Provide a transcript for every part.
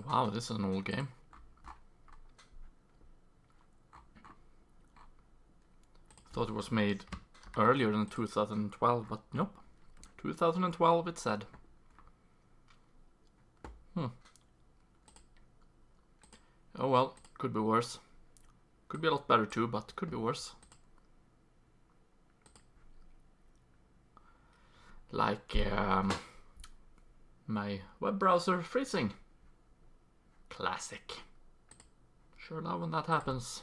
Wow, this is an old game. Thought it was made earlier than 2012, but nope. 2012 it said. Oh well, could be worse. Could be a lot better too, but could be worse. Like my web browser freezing. Classic. Sure love when that happens.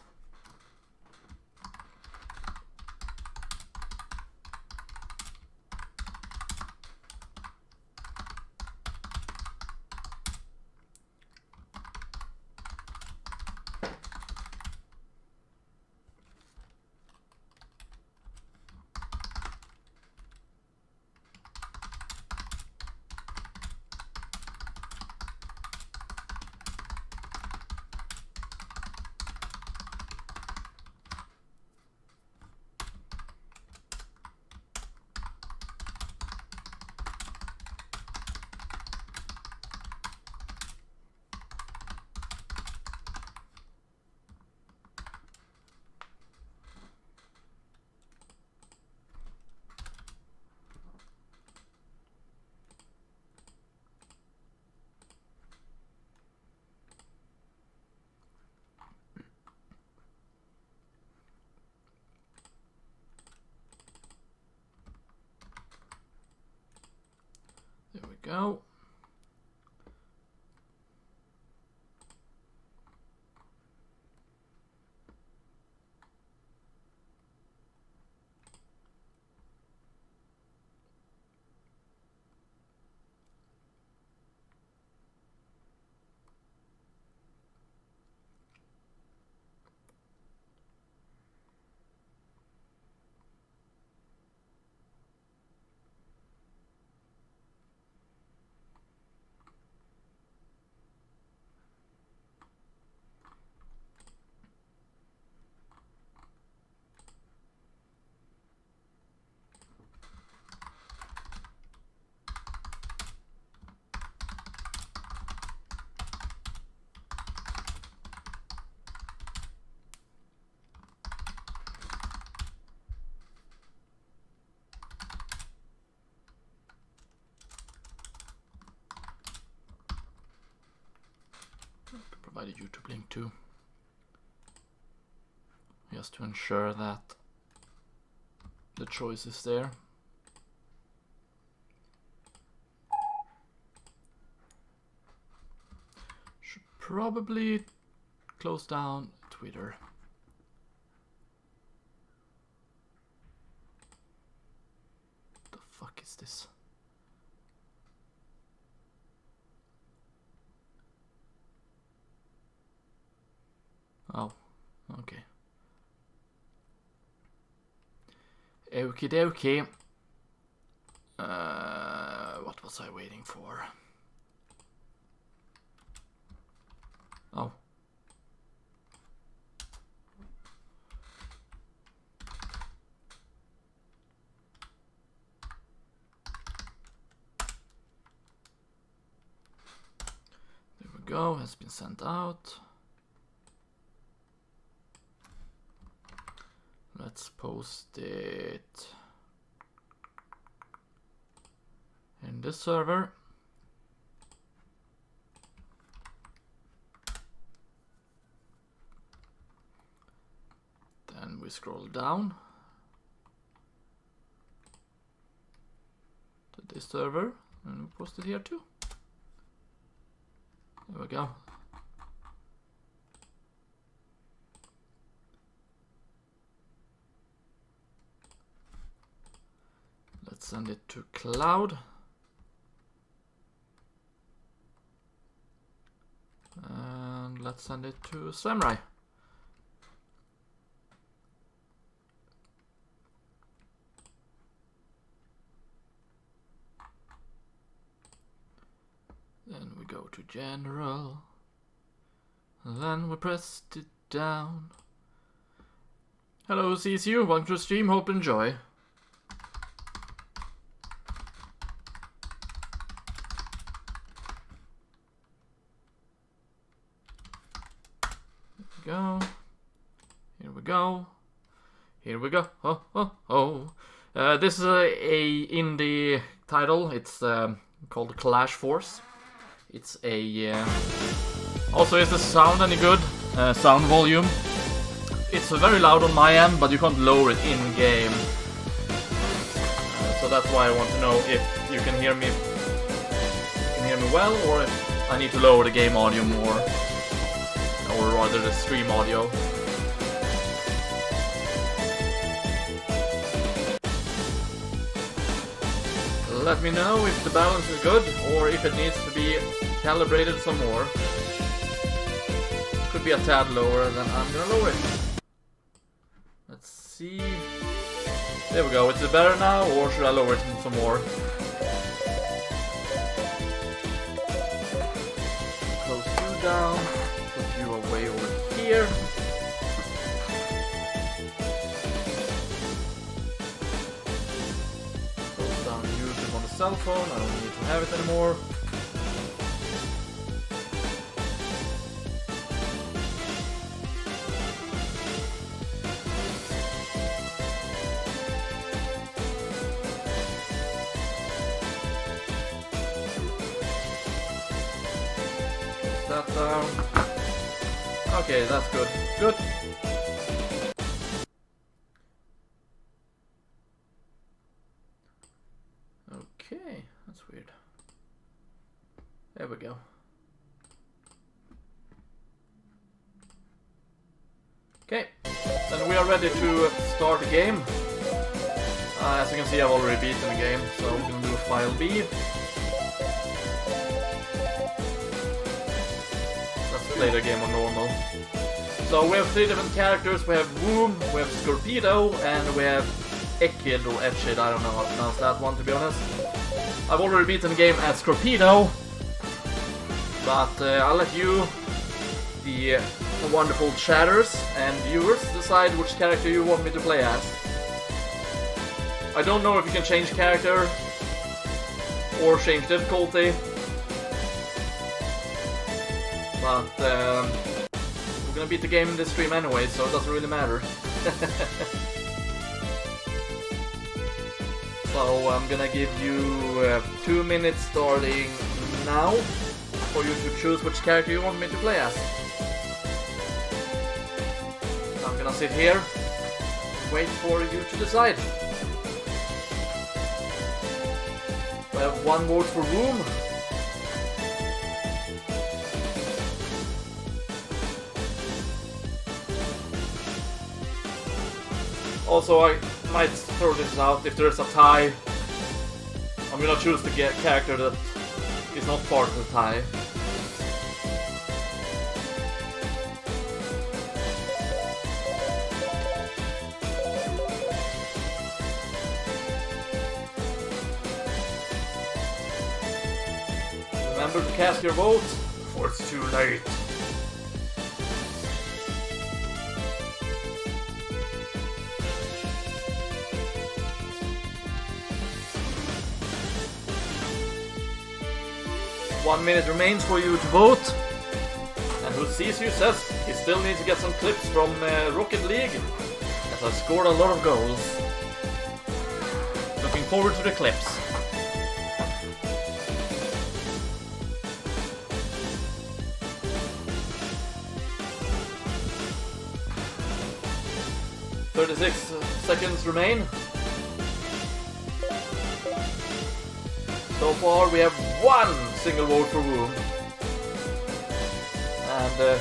There we go. Provided YouTube link too, just to ensure that the choice is there. Should probably close down Twitter. The fuck is this? Oh, okay. Okie dokie. What was I waiting for? Oh. There we go, has been sent out. Let's post it in this server. Then we scroll down to this server and we post it here too. There we go. Let's send it to cloud. And let's send it to Samurai. Then we go to general. And then we pressed it down. Hello CSU, welcome to the stream, hope you enjoy. go. Here we go. Oh, oh, oh. This is a indie title. It's called Clash Force. It's a... Also, is the sound any good? Sound volume. It's very loud on my end, but you can't lower it in-game. So that's why I want to know if you can hear me well, or if I need to lower the game audio more. Or rather the stream audio. Let me know if the balance is good, or if it needs to be calibrated some more. Could be a tad lower, then I'm gonna lower it. Let's see. There we go. Is it better now, or should I lower it some more? Close you down. Put you away over here. Close down YouTube on the cell phone. I don't need to have it anymore. That down. Okay, that's good. Good. Okay, that's weird. There we go. Okay, then we are ready to start the game. As you can see, I've already beaten the game, so we're gonna do file B. Play the game on normal. So we have 3 different characters. We have Womb, we have Scorpedo, and we have Ekid or Etchid. I don't know how to pronounce that one, to be honest. I've already beaten the game as Scorpedo, but I'll let you, the wonderful chatters and viewers, decide which character you want me to play as. I don't know if you can change character or change difficulty. But we're gonna beat the game in this stream anyway, so it doesn't really matter. So I'm gonna give you 2 minutes starting now for you to choose which character you want me to play as. I'm gonna sit here and wait for you to decide. I have 1 vote for Room. Also, I might throw this out. If there's a tie, I'm gonna choose the character that is not part of the tie. Remember to cast your vote before it's too late. One minute remains for you to vote. And who sees you says he still needs to get some clips from Rocket League, as I scored a lot of goals. Looking forward to the clips. "36 seconds remain. So far we have 1 single vote for Womb. And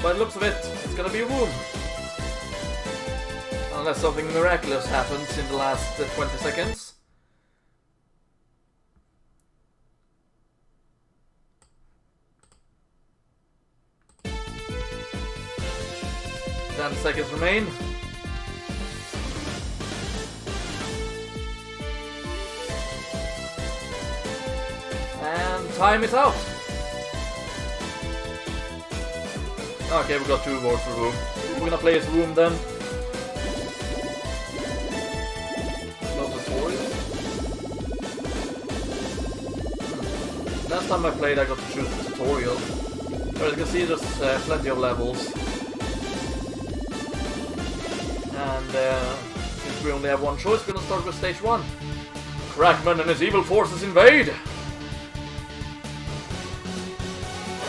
by the looks of it, it's gonna be Womb. Unless something miraculous happens in the last 20 seconds. Ten seconds remain. And time it out. Okay, we got 2 votes for Womb. We're gonna play as Womb then. No tutorial. Last time I played, I got to choose the tutorial. But as you can see, there's plenty of levels. And since we only have one choice, we're gonna start with stage 1. Crackman and his evil forces invade!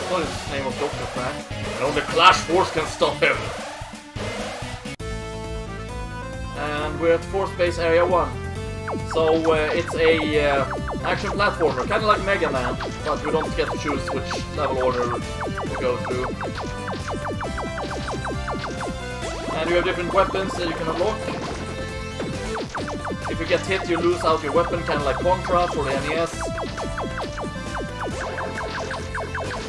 What is his name of Dr. Crack? And only Clash Force can stop him! And we're at Force Base Area 1. So it's a action platformer, kind of like Mega Man, but we don't get to choose which level order we go through. And you have different weapons that you can unlock. If you get hit, you lose out your weapon, kind of like Contra for the NES.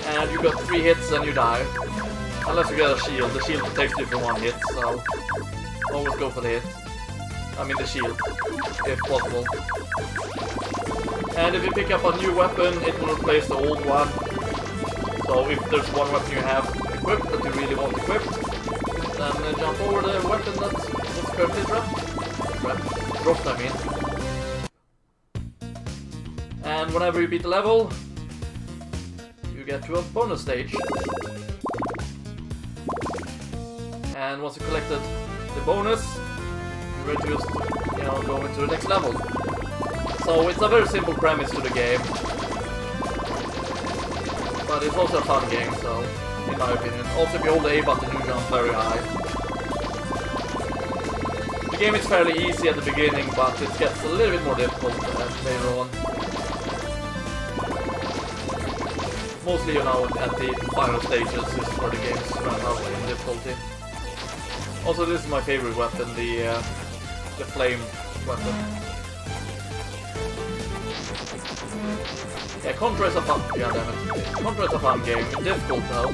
And you got 3 hits and you die. Unless you get a shield. The shield protects you from 1 hit, so always go for the hit. I mean the shield, if possible. And if you pick up a new weapon, it will replace the old one. So if there's one weapon you have equipped that you really want equipped, then jump over the weapon that's currently dropped, I mean. And whenever you beat the level, you get to a bonus stage. And once you collected the bonus, you're ready to just, go into the next level. So it's a very simple premise to the game. But it's also a fun game, so, in my opinion. Also, if you hold the A button, you jump very high. The game is fairly easy at the beginning, but it gets a little bit more difficult later on. Mostly, at the final stages is where the games run out in difficulty. Also, this is my favorite weapon, the flame weapon. Yeah, Contra is a fun... Yeah, damn it. Contra is a fun game. It's difficult, though.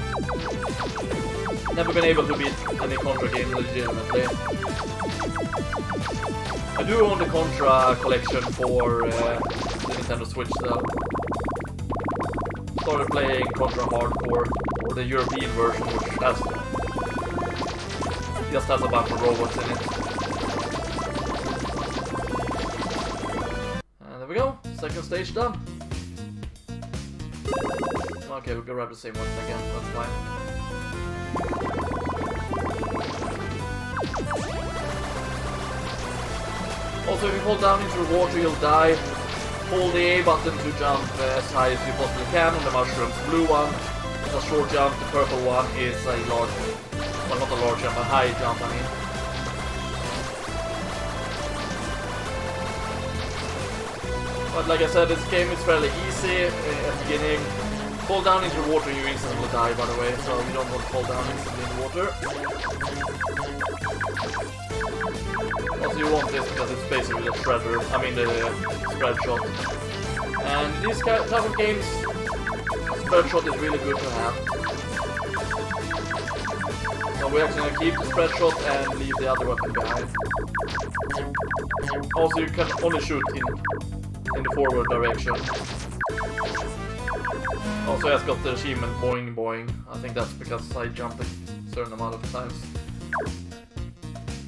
Never been able to beat any Contra game legitimately. I do own the Contra collection for the Nintendo Switch, though. Started playing Contra Hardcore, or the European version, which just has a bunch of robots in it. And there we go. Second stage done. Okay, we'll go grab the same one again, that's fine. Also, if you fall down into the water, you'll die. Hold the A button to jump as high as you possibly can on the mushrooms. Blue one is a short jump, the purple one is a large... Well, not a large jump, a high jump, I mean. But like I said, this game is fairly easy at the beginning. Fall down into the water, you instantly will die, by the way, so you don't want to fall down instantly in the water. Also, you want this because it's basically the shredder, I mean the spread shot. And in these type of games, spread shot is really good to have. So we're actually going to keep the spread shot and leave the other weapon behind. Also, you can only shoot in the forward direction. Also, I've got the achievement boing boing. I think that's because I jumped a certain amount of times.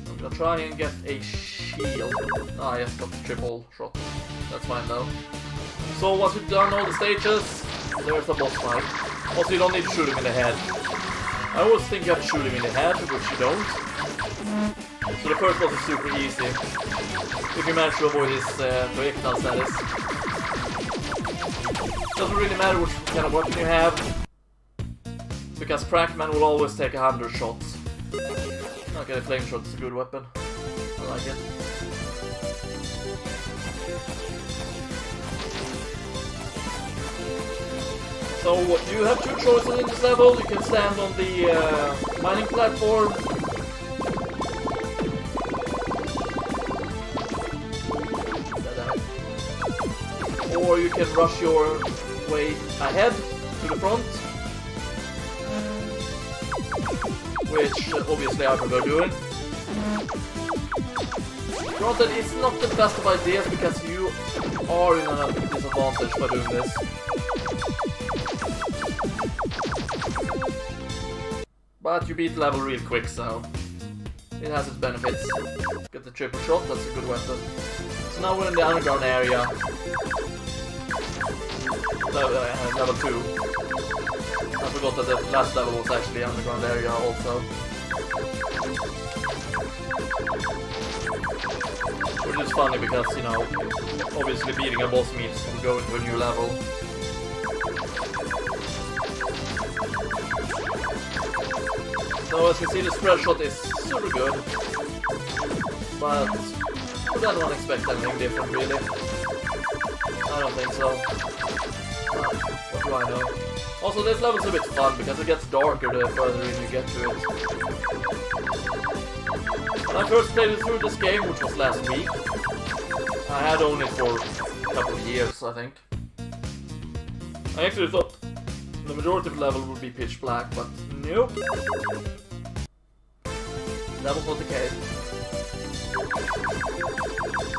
I'm gonna try and get a shield. Ah, I just got the triple shot. That's fine though. So once you've done all the stages, there's a boss fight. Also, you don't need to shoot him in the head. I always think you have to shoot him in the head, which you don't. So the first boss is super easy. If you manage to avoid his projectile status. Doesn't really matter which kind of weapon you have, because Crackman will always take 100 shots. Okay, the flame shot is a good weapon. I like it. So you have 2 choices in this level. You can stand on the mining platform. Or you can rush your way ahead to the front, which obviously I prefer doing. Granted, it's not the best of ideas because you are in a disadvantage by doing this. But you beat the level real quick, so it has its benefits. Get the triple shot, that's a good weapon. So now we're in the underground area. Level 2. I forgot that the last level was actually underground area also. Which is funny because, you know, obviously beating a boss means to go into a new level. So as you see, the spread shot is super good. But would anyone expect anything different, really? I don't think so. But what do I know? Also, this level's a bit fun because it gets darker the further in you get to it. When I first played it through this game, which was last week, I had owned it for a couple of years, I think. I actually thought the majority of the level would be pitch black, but nope. That was not the case.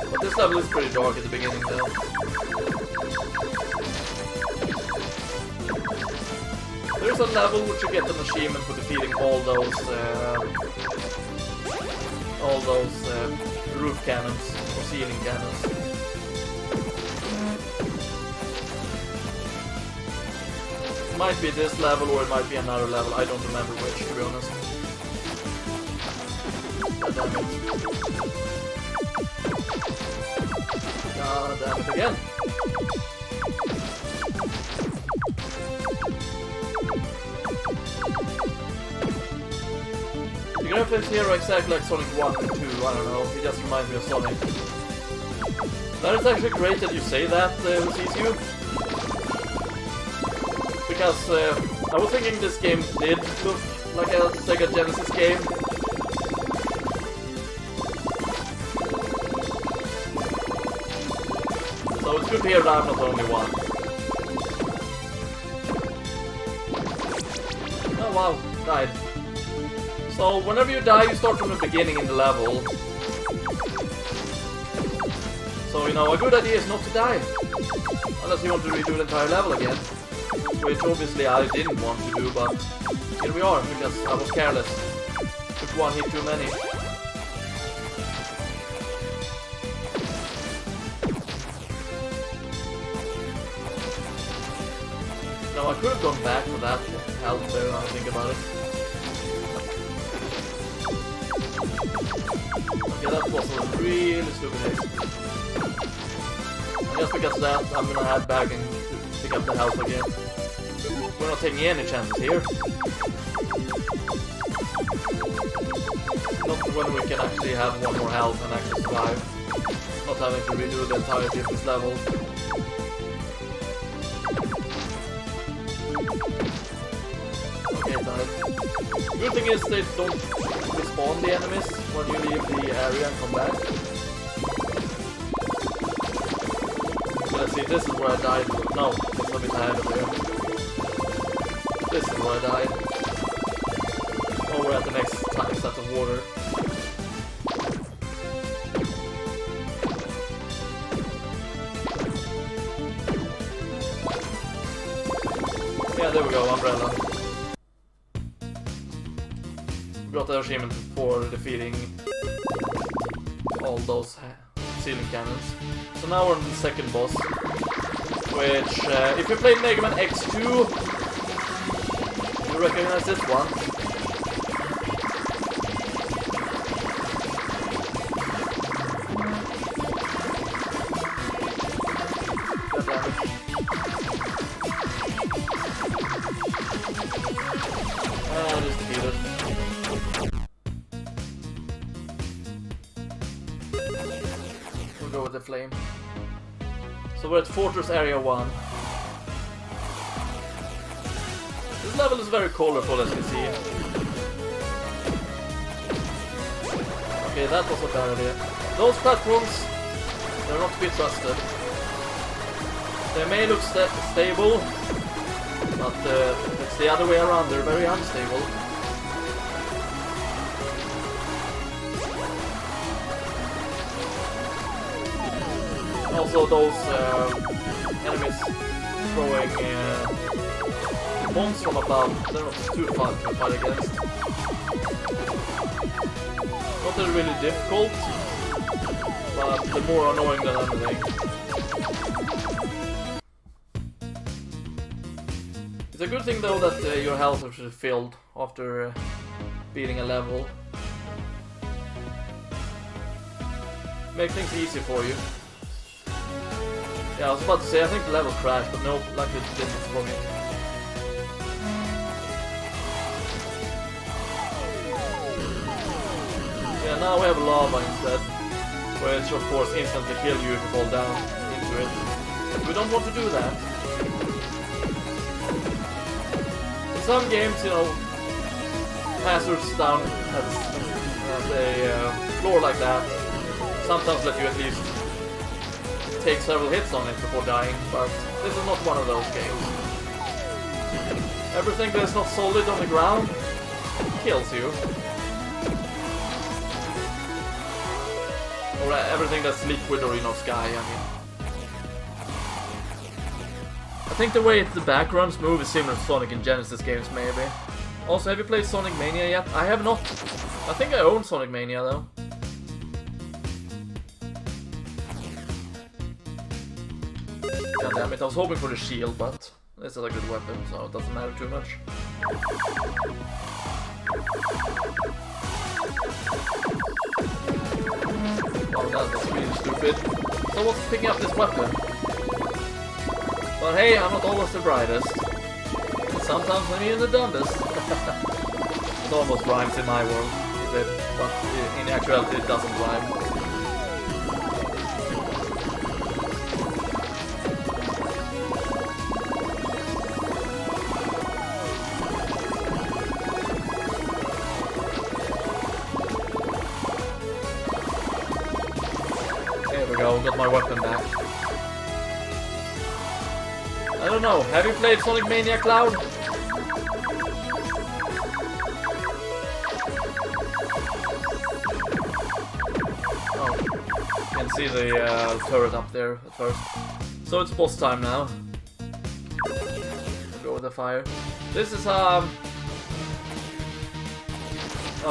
But this level is pretty dark at the beginning though. There's a level which you get an achievement for defeating all those roof cannons or ceiling cannons. It might be this level or it might be another level, I don't remember which, to be honest. God damn it. God damn it again. The graphics here are exactly like Sonic 1 and 2, I don't know, it just reminds me of Sonic. That is actually great that you say that, who sees you. Because I was thinking this game did look like a Sega Genesis game. So it's good to hear that I'm not the only one. Oh wow, died. So whenever you die, you start from the beginning in the level. So, you know, a good idea is not to die. Unless you want to redo the entire level again. Which obviously I didn't want to do, but here we are, because I was careless. Took one hit too many. Now I could have gone back for that health there, now I think about it. Okay, that was a really stupid hit. And just because of that, I'm gonna head back and pick up the health again. We're not taking any chances here. Not when we can actually have one more health and actually survive. Not having to redo the entirety of this level. Okay, died. Good thing is they don't respawn the enemies when you leave the area and come back. Let's see, this is where I died. No, it's a bit ahead of here. This is where I died. Oh, we're at the next set of water. Yeah, there we go, umbrella. Got the achievement for defeating all those ceiling cannons. So now we're on the second boss, which, if you played Mega Man X2, you recognize this one. God damn it. And it's defeated. We'll go with the flame. So we're at Fortress Area 1. This level is very colorful, as you see. Okay, that was a bad idea. Those platforms, they're not to be trusted. They may look stable, but it's the other way around, they're very unstable. Also, those enemies throwing bombs from above, they're not too fun to fight against. Not that really difficult, but they're more annoying than anything. It's a good thing though that your health is filled after beating a level. Make things easy for you. Yeah, I was about to say, I think the level crashed, but no, luckily it didn't for me. Yeah, now we have lava instead, which of course instantly kill you if you fall down into it. We don't want to do that. In some games, you know, hazards down at a floor like that sometimes let you at least take several hits on it before dying, but this is not one of those games. Everything that is not solid on the ground kills you. Or everything that's liquid or, you know, sky, I mean. I think the way the backgrounds move is similar to Sonic and Genesis games, maybe. Also, have you played Sonic Mania yet? I have not. I think I own Sonic Mania, though. God damn it, I was hoping for the shield, but this is a good weapon, so it doesn't matter too much. Oh, that was really stupid. So what's picking up this weapon? But hey, I'm not always the brightest. Sometimes I'm even the dumbest. It almost rhymes in my world, but in actuality it doesn't rhyme. There we go, got my weapon back. I don't know, have you played Sonic Mania, Cloud? Oh, you can see the turret up there at first. So it's boss time now. Go with the fire. This is oh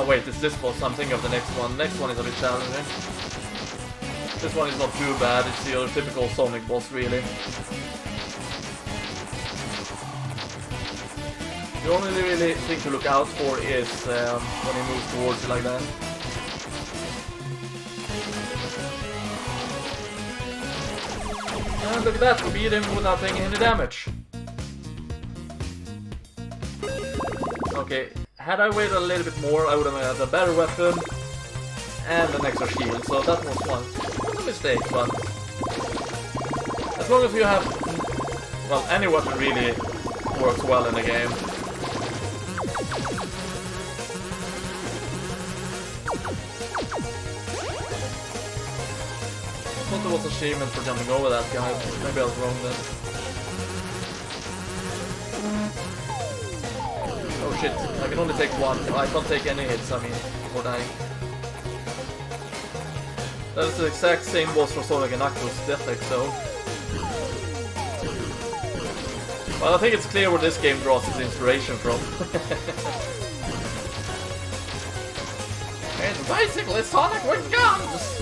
wait, it's this boss. I'm thinking of the next one. The next one is a bit challenging. This one is not too bad. It's your typical Sonic boss, really. The only really thing to look out for is when he moves towards you like that. And look at that, we beat him without taking any damage. Okay, had I waited a little bit more, I would have had a better weapon and an extra shield, so that was one. A mistake, but as long as you have, well, any weapon really works well in the game. I thought there was an achievement for jumping over that guy, maybe I was wrong then. Oh shit, I can only take one, I can't take any hits, I mean, before dying. That is the exact same boss for Sonic and Knuckles' Death Zone. Well, I think it's clear where this game draws its inspiration from. It's basically Sonic with guns!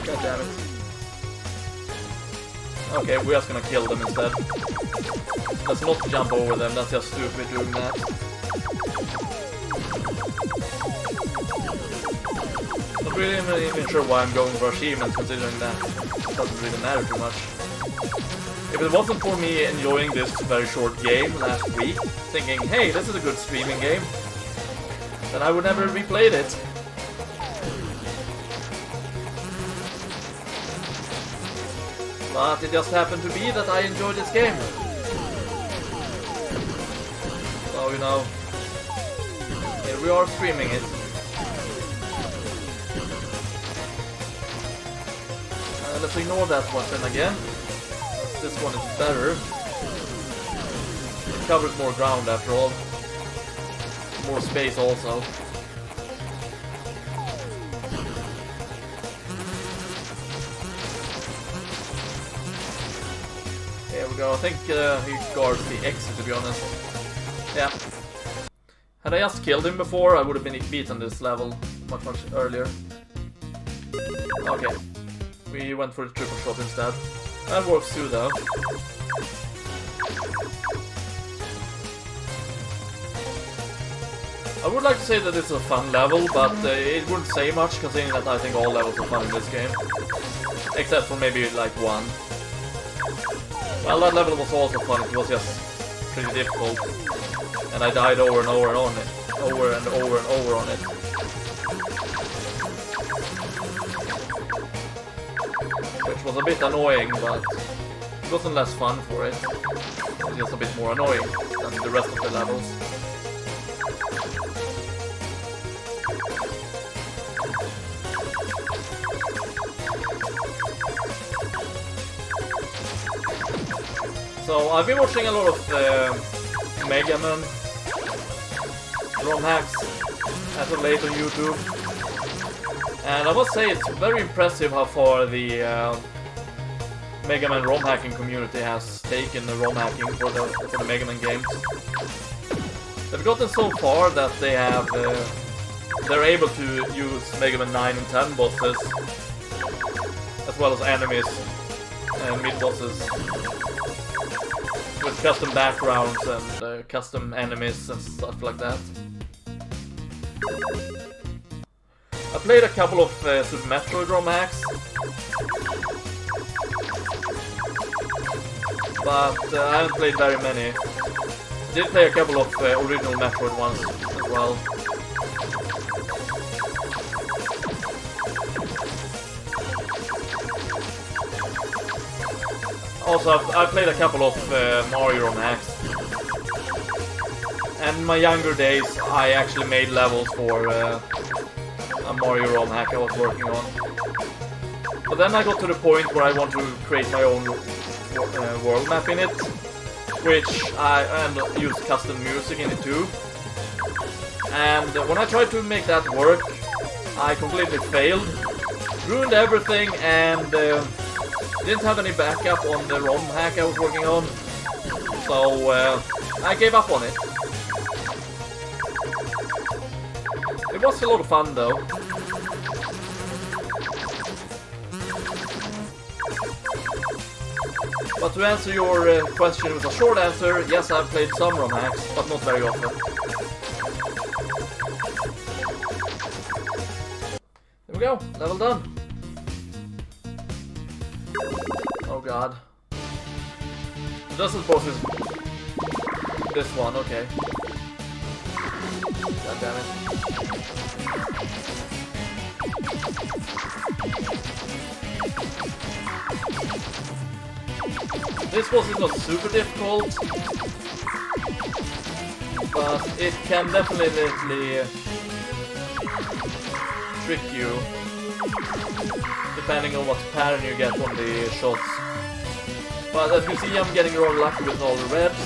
God damn it. Okay, we're just gonna kill them instead. Let's not jump over them, that's just stupid doing that. Not really even sure why I'm going for achievements, considering that it doesn't really matter too much. If it wasn't for me enjoying this very short game last week, thinking, hey, this is a good streaming game, then I would never have replayed it. But it just happened to be that I enjoyed this game. So, you know, here we are streaming it. Let's ignore that weapon again. This one is better. It covers more ground after all. More space also. There we go, I think he guards the exit, to be honest. Yeah. Had I just killed him before, I would have been beaten this level much earlier. Okay. We went for the triple shot instead. That works too, though. I would like to say that it's a fun level, but it wouldn't say much considering that I think all levels are fun in this game. Except for maybe like one. Well, that level was also fun, it was just pretty difficult. And I died over and over on it. Over and over and over on it. Which was a bit annoying, but it wasn't less fun for it. It was just a bit more annoying than the rest of the levels. So I've been watching a lot of Mega Man ROM hacks as of late on YouTube, and I must say it's very impressive how far the Mega Man ROM hacking community has taken the ROM hacking for the Mega Man games. They've gotten so far that they have they're able to use Mega Man 9 and 10 bosses as well as enemies and mid bosses with custom backgrounds and custom enemies and stuff like that. I played a couple of Super Metroid ROM hacks, but I haven't played very many. I did play a couple of original Metroid ones as well. Also, I've played a couple of Mario ROM hacks. And in my younger days, I actually made levels for a Mario ROM hack I was working on. But then I got to the point where I want to create my own world map in it, and use custom music in it too. And when I tried to make that work, I completely failed, ruined everything, and didn't have any backup on the ROM hack I was working on, so I gave up on it. It was a lot of fun though. But to answer your question with a short answer, yes, I've played some ROM hacks, but not very often. There we go, level done. Oh god. Just as boss is this one, okay. God damn it. This boss is not super difficult, but it can definitely trick you, depending on what pattern you get on the shots. But as you see, I'm getting rather lucky with all the reds,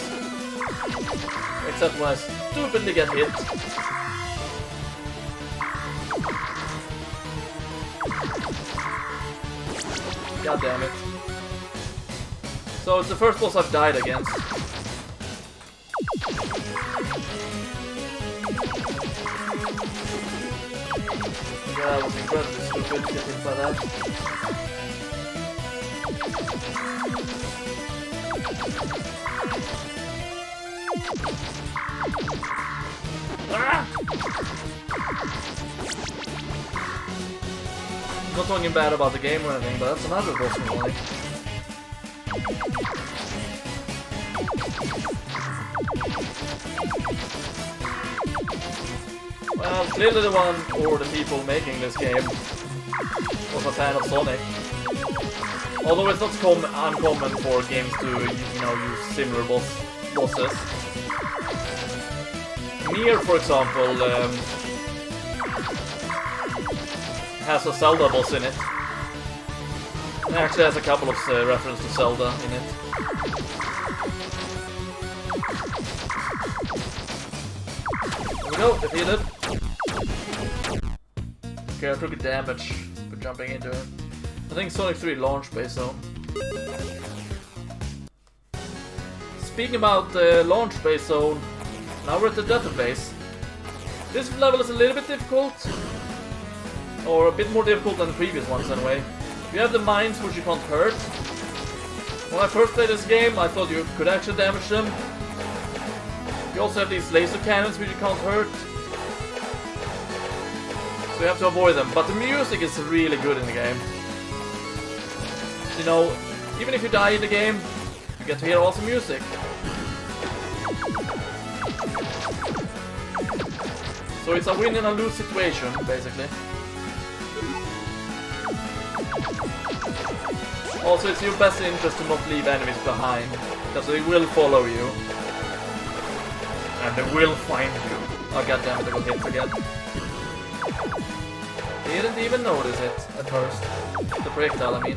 except when I stupidly get hit. God damn it. So it's the first boss I've died against. Yeah, that was incredibly stupid to get hit by that. Ah! I'm not talking bad about the game or anything, but that's another boss mechanic. Well, clearly the one or the people making this game was a fan of Sonic. Although it's not uncommon for games to, use similar bosses. Nier, for example, has a Zelda boss in it. It actually has a couple of references to Zelda in it. There we go, defeated. Okay, I took a damage for jumping into it. I think Sonic 3 launch base zone. Speaking about launch base zone, now we're at the database. This level is a little bit difficult. or a bit more difficult than the previous ones anyway. You have the mines which you can't hurt. When I first played this game, I thought you could actually damage them. You also have these laser cannons which you can't hurt. So you have to avoid them. But the music is really good in the game. You know, even if you die in the game, you get to hear awesome music. So it's a win and a lose situation, basically. Also, it's your best interest to not leave enemies behind, because they will follow you. And they will find you. Oh goddammit, I got hit again. Didn't even notice it at first. The projectile, I mean.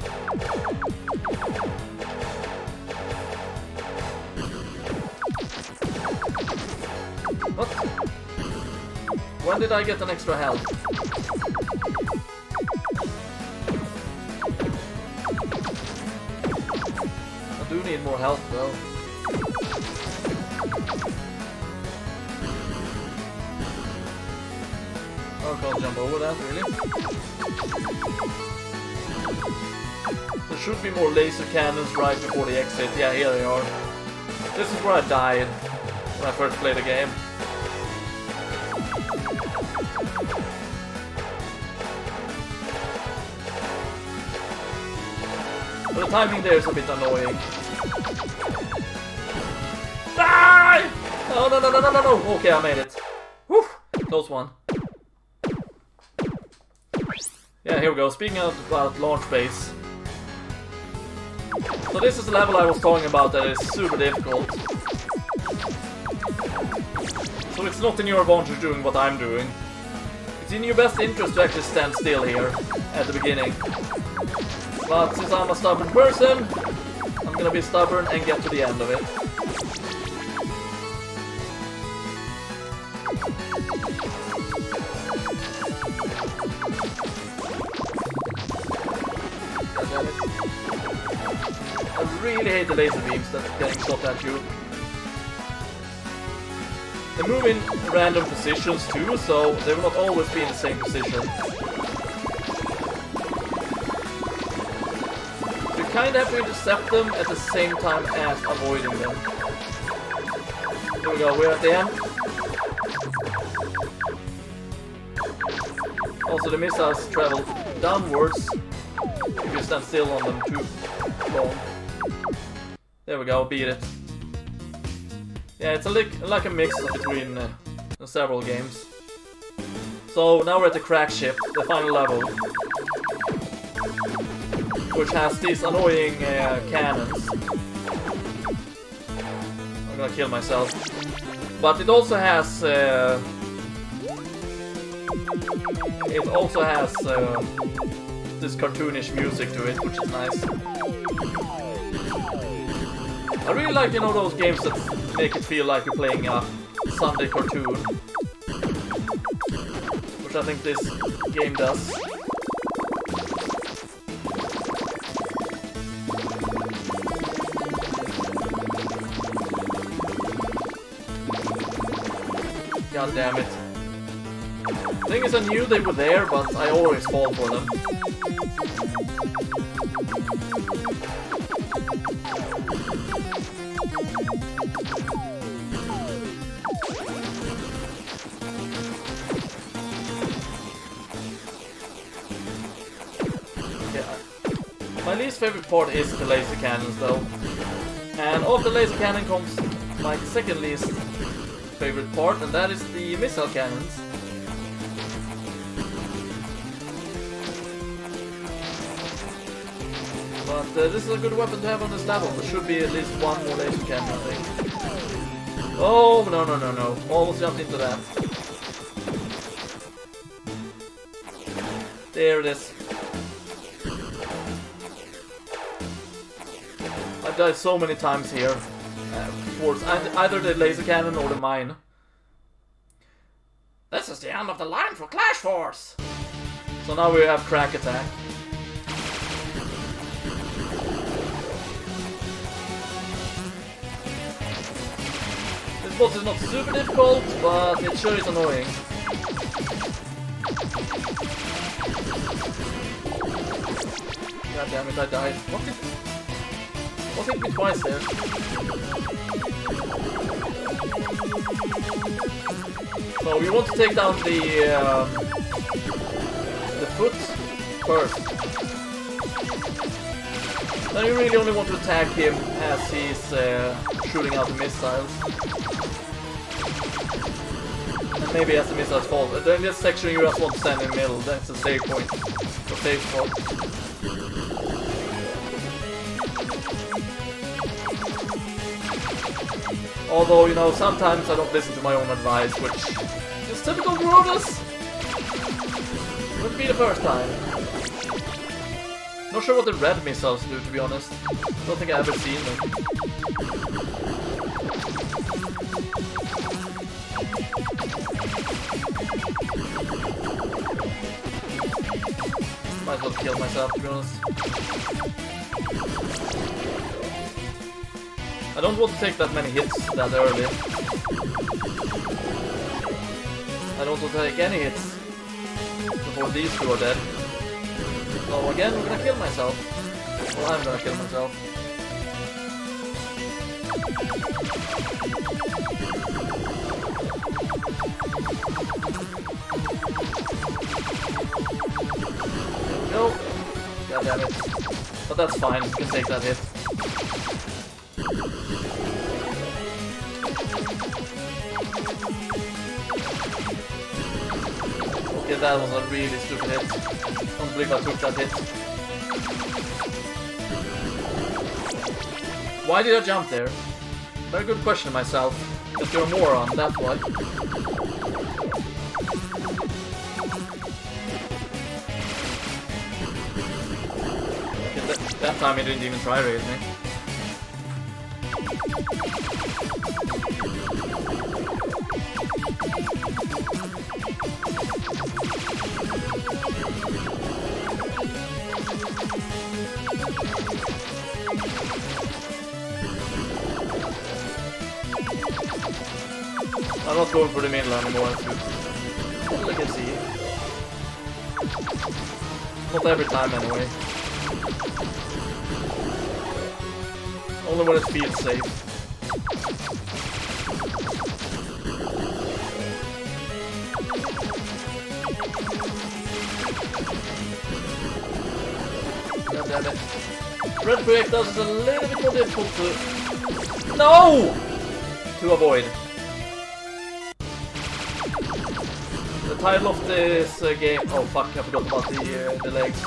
What? When did I get an extra health? I do need more health though. Oh, I can't jump over that, really? There should be more laser cannons right before the exit. Yeah, here they are. This is where I died when I first played the game. But the timing there is a bit annoying. Die! Oh, no, no, no, no, no, no! Okay, I made it. Whew! Close one. Yeah, here we go. Speaking about launch base. So this is the level I was talking about that is super difficult. So it's not in your advantage doing what I'm doing. It's in your best interest to actually stand still here at the beginning. But since I'm a stubborn person, I'm gonna be stubborn and get to the end of it. I really hate the laser beams that's getting shot at you. They move in random positions too, so they will not always be in the same position. You kind of have to intercept them at the same time as avoiding them. Here we go, we're at the end. Also, the missiles travel downwards if you stand still on them too long. There we go, beat it. Yeah, it's like a mix between several games. So now we're at the crack ship, the final level, which has these annoying cannons. I'm gonna kill myself. But it also has this cartoonish music to it, which is nice. I really like, you know, those games that make it feel like you're playing a Sunday cartoon, which I think this game does. God damn it. The thing is, I knew they were there, but I always fall for them. My least favorite part is the laser cannons though. And off the laser cannon comes my second least favorite part, and that is the missile cannons. But this is a good weapon to have on this level. There should be at least one more laser cannon, I think. Oh, no, no, no, no. Almost jumped into that. There it is. I've died so many times here. Towards either the laser cannon or the mine. This is the end of the line for Clash Force! So now we have crack attack. This boss is not super difficult, but it sure is annoying. God damn it, I died. What hit me twice there? So we want to take down the foot first. Then you really only want to attack him as he's shooting out the missiles. And maybe as the missiles fall. Then in this section you just want to stand in the middle, that's a save point. So save spot. Although, you know, sometimes I don't listen to my own advice, which is typical Grodus. Wouldn't be the first time. Not sure what the red missiles do, to be honest. Don't think I've ever seen them. Might as well kill myself, to be honest. I don't want to take that many hits that early. I don't want to take any hits before these two are dead. So again, I'm gonna kill myself. Well, I'm gonna kill myself. There we go. God damn it. But that's fine, we can take that hit. Okay, that was a really stupid hit. Don't believe I took that hit. Why did I jump there? Very good question to myself. Because you're a moron, that's why. Okay, that time he didn't even try to raise me. I'm not going for the middle anymore, as you can see. Not every time anyway. Only when it feels safe. God damn it. Red projectiles is a little bit more difficult to... No! To avoid. The title of this game... Oh fuck, I forgot about the legs.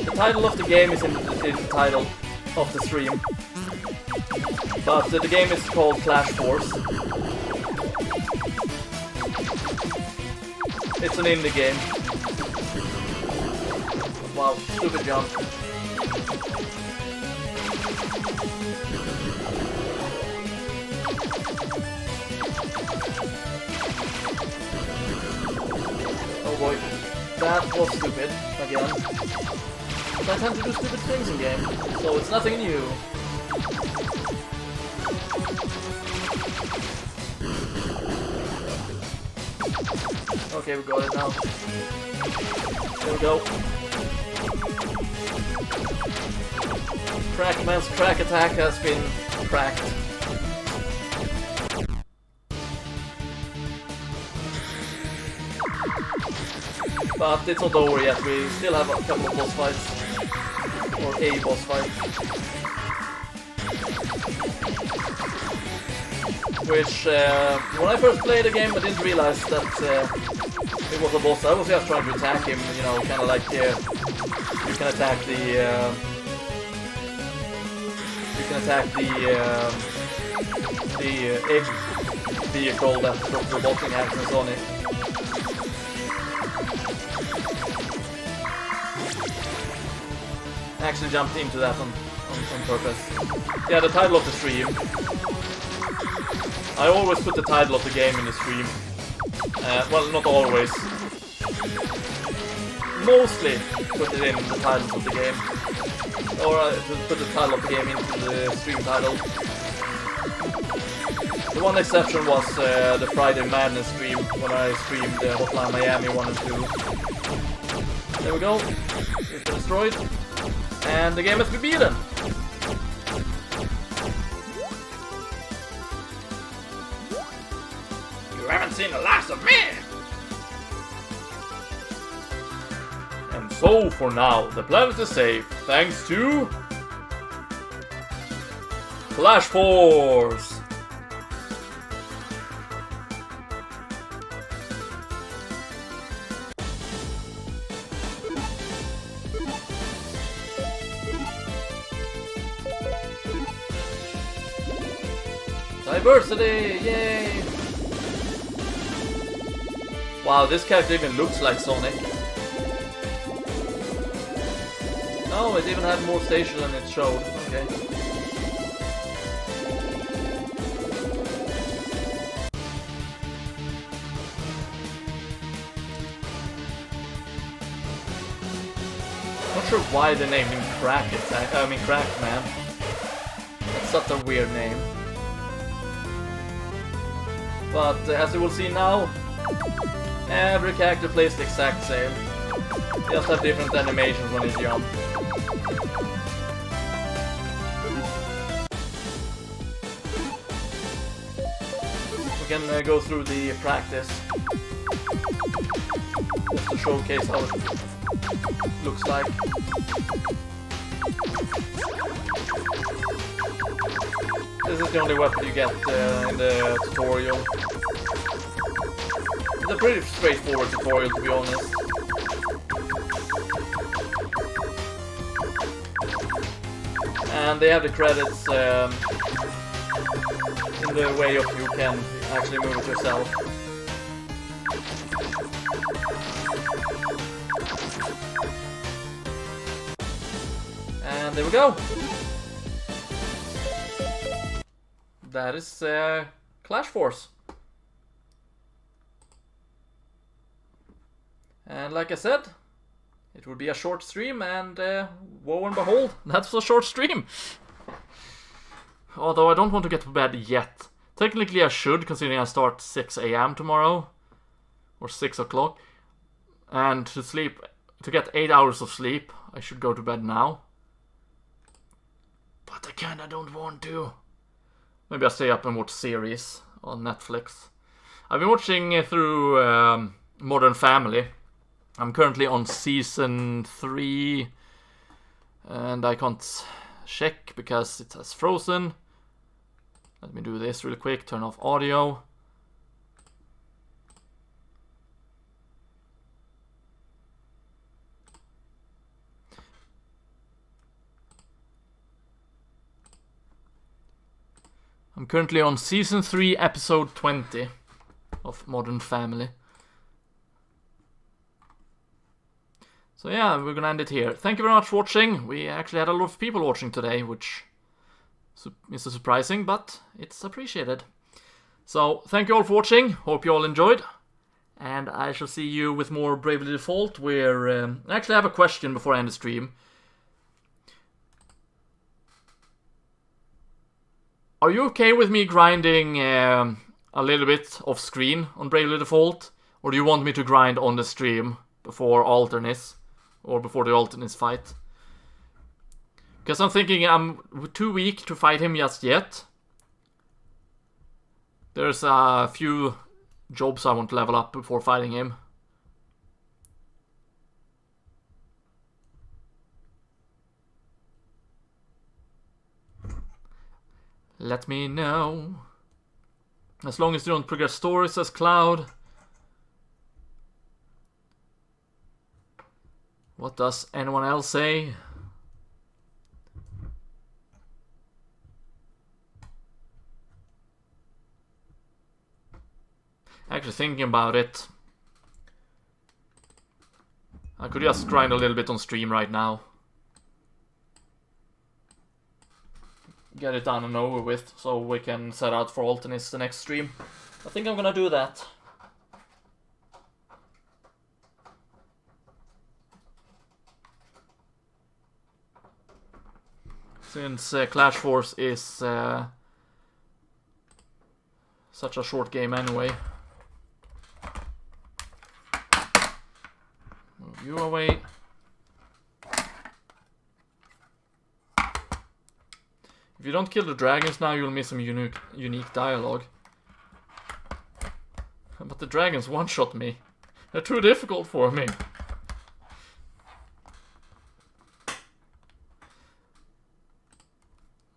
The title of the game is in the title of the stream. But the game is called Clash Force. It's an indie game. Wow, stupid jump. Oh boy, that was stupid, again. But I tend to do stupid things in game, so it's nothing new. Okay, we got it now. There we go. Crackman's crack attack has been cracked. But it's not over yet, we still have a couple of boss fights. Or a boss fight. Which, when I first played the game I didn't realize that it was a boss. I was just trying to attack him, you know, kind of like you can attack the egg vehicle that drops robotic actions on it. I actually jumped into that on purpose. Yeah, the title of the stream. I always put the title of the game in the stream. Well, not always. Mostly put it in the titles of the game. Or put the title of the game into the stream title. The one exception was the Friday Madness stream, when I streamed Hotline Miami 1 and 2. There we go. It's been destroyed. And the game has been beaten. You haven't seen the last of me! And so, for now, the planet is safe, thanks to... Flash Force! Diversity! Yay! Wow, this character even looks like Sonic. Oh, it even had more stations than it showed. Okay. Not sure why they named him Crack. Crack Man. That's such a weird name. But as you will see now, every character plays the exact same. They just have different animations when it's jump. We can go through the practice just to showcase how it looks like. This is the only weapon you get in the tutorial. It's a pretty straightforward tutorial, to be honest. And they have the credits in the way of you can actually move it yourself. And there we go. That is Clash Force. And like I said, it will be a short stream, and woe and behold, that's a short stream. Although I don't want to get to bed yet. Technically I should, considering I start 6 AM tomorrow. Or 6 o'clock. And to get 8 hours of sleep, I should go to bed now. But I kinda don't want to. Maybe I'll stay up and watch series on Netflix. I've been watching through Modern Family. I'm currently on season 3. And I can't check because it has frozen. Let me do this really quick. Turn off audio. I'm currently on season 3, episode 20 of Modern Family. So yeah, we're gonna end it here. Thank you very much for watching. We actually had a lot of people watching today, which is surprising, but it's appreciated. So thank you all for watching. Hope you all enjoyed. And I shall see you with more Bravely Default, where I actually have a question before I end the stream. Are you okay with me grinding a little bit off screen on Bravely Default? Or do you want me to grind on the stream before Alternis? Or before the Alternis fight? Because I'm thinking I'm too weak to fight him just yet. There's a few jobs I want to level up before fighting him. Let me know. As long as you don't progress stories, says Cloud. What does anyone else say? Actually thinking about it, I could just grind a little bit on stream right now. Get it done and over with, so we can set out for Alternis the next stream. I think I'm gonna do that. Since Clash Force is such a short game anyway. Move you away. you don't kill the dragons now, you'll miss some unique dialogue. But the dragons one-shot me. They're too difficult for me.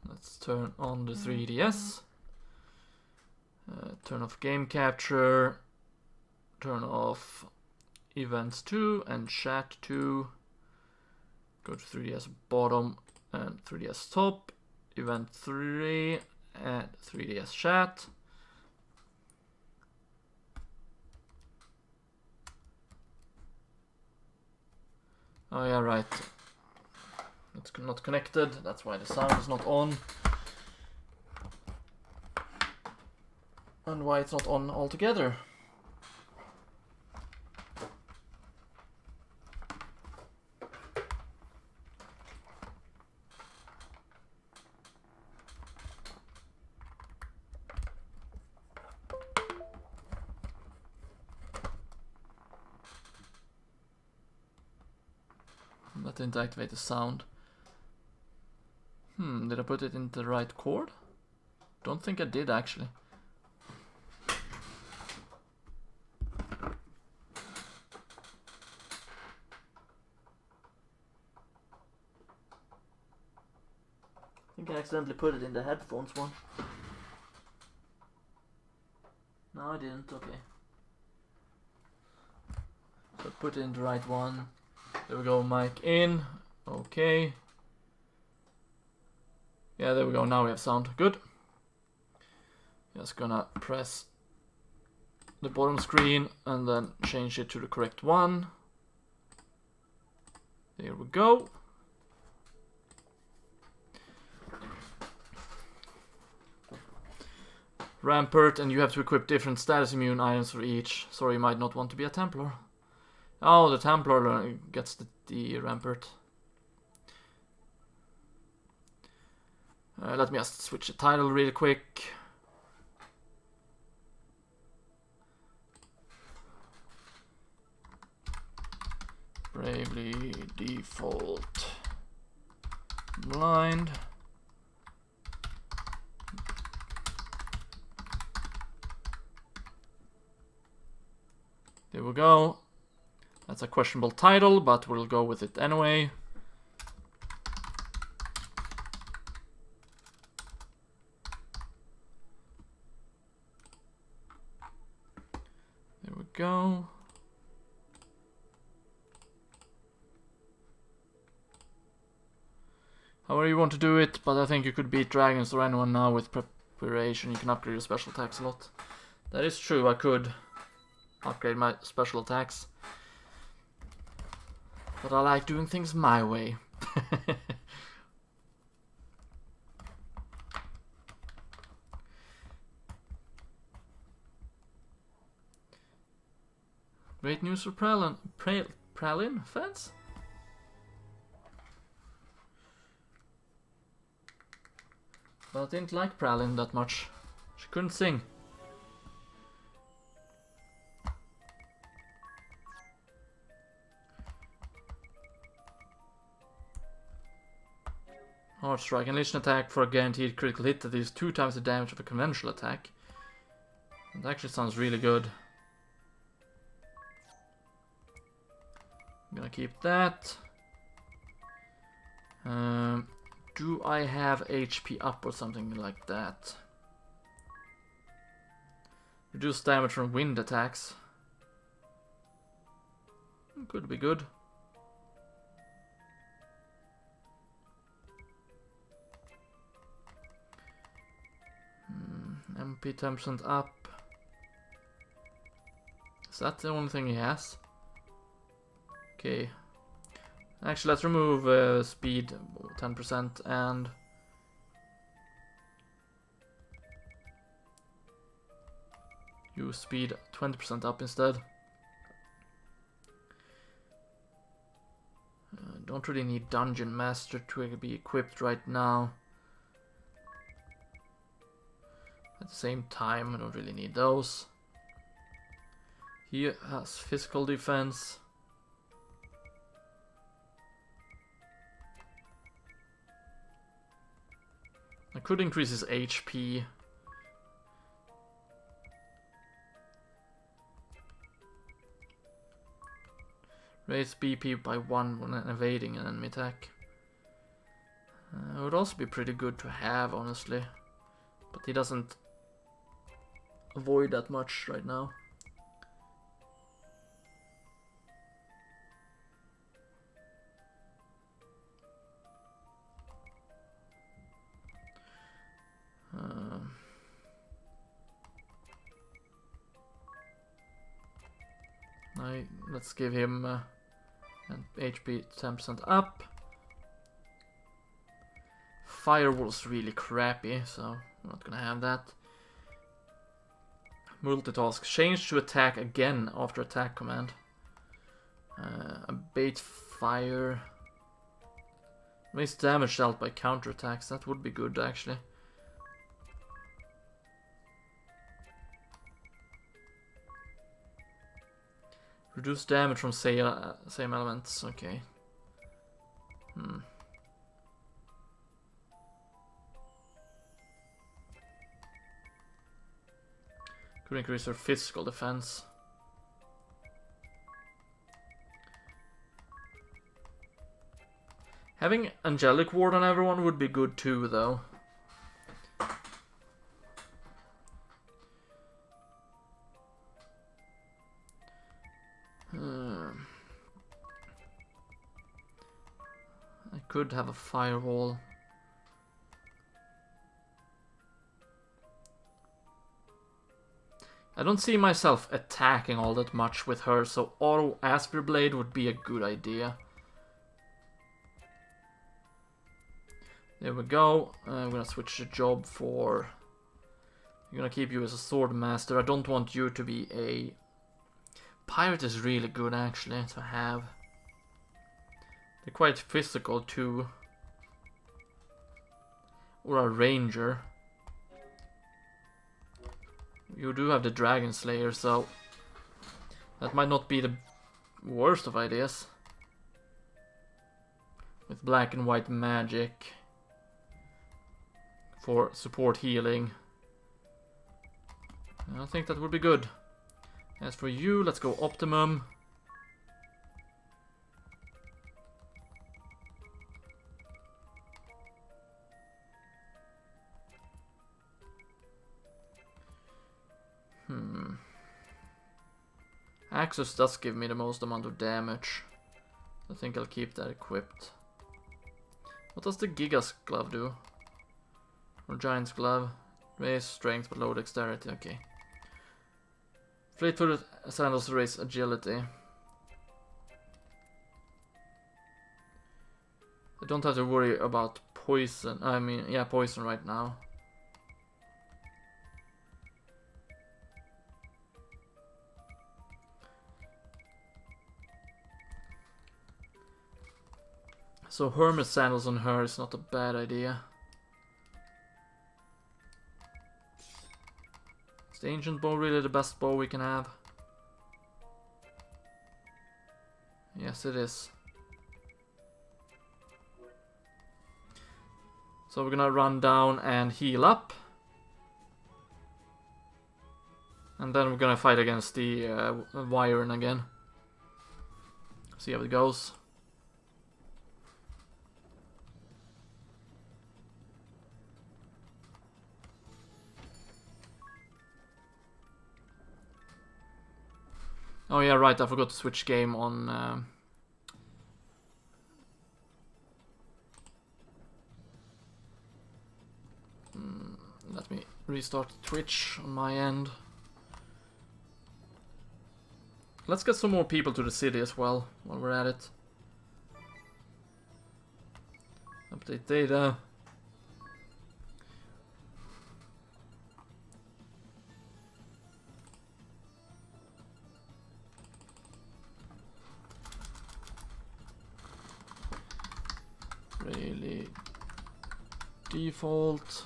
Let's turn on the 3DS. Turn off game capture. Turn off events 2 and chat 2. Go to 3DS bottom and 3DS top. Event 3 and 3DS chat. Oh yeah, right. It's not connected, that's why the sound is not on. And why it's not on altogether. That didn't activate the sound. Did I put it in the right chord? Don't think I did actually. I think I accidentally put it in the headphones one. No, I didn't, okay. So I put it in the right one. There we go, mic in. Okay. Yeah, there we go, now we have sound. Good. Just gonna press the bottom screen and then change it to the correct one. There we go. Rampart, and you have to equip different status immune items for each. Sorry, you might not want to be a Templar. Oh, the Templar gets the Rampart. Let me just switch the title really quick. Bravely Default Blind. There we go. That's a questionable title, but we'll go with it anyway. There we go. However you want to do it, but I think you could beat dragons or anyone now with preparation. You can upgrade your special attacks a lot. That is true, I could upgrade my special attacks. But I like doing things my way. Great news for Pralin fans? But I didn't like Pralin that much. She couldn't sing. Hard strike. Unleash an attack for a guaranteed critical hit that is 2 times the damage of a conventional attack. That actually sounds really good. I'm gonna keep that. Do I have HP up or something like that? Reduce damage from wind attacks. Could be good. MP 10% up. Is that the only thing he has? Okay. Actually, let's remove speed 10% and use speed 20% up instead. Don't really need Dungeon Master to be equipped right now. At the same time, I don't really need those. He has physical defense. I could increase his HP. Raise BP by 1 when evading an enemy attack. It would also be pretty good to have, honestly. But he doesn't avoid that much right now. Let's give him an HP 10% up. Firewall's really crappy, so we're not gonna have that. Multitask. Change to attack again after attack command. Abate fire. Raise damage dealt by counterattacks. That would be good, actually. Reduce damage from same elements. Okay. Could increase her physical defense. Having Angelic Ward on everyone would be good too, though. I could have a firewall. I don't see myself attacking all that much with her, so auto Aspir Blade would be a good idea. There we go. I'm gonna switch the job for... I'm gonna keep you as a sword master. I don't want you to be a... Pirate is really good, actually, to have. They're quite physical too. Or a ranger. You do have the Dragon Slayer, so that might not be the worst of ideas. With black and white magic for support healing. I think that would be good. As for you, let's go optimum. Axus does give me the most amount of damage. I think I'll keep that equipped. What does the Gigas glove do? Or Giant's glove? Raise strength but low dexterity, okay. Fleet-footed sandals raise agility. I don't have to worry about poison. Poison right now. So Hermes sandals on her is not a bad idea. Is the ancient bow really the best bow we can have? Yes, it is. So we're gonna run down and heal up. And then we're gonna fight against the Wyvern again. See how it goes. Oh yeah, right, I forgot to switch game on... Let me restart Twitch on my end. Let's get some more people to the city as well, while we're at it. Update data. Really default.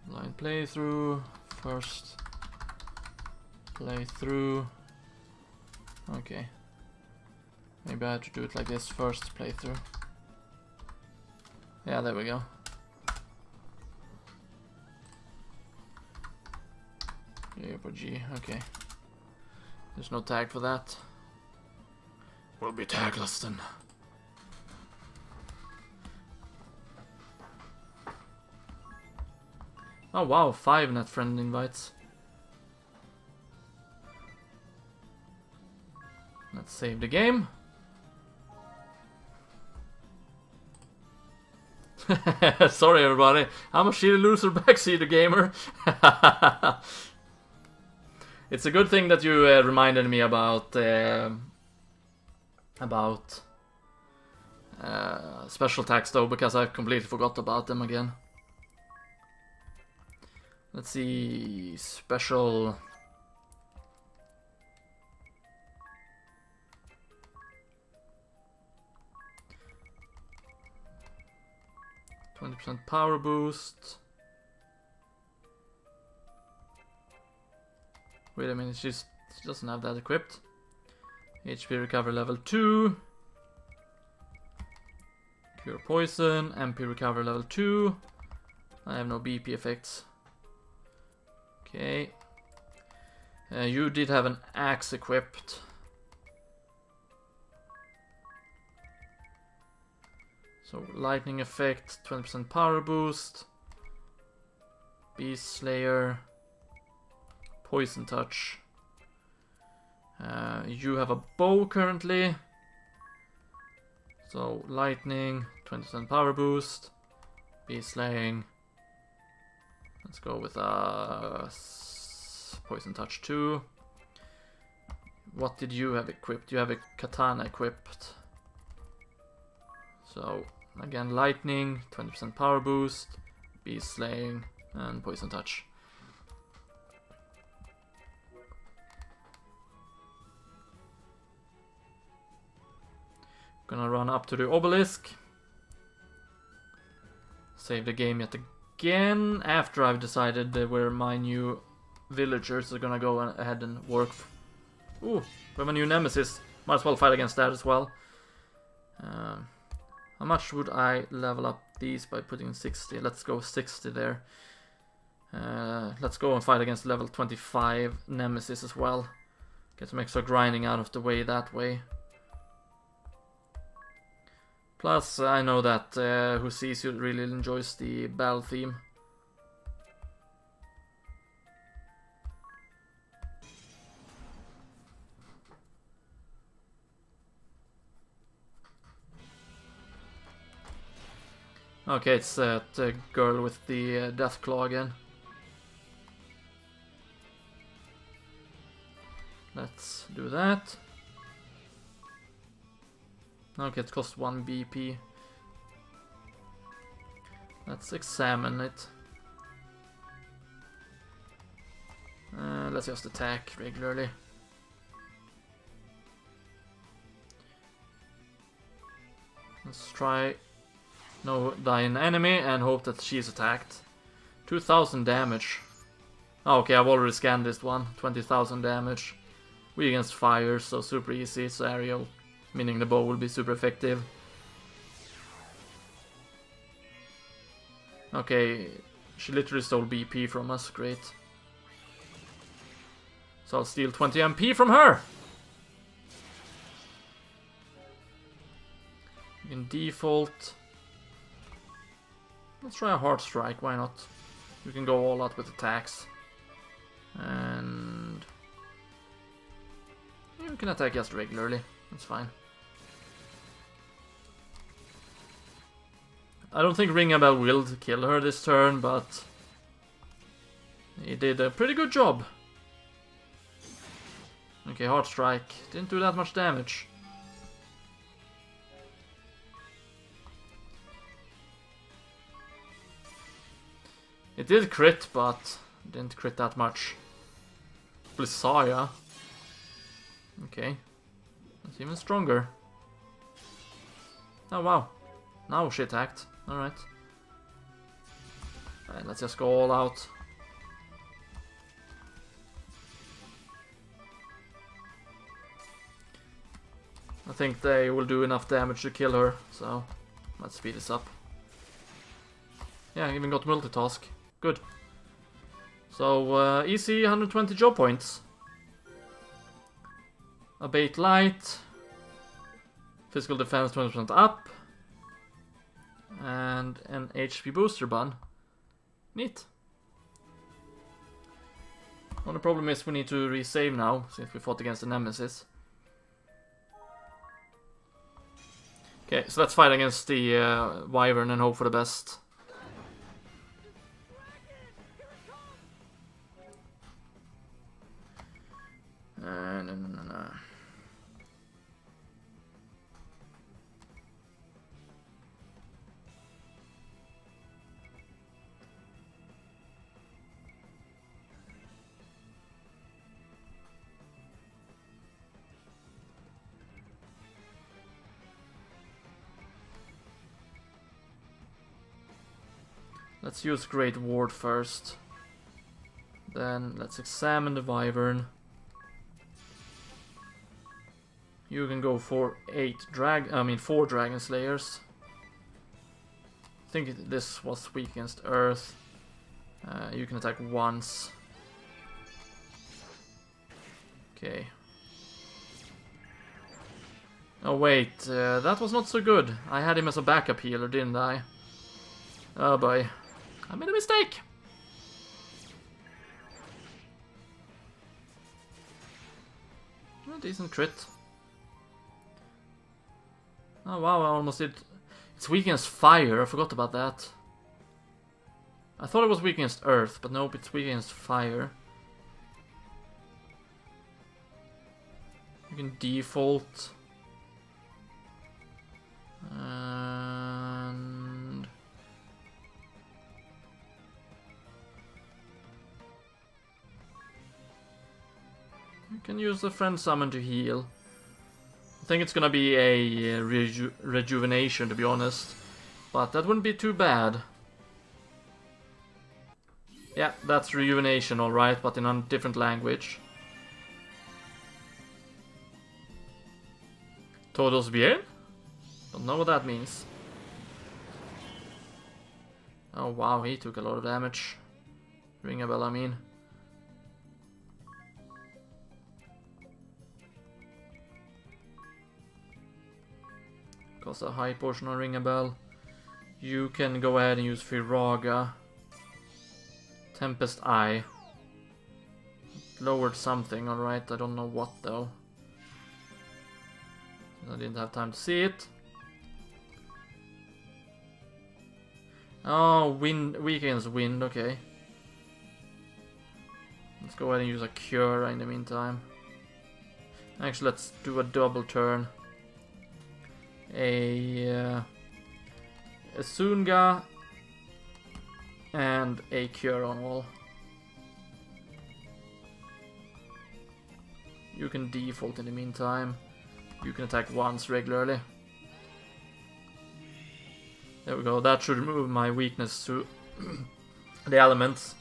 Blind playthrough. First playthrough. Okay. Maybe I have to do it like this first playthrough. Yeah, there we go. Yeah, for G, okay. There's no tag for that. We'll be tagless then. Oh wow, 5 net friend invites. Let's save the game. Sorry everybody, I'm a shitty loser backseater gamer. It's a good thing that you reminded me about special tags though, because I completely forgot about them again. Let's see, special. %20 power boost. Wait a minute, she doesn't have that equipped. HP recover level 2. Cure poison, MP recover level 2. I have no BP effects. Okay. You did have an axe equipped. So lightning effect, 20% power boost. Beast Slayer. Poison touch. You have a bow currently. So lightning, 20% power boost. Beast slaying. Let's go with poison touch 2. What did you have equipped? You have a katana equipped. So again, lightning, 20% power boost, beast slaying, and poison touch. Gonna run up to the obelisk. Save the game yet again after I've decided where my new villagers are gonna go ahead and work. Ooh, we have a new nemesis. Might as well fight against that as well. How much would I level up these by putting 60? Let's go 60 there. Let's go and fight against level 25 nemesis as well. Get some extra grinding out of the way that way. Plus, I know that Who Sees You really enjoys the battle theme. Okay, it's that girl with the death claw again. Let's do that. Okay, it costs 1 BP. Let's examine it. Let's just attack regularly. Let's try no die an enemy and hope that she's attacked. 2000 damage. Oh, okay, I've already scanned this one. 20,000 damage. We against fire, so super easy. It's aerial, meaning the bow will be super effective. Okay, she literally stole BP from us. Great. So I'll steal 20 MP from her. In default, let's try a hard strike. Why not? We can go all out with attacks, and yeah, we can attack just regularly. That's fine. I don't think Ringabel will kill her this turn, but he did a pretty good job. Okay, hard strike. Didn't do that much damage. It did crit, but didn't crit that much. Blissaya. Okay. That's even stronger. Oh wow. Now she attacked. Alright. Alright, let's just go all out. think they will do enough damage to kill her, so let's speed this up. Yeah, I even got multitask. Good. So, easy 120 job points. Abate light. Physical defense 20% up. And an HP booster bun. Neat. Only problem is we need to resave now, since we fought against the Nemesis. Okay, so let's fight against the Wyvern and hope for the best. No. Let's use Great Ward first. Then let's examine the Wyvern. You can go for 4 Dragon Slayers. I think this was weak against Earth. You can attack once. Okay. Oh wait, that was not so good. I had him as a backup healer, didn't I? Oh boy. I made a mistake! A decent crit. Oh wow, I almost did. It's weak against fire, I forgot about that. I thought it was weak against earth, but nope, it's weak against fire. You can default. And... you can use the friend summon to heal. I think it's gonna be a rejuvenation, to be honest. But that wouldn't be too bad. Yeah, that's rejuvenation, alright, but in a different language. Todos bien? Don't know what that means. Oh wow, he took a lot of damage. Ring a bell, I mean. Cost a high portion on Ring a Bell. You can go ahead and use Firaga. Tempest Eye. Lowered something, alright, I don't know what though. I didn't have time to see it. Oh, wind, weak against wind, okay. Let's go ahead and use a cure in the meantime. Actually, let's do a double turn. A Sunga and a cure on all. You can default in the meantime. You can attack once regularly. There we go, that should remove my weakness to the elements.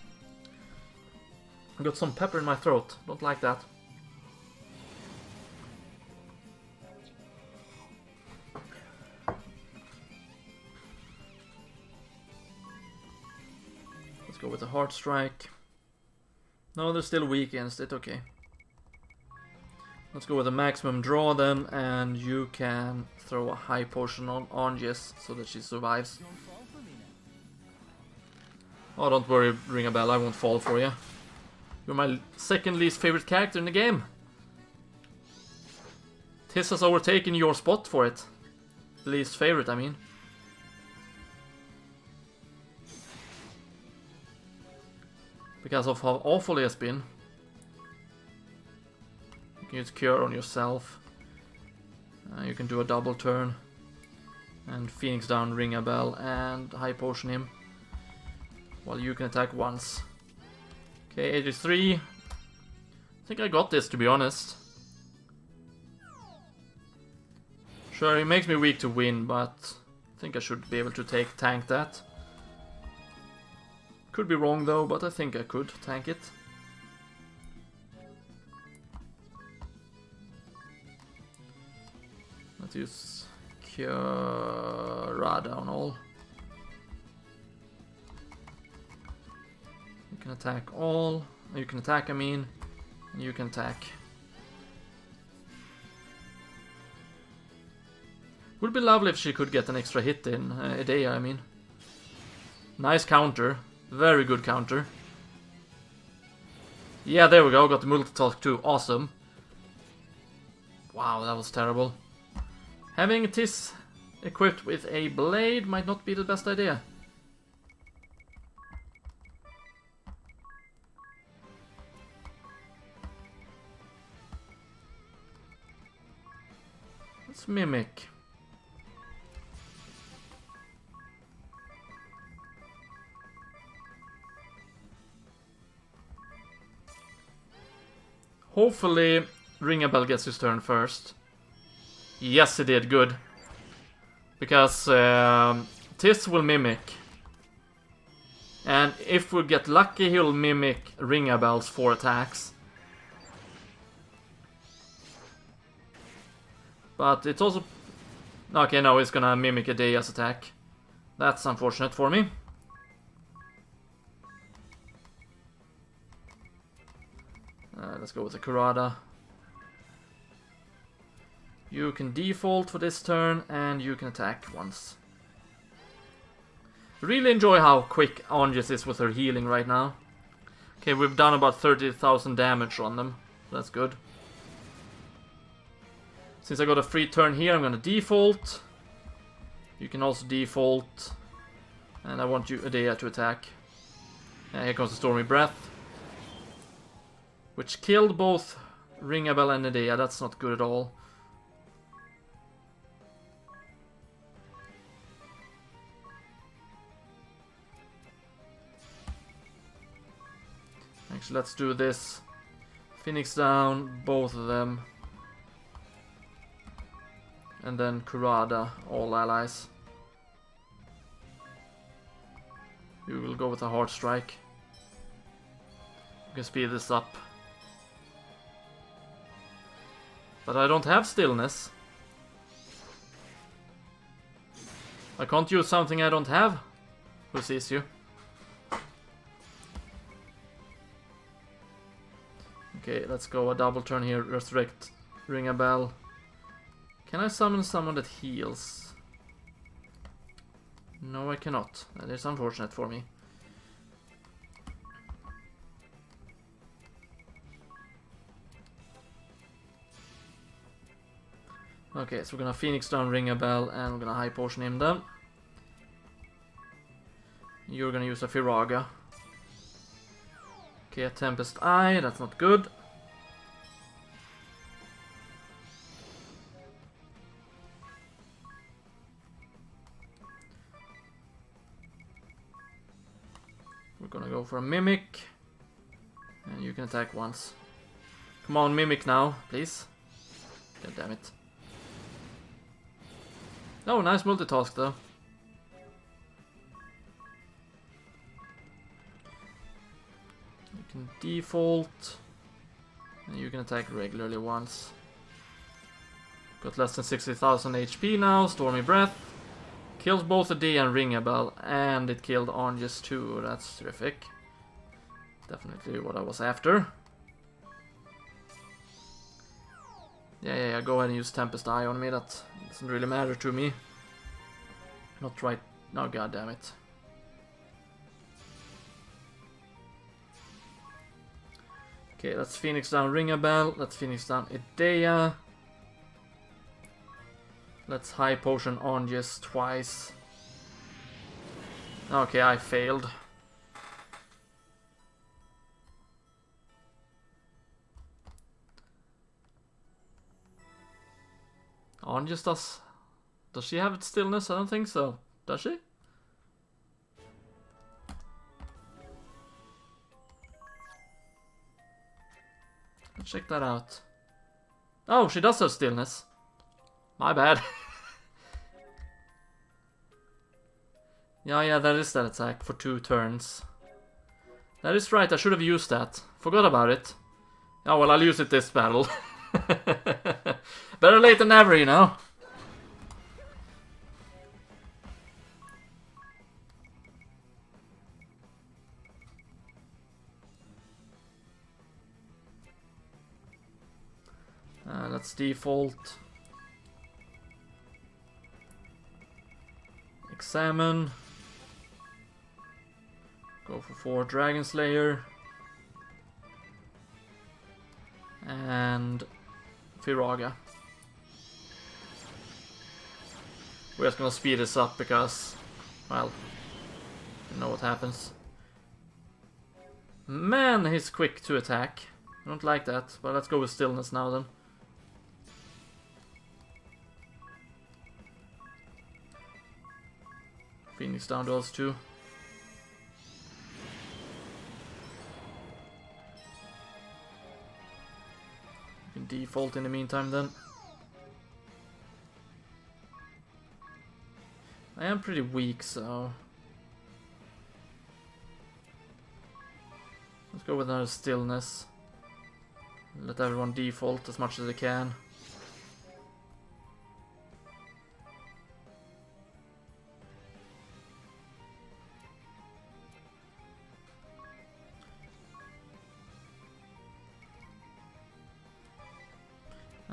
I got some pepper in my throat, don't like that. Let's go with a Heart Strike. No, they're still weak against it, okay. Let's go with a maximum draw then, and you can throw a high potion on Jess so that she survives. Oh, don't worry, Ring a Bell, I won't fall for you. You're my second least favorite character in the game. Tis has overtaken your spot for it. Least favorite, I mean. Because of how awful he has been. Use cure on yourself. You can do a double turn and Phoenix down, Ring a Bell, and high potion him. While you can attack once. Okay, 83. I think I got this, to be honest. Sure, it makes me weak to win, but I think I should be able to tank that. Could be wrong though, but I think I could tank it. to use Kurada on all. You can attack all. You can attack, I mean. And you can attack. Would be lovely if she could get an extra hit in Edea, I mean. Nice counter. Very good counter. Yeah, there we go. Got the multitask too. Awesome. Wow, that was terrible. Having Tis equipped with a blade might not be the best idea. Let's mimic. Hopefully, Ringabel gets his turn first. Yes, he did. Good. Because Tis will mimic. And if we get lucky, he'll mimic Ringabel's 4 attacks. But it's also... Okay, no, he's gonna mimic Edea's attack. That's unfortunate for me. Let's go with the Kurada. You can default for this turn, and you can attack once. Really enjoy how quick Angus is with her healing right now. Okay, we've done about 30,000 damage on them. That's good. Since I got a free turn here, I'm gonna default. You can also default. And I want you, Edea, to attack. Here comes the Stormy Breath. Which killed both Ringabel and Edea. That's not good at all. Actually, let's do this. Phoenix down, both of them. And then Kurada, all allies. We will go with a hard strike. We can speed this up. But I don't have stillness. I can't use something I don't have. Who sees you? Okay, let's go a double turn here. Resurrect Ringabel. Can I summon someone that heals? No, I cannot. That is unfortunate for me. Okay, so we're gonna Phoenix down Ringabel and we're gonna high potion him then. You're gonna use a Firaga. Okay, a Tempest Eye, that's not good. We're gonna go for a Mimic. And you can attack once. Come on, Mimic now, please. God damn it. Oh, nice multitask though. You can default. And you can attack regularly once. Got less than 60,000 HP now. Stormy Breath. Kills both Edea and Ringabel. And it killed Angus too. That's terrific. Definitely what I was after. Yeah, go ahead and use Tempest Eye on me. That doesn't really matter to me. Not right. No, god damn it. Okay, let's Phoenix down Ringabel. Let's Phoenix down Edea. Let's high potion Angus twice. Okay, I failed. Angus does she have its stillness? I don't think so. Does she? Let's check that out. Oh, she does have stillness. My bad. Yeah, that is that attack for 2 turns. That is right, I should have used that. Forgot about it. Oh well, I'll use it this battle. Better late than never, you know. Let's default. Examine. Go for 4 Dragon Slayer. And Firaga. We're just gonna speed this up because, well, you know what happens. Man, he's quick to attack. I don't like that, but let's go with stillness now then. Phoenix down those 2. You can default in the meantime then. I am pretty weak, so let's go with another stillness. Let everyone default as much as they can.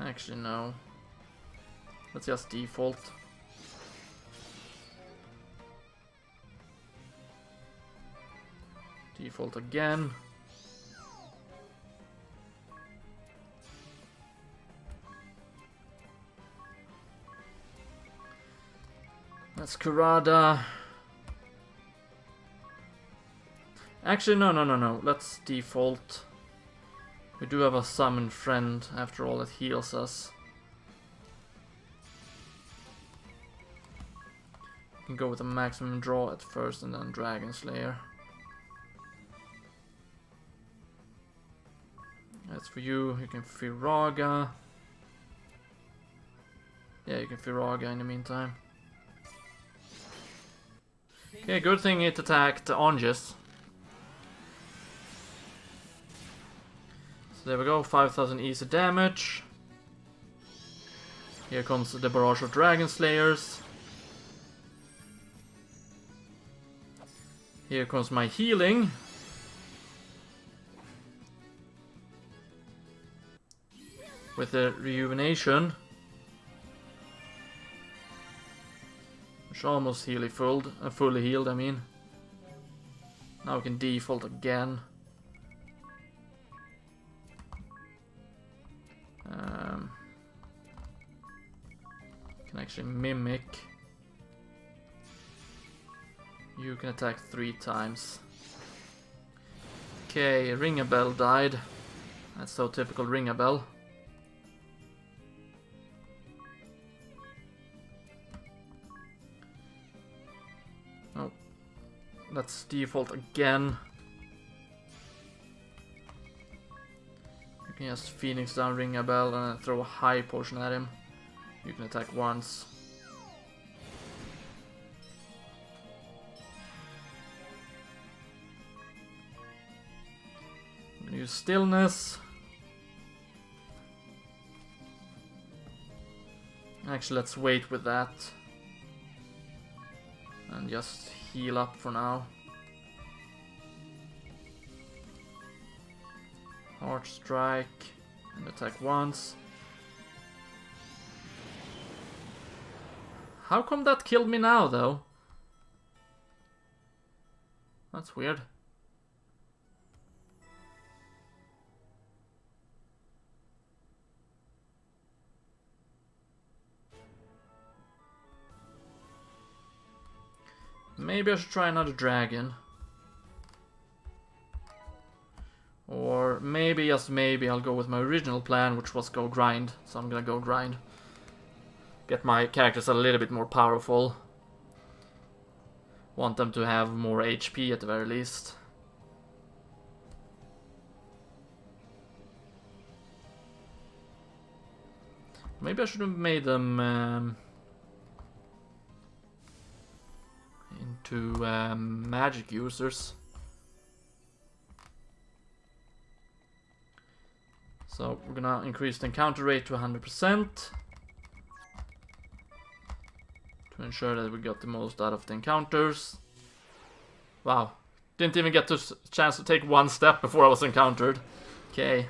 Actually, no. Let's just default. Default again. That's Kurada. Actually, no. Let's default. We do have a summon friend, after all, that heals us. We can go with a maximum draw at first and then Dragon Slayer. As for you, you can Firaga. Yeah, you can Firaga in the meantime. Okay, good thing it attacked Ongis. So there we go, 5000 easy damage. Here comes the barrage of Dragon Slayers. Here comes my healing. With the rejuvenation. Which almost fully healed, I mean. Now we can default again. Can actually mimic. You can attack 3 times. Okay, Ring-a-Bell died. That's so typical Ring-a-Bell. Oh, let's default again. You can just Phoenix down Ring-a-Bell and then throw a high potion at him. You can attack once. I'm gonna use stillness. Actually, let's wait with that. And just heal up for now. Heart strike. And attack once. How come that killed me now, though? That's weird. Maybe I should try another dragon. Or maybe, just maybe, I'll go with my original plan, which was go grind. So I'm gonna go grind. Get my characters a little bit more powerful. Want them to have more HP at the very least. Maybe I should have made them into magic users. So we're gonna increase the encounter rate to 100%. To ensure that we got the most out of the encounters. Wow. Didn't even get the chance to take one step before I was encountered. Okay.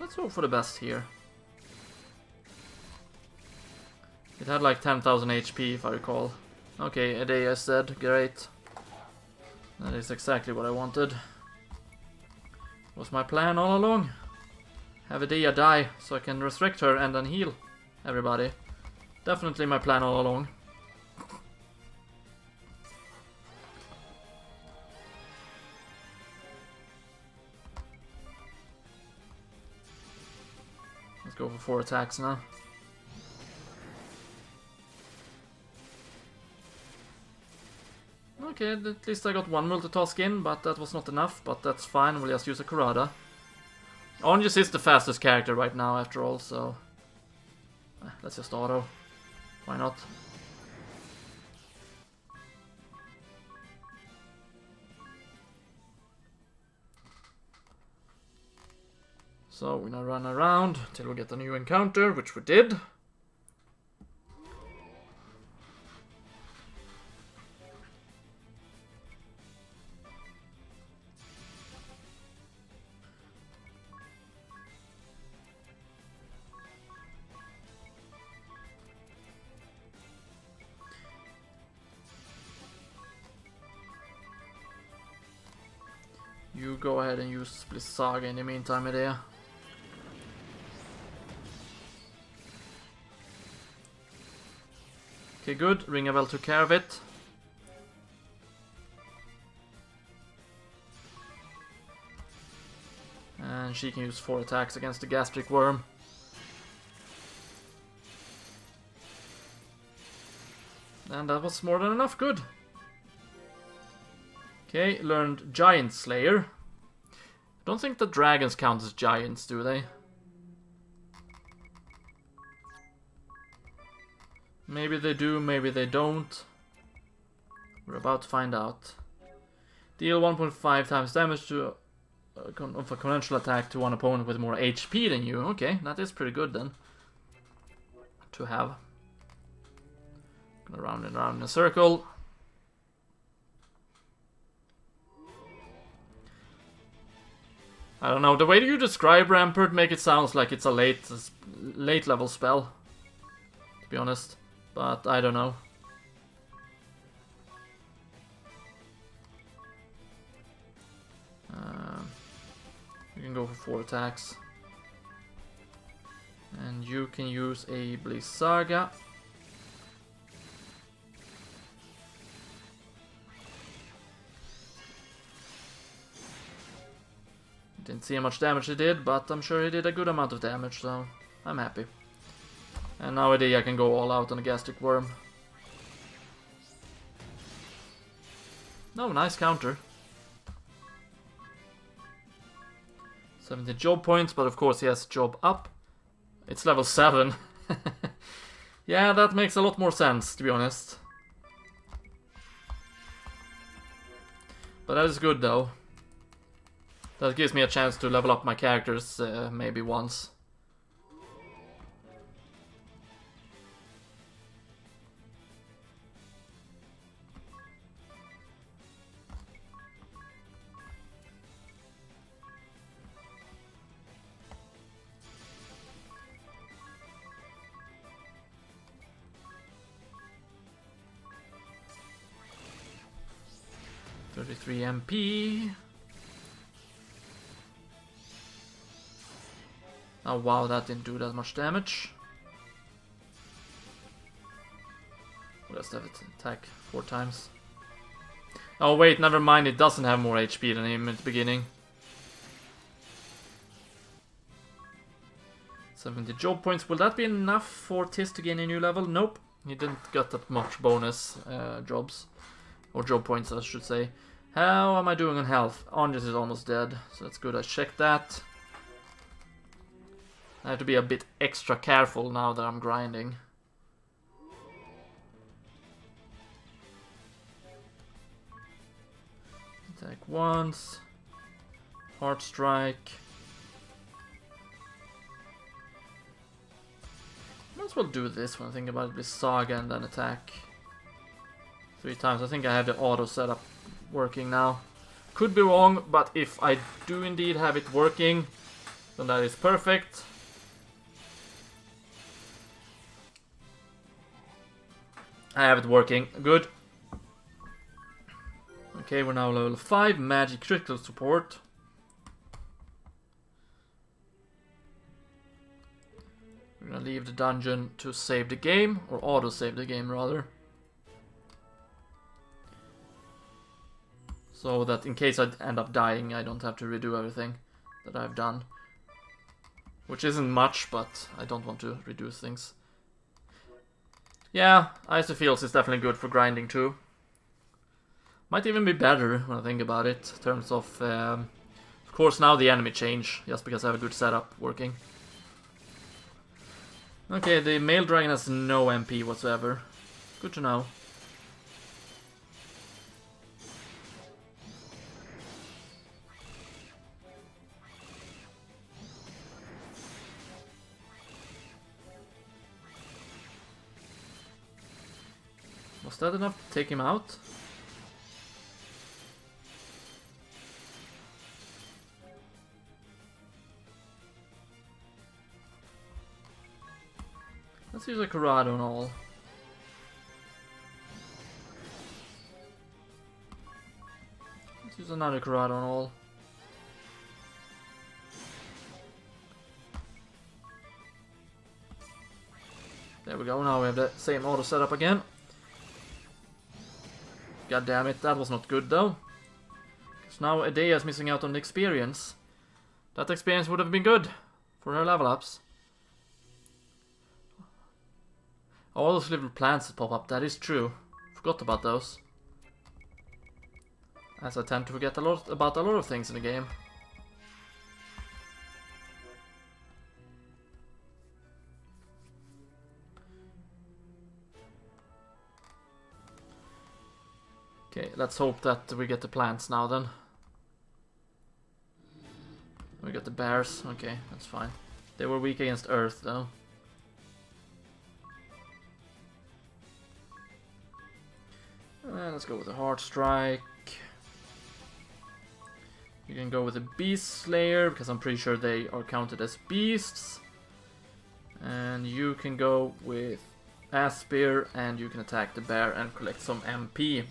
Let's hope for the best here. It had like 10,000 HP if I recall. Okay, a day is dead, great. That is exactly what I wanted. Was my plan all along. Have Edea die so I can resurrect her and then heal everybody. Definitely my plan all along. Let's go for 4 attacks now. Okay, at least I got one multitask in, but that was not enough, but that's fine, we'll just use a Kurada. Onjus is the fastest character right now after all, so... let's just auto. Why not? So we're gonna run around till we get a new encounter, which we did. You go ahead and use Bliss Saga in the meantime, Edea. Okay, good. Ringabel took care of it. And she can use 4 attacks against the gastric worm. And that was more than enough, good. Okay, learned Giant Slayer. Don't think the dragons count as giants, do they? Maybe they do, maybe they don't. We're about to find out. Deal 1.5 times damage to of a conventional attack to one opponent with more HP than you. Okay, that is pretty good then. To have. Gonna round and round in a circle. I don't know, the way you describe Rampart make it sounds like it's a late level spell. To be honest. But I don't know. You can go for 4 attacks. And you can use a Bliss Saga. Didn't see how much damage he did, but I'm sure he did a good amount of damage, so I'm happy. And nowadays I can go all out on a gastric worm. No, nice counter. 70 job points, but of course he has job up. It's level 7. Yeah, that makes a lot more sense, to be honest. But that is good though. That gives me a chance to level up my characters maybe once. .33 MP. Oh wow, that didn't do that much damage. We'll just have it attack 4 times. Oh wait, never mind, it doesn't have more HP than him at the beginning. 70 job points, will that be enough for Tis to gain a new level? Nope, he didn't get that much bonus jobs. Or job points, I should say. How am I doing on health? Onjus is almost dead, so that's good, I checked that. I have to be a bit extra careful now that I'm grinding. Attack once. Heart strike. Might as well do this when I think about it, this Saga and then attack 3 times. I think I have the auto setup working now. Could be wrong, but if I do indeed have it working, Then that is perfect. I have it working. Good. Okay, we're now level 5. Magic critical support. We're gonna leave the dungeon to save the game. Or auto-save the game, rather. So that in case I end up dying, I don't have to redo everything that I've done. Which isn't much, but I don't want to reduce things. Yeah, Isophiles is definitely good for grinding too. Might even be better when I think about it, in terms of course now the enemy change, just because I have a good setup working. Okay, the male dragon has no MP whatsoever. Good to know. Was that enough to take him out? Let's use a Corrado and all. Let's use another Corrado and all. There we go, now we have the same auto setup again. God damn it, that was not good though. Because now Adea is missing out on the experience. That experience would have been good for her level ups. All those little plants that pop up, that is true. Forgot about those. As I tend to forget about a lot of things in the game. Okay, let's hope that we get the plants now then. We got the bears, okay, that's fine. They were weak against earth though. Let's go with a hard strike. You can go with a beast slayer because I'm pretty sure they are counted as beasts. And you can go with Aspir and you can attack the bear and collect some MP.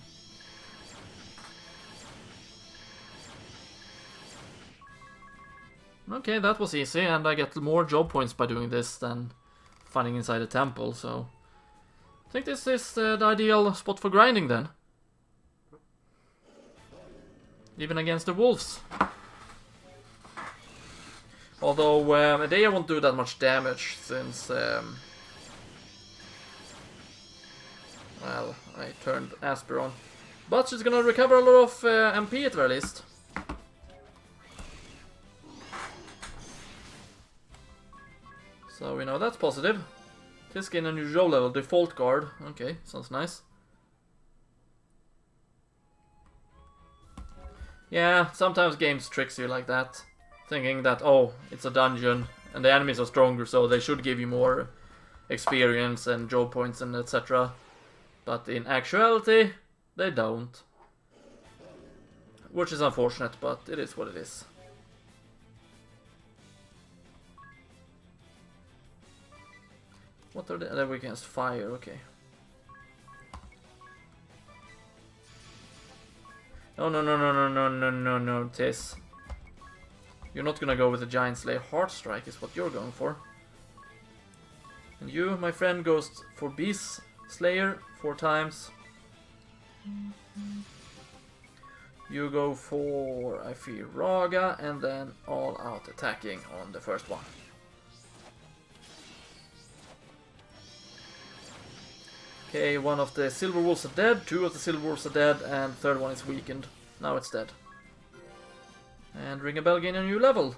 Okay, that was easy, and I get more job points by doing this than fighting inside a temple, so I think this is the ideal spot for grinding then. Even against the wolves. Although Adea won't do that much damage since well, I turned Aspir on. But she's gonna recover a lot of MP at the very least. So we know that's positive. Tiskin a new roll level, default guard. Okay, sounds nice. Yeah, sometimes games tricks you like that. Thinking that, oh, it's a dungeon and the enemies are stronger, so they should give you more experience and job points and etc. But in actuality, they don't. Which is unfortunate, but it is what it is. What are they're weak against fire, okay. Oh no, Tis. You're not gonna go with a Giant Slayer. Heart Strike is what you're going for. And you, my friend, goes for Beast Slayer 4 times. You go for, I fear, Raga, and then all out attacking on the first one. Okay, one of the silver wolves are dead, 2 of the silver wolves are dead, and the third one is weakened. Now it's dead. And ring a bell, gain a new level.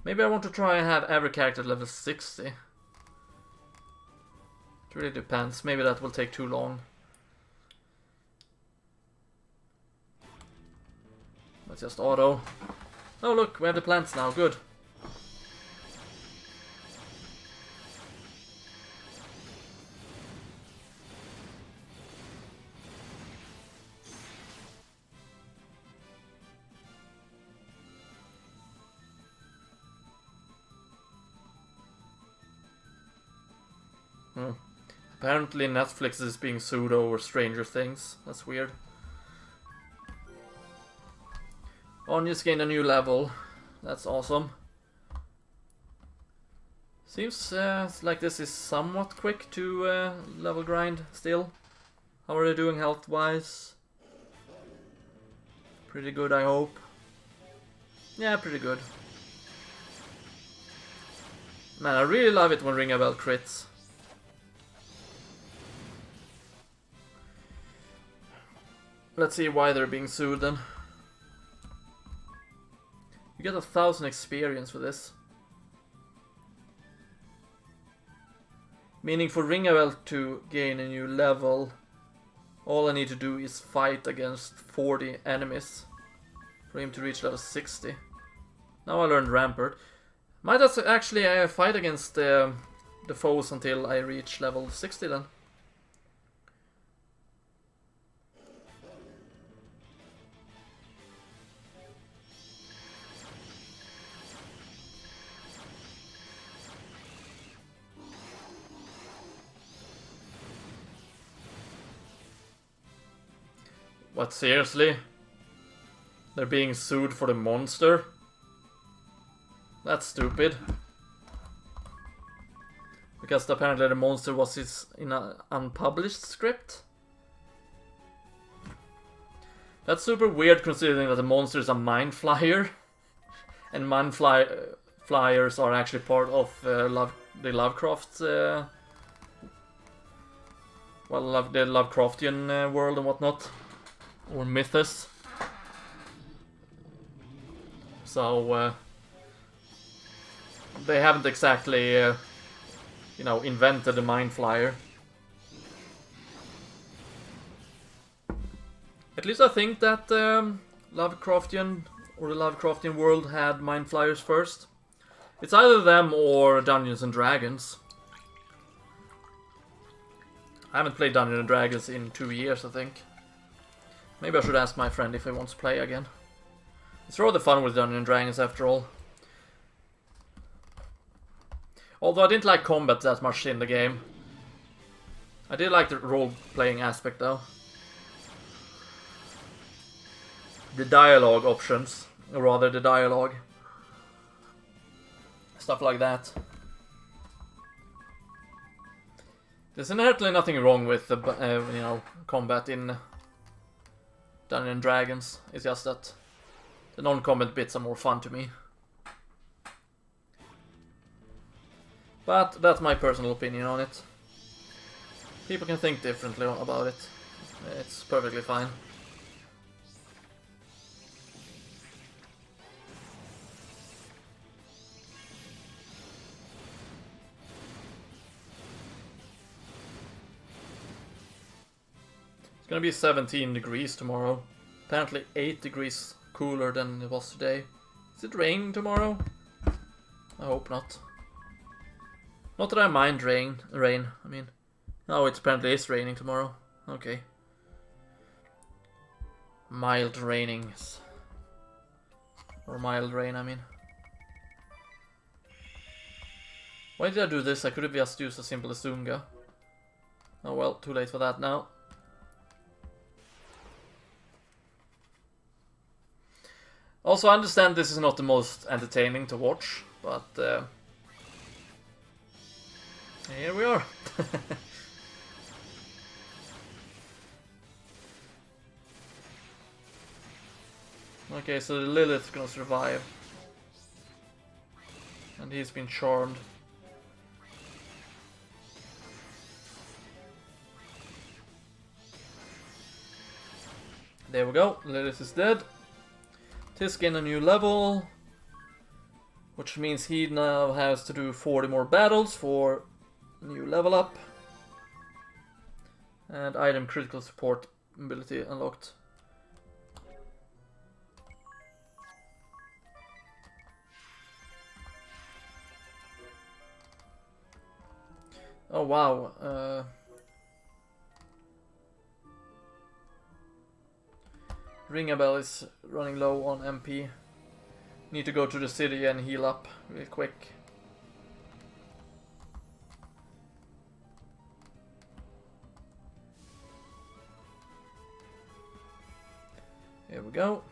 Maybe I want to try and have every character level 60. It really depends, maybe that will take too long. Let's just auto. Oh look, we have the plants now, good. Apparently Netflix is being sued over Stranger Things. That's weird. Onions gained a new level. That's awesome. Seems like this is somewhat quick to level grind still. How are they doing health-wise? Pretty good, I hope. Yeah, pretty good. Man, I really love it when Ringabel crits. Let's see why they're being sued then. You get 1,000 experience for this. Meaning for Ringabel to gain a new level, all I need to do is fight against 40 enemies for him to reach level 60. Now I learned Rampart. Might actually fight against the foes until I reach level 60 then. What, seriously? They're being sued for the monster? That's stupid. Because apparently the monster was in an unpublished script? That's super weird considering that the monster is a mind flyer. And mind flyers are actually part of the Lovecraft... the Lovecraftian world and whatnot. Or mythos. So, they haven't exactly, you know, invented the Mind Flyer. At least I think that Lovecraftian or the Lovecraftian world had Mind Flyers first. It's either them or Dungeons and Dragons. I haven't played Dungeons and Dragons in 2 years, I think. Maybe I should ask my friend if he wants to play again. It's rather fun with Dungeons and Dragons after all. Although I didn't like combat that much in the game. I did like the role-playing aspect though. The dialogue options, or rather the dialogue. Stuff like that. There's inherently nothing wrong with the you know, combat in Dungeons and Dragons. It's just that the non-combat bits are more fun to me. But that's my personal opinion on it. People can think differently about it. It's perfectly fine. It's gonna be 17 degrees tomorrow. Apparently 8 degrees cooler than it was today. Is it raining tomorrow? I hope not. Not that I mind rain, I mean. No, it apparently is raining tomorrow. Okay. Mild rainings. Or mild rain, I mean. Why did I do this? I could have just used a simple Zunga. Oh well, too late for that now. Also, I understand this is not the most entertaining to watch, but here we are. Okay, so the Lilith's gonna survive. And he's been charmed. There we go, Lilith is dead. Tisk gained a new level, which means he now has to do 40 more battles for new level up. And item critical support ability unlocked. Oh wow. Ringabel is running low on MP. Need to go to the city and heal up real quick. we go.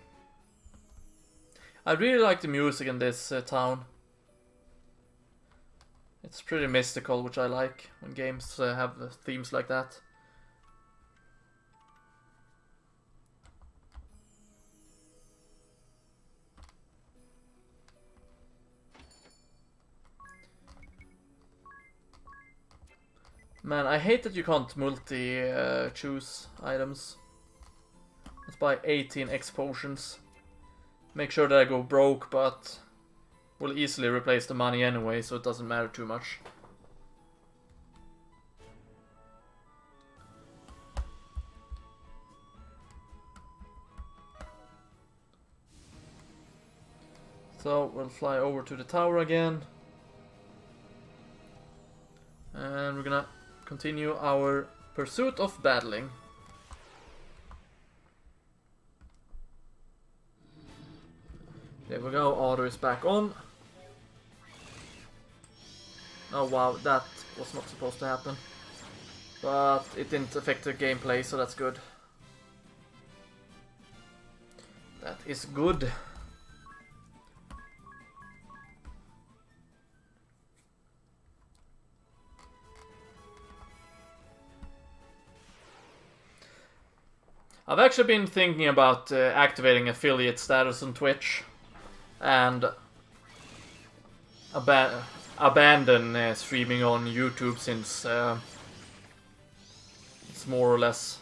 I really like the music in this town. It's pretty mystical, which I like when games have themes like that. Man, I hate that you can't multi-choose items. Let's buy 18 X potions. Make sure that I go broke, but we'll easily replace the money anyway, so it doesn't matter too much. So we'll fly over to the tower again. And we're gonna continue our pursuit of battling. There we go, auto is back on. Oh wow, that was not supposed to happen. But it didn't affect the gameplay, so that's good. That is good. I've actually been thinking about activating affiliate status on Twitch and abandon streaming on YouTube, since it's more or less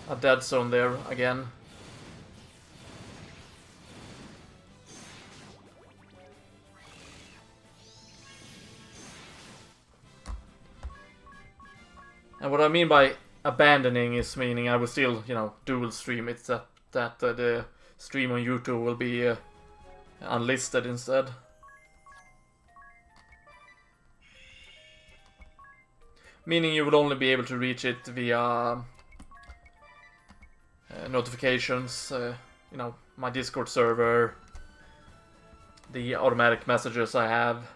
a dead zone there again. And what I mean by abandoning is meaning I will still, you know, dual stream. It's that the stream on YouTube will be unlisted instead. Meaning you will only be able to reach it via notifications, you know, my Discord server, the automatic messages I have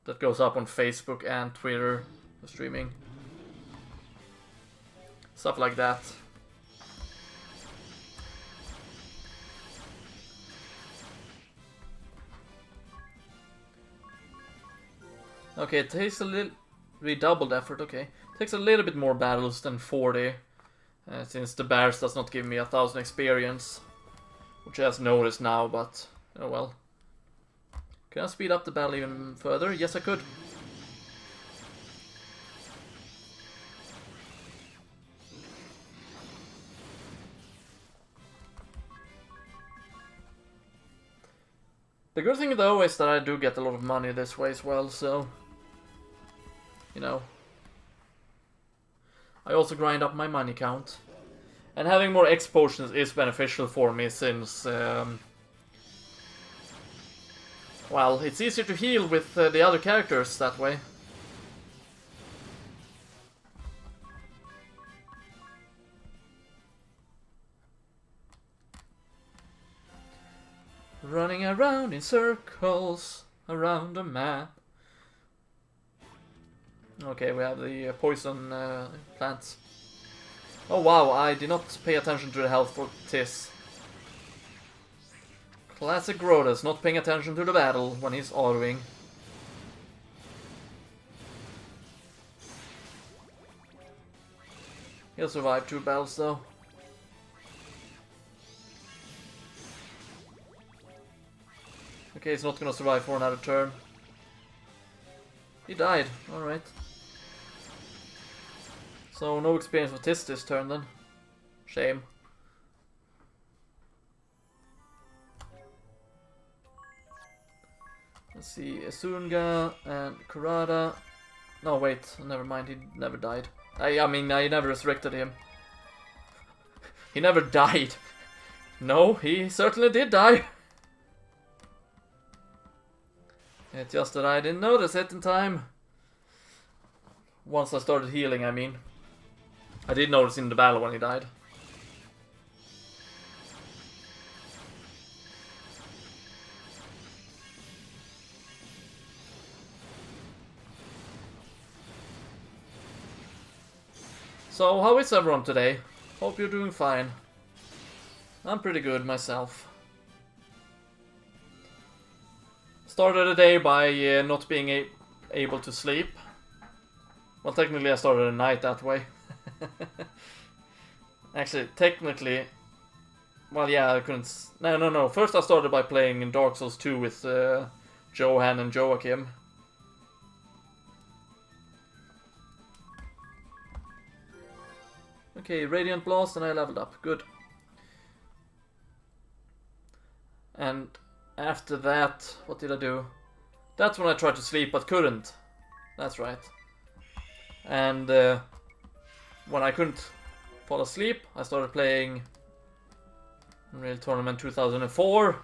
that goes up on Facebook and Twitter for streaming. Stuff like that. Okay, it takes a little redoubled effort, okay. Takes a little bit more battles than 40. Since the bears does not give me 1,000 experience. Which I just noticed now, but oh well. Can I speed up the battle even further? Yes, I could. The good thing though is that I do get a lot of money this way as well, so, you know, I also grind up my money count. And having more X potions is beneficial for me since, well, it's easier to heal with the other characters that way. Running around in circles around the map. Okay, we have the poison plants. Oh wow, I did not pay attention to the health for Tis. Classic Grodus, not paying attention to the battle when he's autoing. He'll survive 2 battles though. Okay, he's not gonna survive for another turn. He died, alright. So no experience for Tis this turn then. Shame. Let's see, Esunga and Kurada. No wait, never mind, he never died. I mean, I never resurrected him. He never died. No, he certainly did die. It's just that I didn't notice it in time. Once I started healing, I mean. I did notice in the battle when he died. So, how is everyone today? Hope you're doing fine. I'm pretty good myself. Started the day by not being able to sleep. Well, technically I started the night that way. Actually, technically... Well, yeah, I couldn't... No. First I started by playing in Dark Souls 2 with Johan and Joachim. Okay, Radiant Blast, and I leveled up. Good. And after that, what did I do? That's when I tried to sleep but couldn't. That's right. And when I couldn't fall asleep, I started playing Unreal Tournament 2004.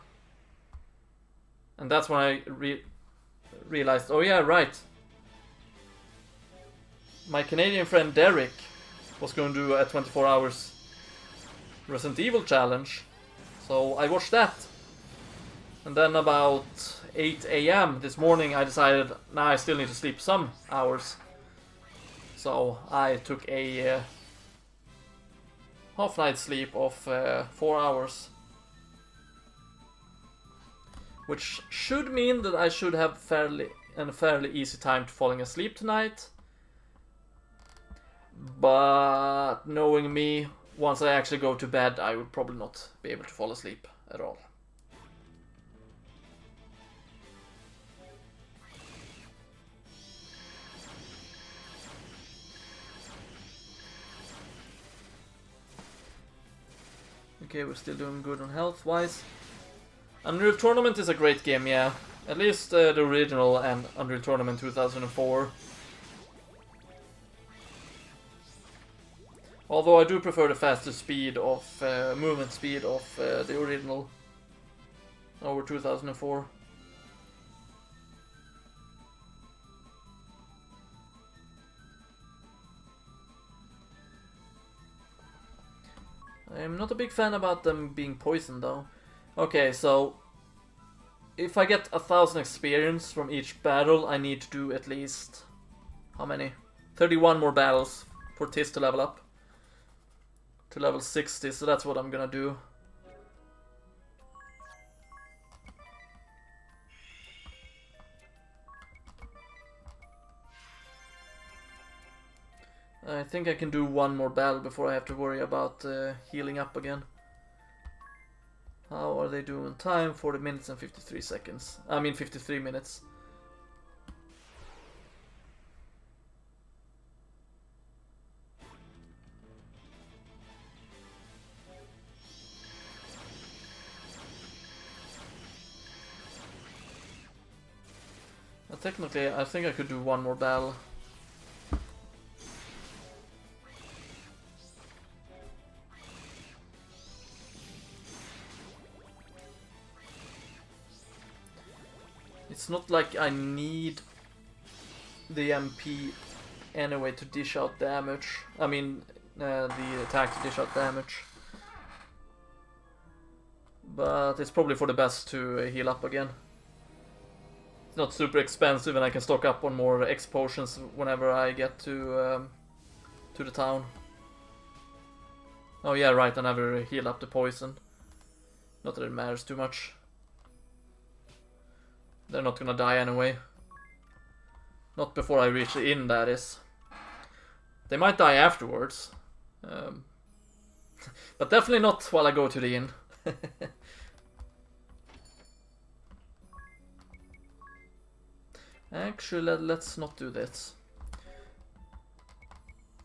And that's when I realized, oh yeah, right. My Canadian friend Derek was going to do a 24 hours Resident Evil challenge. So I watched that. And then about 8 AM this morning I decided, nah, I still need to sleep some hours. So I took a half night sleep of 4 hours. Which should mean that I should have fairly easy time to falling asleep tonight. But knowing me, once I actually go to bed, I would probably not be able to fall asleep at all. Okay, we're still doing good on health-wise. Unreal Tournament is a great game, yeah. At least the original and Unreal Tournament 2004. Although I do prefer the faster speed of movement speed of the original over 2004. I'm not a big fan about them being poisoned though. Okay, so if I get 1,000 experience from each battle, I need to do at least, how many? 31 more battles for Tis to level up to level 60, so that's what I'm gonna do. I think I can do one more battle before I have to worry about healing up again. How are they doing time? 40 minutes and 53 seconds. I mean 53 minutes. Technically, I think I could do one more battle. It's not like I need the MP anyway to dish out damage. I mean, the attack to dish out damage. But it's probably for the best to heal up again. It's not super expensive and I can stock up on more X potions whenever I get to the town. Oh yeah, right, I never heal up the poison. Not that it matters too much. They're not gonna die anyway. Not before I reach the inn, that is. They might die afterwards. But definitely not while I go to the inn. Actually, let's not do this.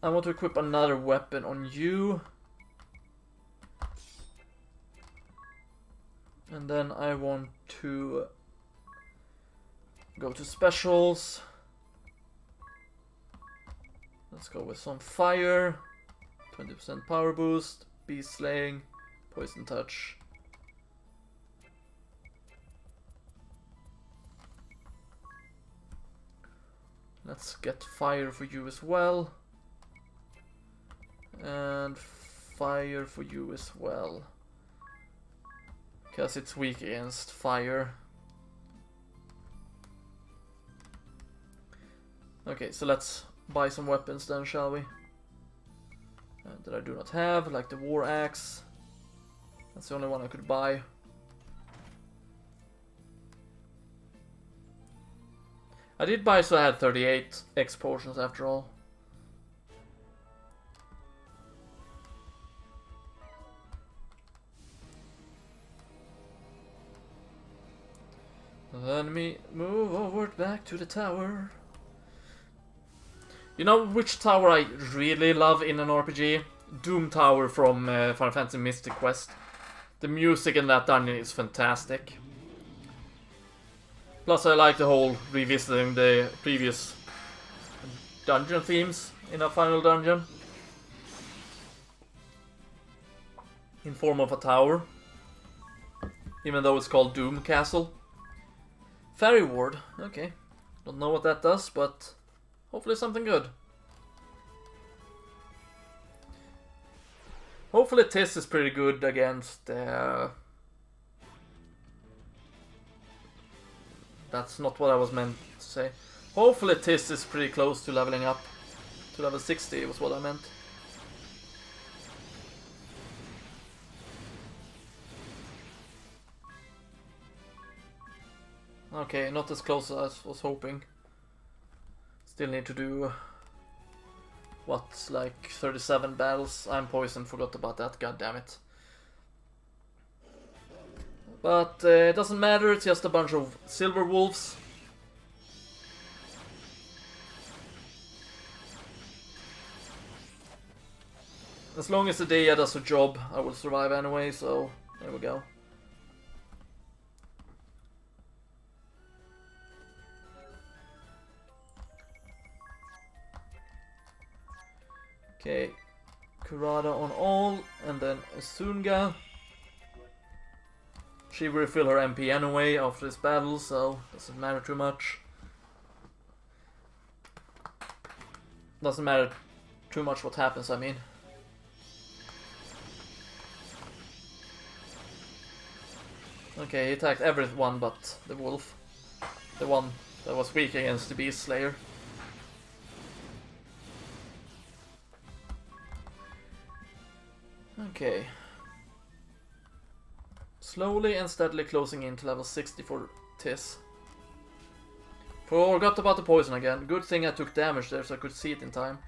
I want to equip another weapon on you. And then I want to go to specials. Let's go with some fire. 20% power boost, beast slaying, poison touch. Let's get fire for you as well. And fire for you as well. Because it's weak against fire. Okay, so let's buy some weapons then, shall we? That I do not have, like the war axe. That's the only one I could buy. I did buy, so I had 38 X potions after all. Let me move over back to the tower. You know which tower I really love in an RPG? Doom Tower from Final Fantasy Mystic Quest. The music in that dungeon is fantastic. Plus I like the whole revisiting the previous dungeon themes in a final dungeon. In form of a tower. Even though it's called Doom Castle. Fairy Ward, okay. Don't know what that does, but hopefully something good. Hopefully Tis is pretty good against... That's not what I was meant to say. Hopefully Tis is pretty close to leveling up. To level 60 was what I meant. Okay, not as close as I was hoping. Still need to do... What, like 37 battles? I'm poisoned, forgot about that, god damn it. But it doesn't matter, it's just a bunch of silver wolves. As long as the Dea does her job, I will survive anyway, so there we go. Okay, Kurada on all, and then Asunga. She will refill her MP anyway after this battle, so doesn't matter too much. Doesn't matter too much what happens, I mean. Okay, he attacked everyone but the wolf. The one that was weak against the Beast Slayer. Okay. Slowly and steadily closing in to level 60 for Tis. Forgot about the poison again. Good thing I took damage there so I could see it in time.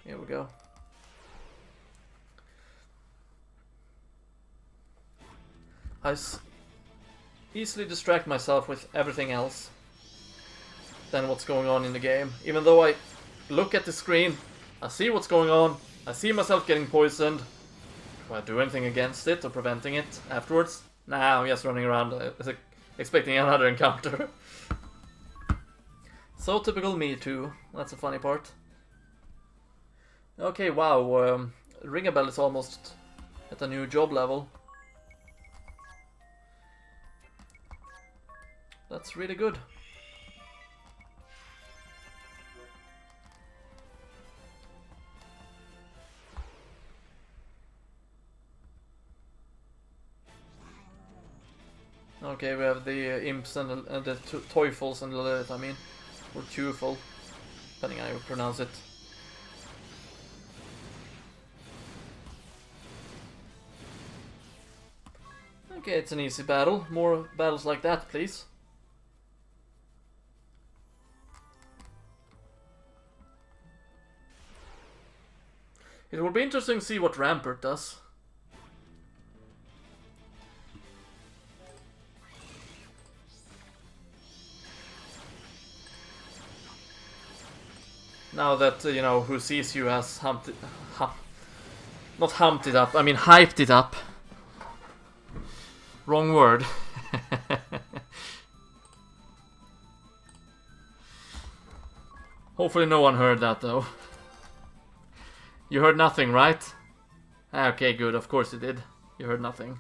Here we go. I easily distract myself with everything else than what's going on in the game. Even though I look at the screen, I see what's going on, I see myself getting poisoned. Do I do anything against it or preventing it afterwards? Nah, I'm just running around expecting another encounter. So typical me too, that's a funny part. Okay, wow, Ringabel is almost at a new job level. That's really good. Okay, we have the imps and the Teufels and Lilith, I mean. Or Teufel, depending on how you pronounce it. Okay, it's an easy battle. More battles like that, please. It will be interesting to see what Rampart does. Now that, you know, Who Sees You has not humped it up, I mean hyped it up. Wrong word. Hopefully no one heard that though. You heard nothing, right? Okay, good, of course you did. You heard nothing.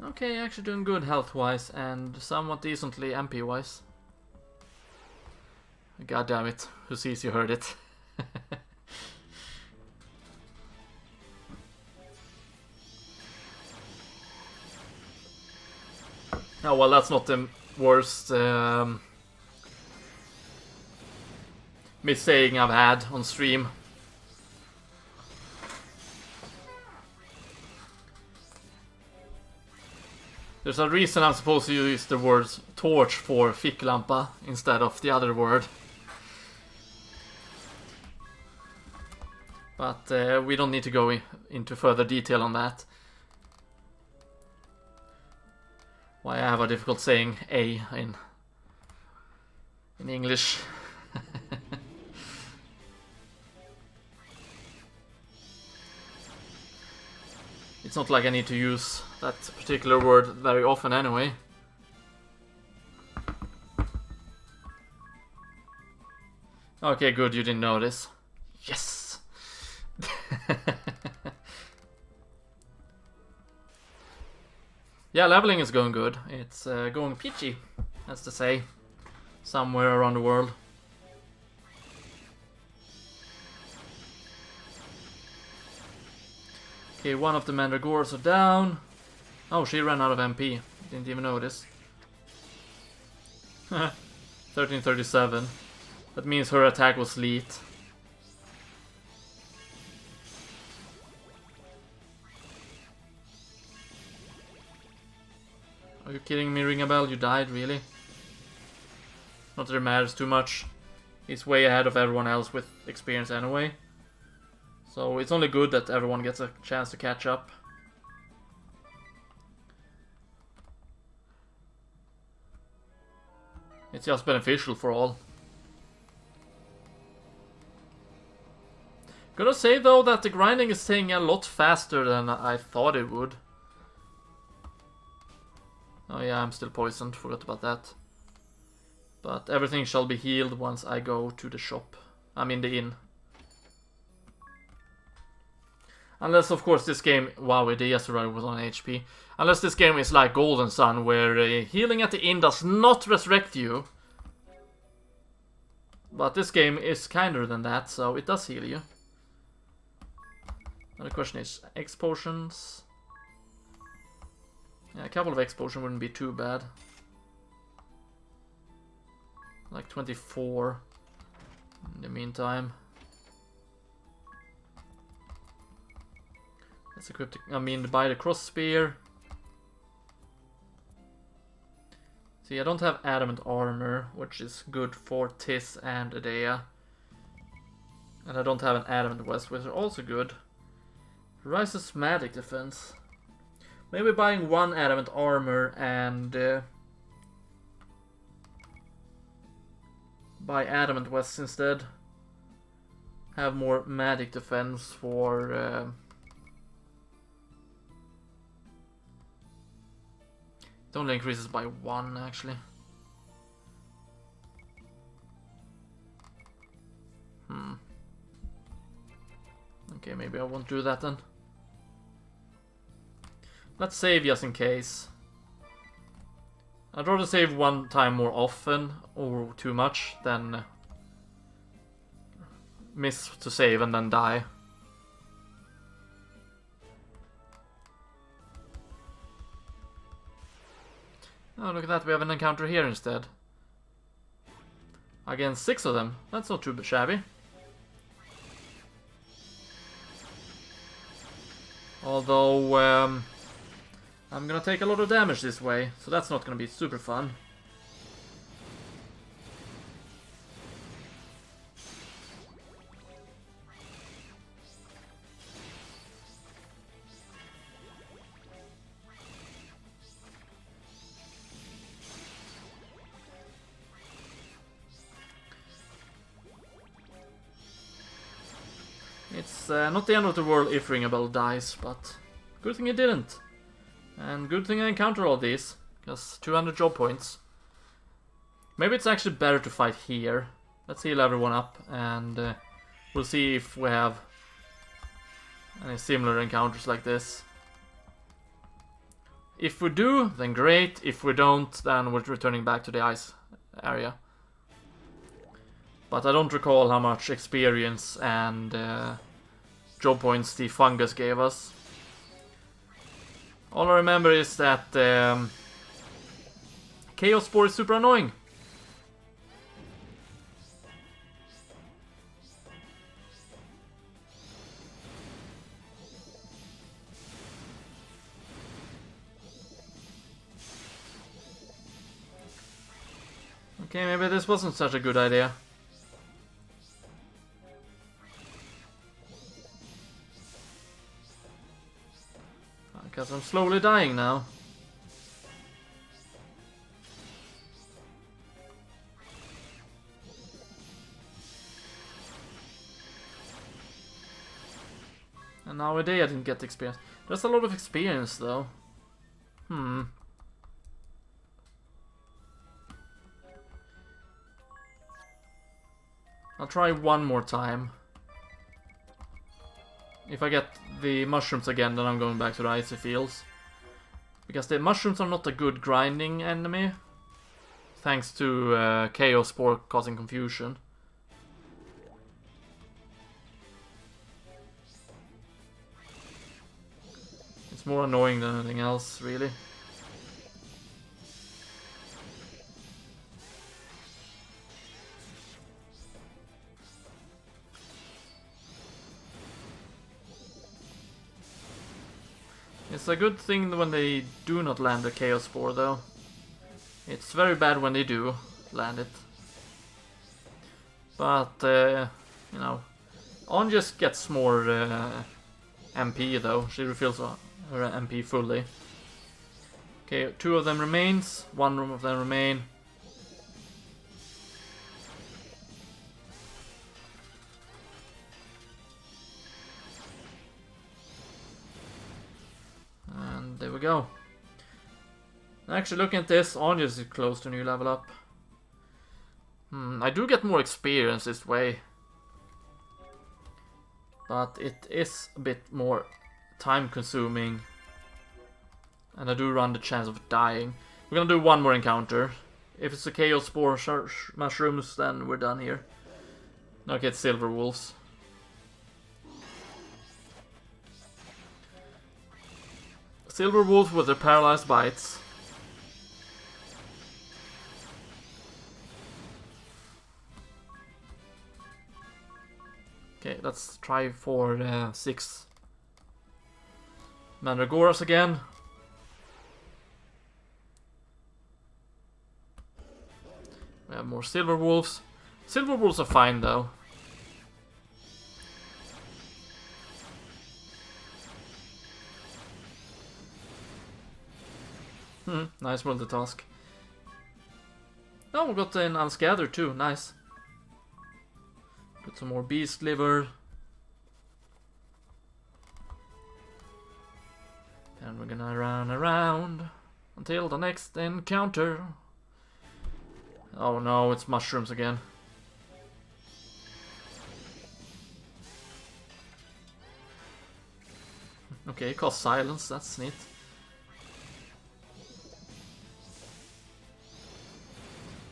Okay, actually doing good health-wise and somewhat decently MP-wise. God damn it, Who Sees You heard it. Oh well, that's not the worst me saying I've had on stream. There's a reason I'm supposed to use the word torch for ficklampa instead of the other word. But we don't need to go into further detail on that. Why I have a difficult saying A in English. It's not like I need to use that particular word very often anyway. Okay, good, you didn't notice. Yes! Yeah, leveling is going good. It's going peachy, as to say, somewhere around the world. Okay, one of the mandragores are down. Oh, she ran out of MP. Didn't even notice. 1337. That means her attack was leet. Are you kidding me, Ringabel? You died, really? Not that it matters too much. He's way ahead of everyone else with experience anyway. So it's only good that everyone gets a chance to catch up. It's just beneficial for all. Gotta say though that the grinding is taking a lot faster than I thought it would. Oh yeah, I'm still poisoned, forgot about that. But everything shall be healed once I go to the shop. I'm in the inn. Unless, of course, this game... Wow, the Yasurai was on HP. Unless this game is like Golden Sun, where healing at the inn does not resurrect you. But this game is kinder than that, so it does heal you. Now the question is, X potions? Yeah, a couple of X potions wouldn't be too bad. Like 24 in the meantime. Let's equip the, buy the cross spear. See, I don't have adamant armor, which is good for Tis and Adea. And I don't have an adamant vest, which are also good. Rises magic defense. Maybe buying one adamant armor and buy adamant vests instead. Have more magic defense for it only increases by 1 actually. Okay, maybe I won't do that then. Let's save just in case. I'd rather save one time more often or too much than miss to save and then die. Oh, look at that, we have an encounter here instead. Against 6 of them. That's not too shabby. Although, I'm gonna take a lot of damage this way, so that's not gonna be super fun. It's not the end of the world if Ringabel dies, but good thing he didn't. And good thing I encountered all these, because 200 job points. Maybe it's actually better to fight here. Let's heal everyone up, and we'll see if we have any similar encounters like this. If we do, then great. If we don't, then we're returning back to the ice area. But I don't recall how much experience and job points the fungus gave us. All I remember is that Chaos Spore is super annoying. Okay, maybe this wasn't such a good idea. Because I'm slowly dying now. And nowadays I didn't get experience. There's a lot of experience though. I'll try one more time. If I get the mushrooms again, then I'm going back to the icy fields. Because the mushrooms are not a good grinding enemy. Thanks to Chaos Spore causing confusion. It's more annoying than anything else, really. It's a good thing when they do not land the Chaos Spore, though. It's very bad when they do land it. But, you know, On just gets more MP, though. She refills her MP fully. Okay, 2 of them remains. 1 of them remain. And there we go. Actually, looking at this, Anya's is close to new level up. I do get more experience this way. But it is a bit more time consuming. And I do run the chance of dying. We're gonna do one more encounter. If it's a Chaos Spore mushrooms, then we're done here. Okay, it's Silver Wolves. Silver Wolves with their paralyzed bites. Okay, let's try for 6 Mandragoras again. We have more Silver Wolves. Silver Wolves are fine though. Nice multitask. Oh, we got an Unscather too, nice. Got some more beast liver. And we're gonna run around until the next encounter. Oh no, it's mushrooms again. Okay, cause silence, that's neat.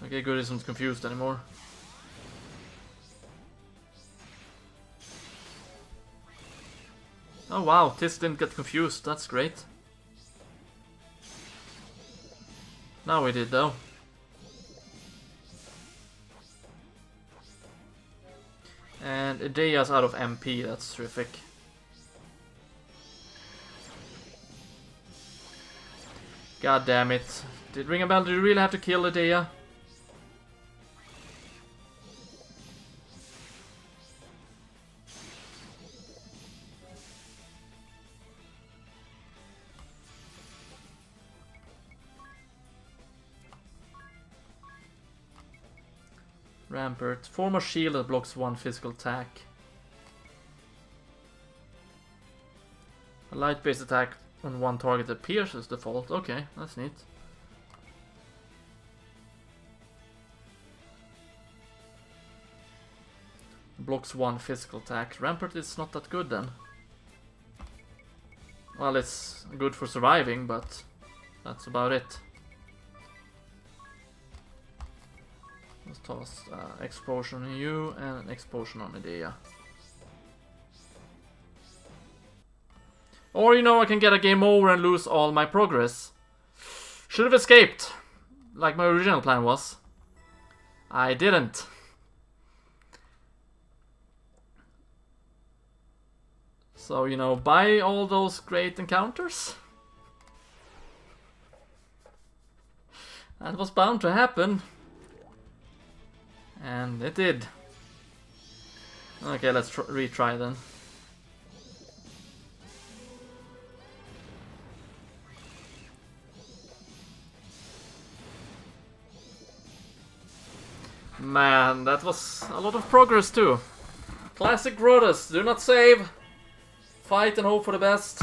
Okay, good, isn't confused anymore. Oh wow, Tis didn't get confused, that's great. Now we did though. And Idea's out of MP, that's terrific. God damn it. Did ring a bell? Did you really have to kill Idea? Rampart. Form a shield that blocks 1 physical attack. A light-based attack on 1 target that pierces default. Okay, that's neat. Blocks 1 physical attack. Rampart is not that good then. Well, it's good for surviving, but that's about it. Let's toss explosion on you and an explosion on Idea. Or, you know, I can get a game over and lose all my progress. Should have escaped, like my original plan was. I didn't. So, you know, buy all those great encounters. That was bound to happen. And it did. Okay, let's retry then. Man, that was a lot of progress too. Classic Grodus, do not save. Fight and hope for the best.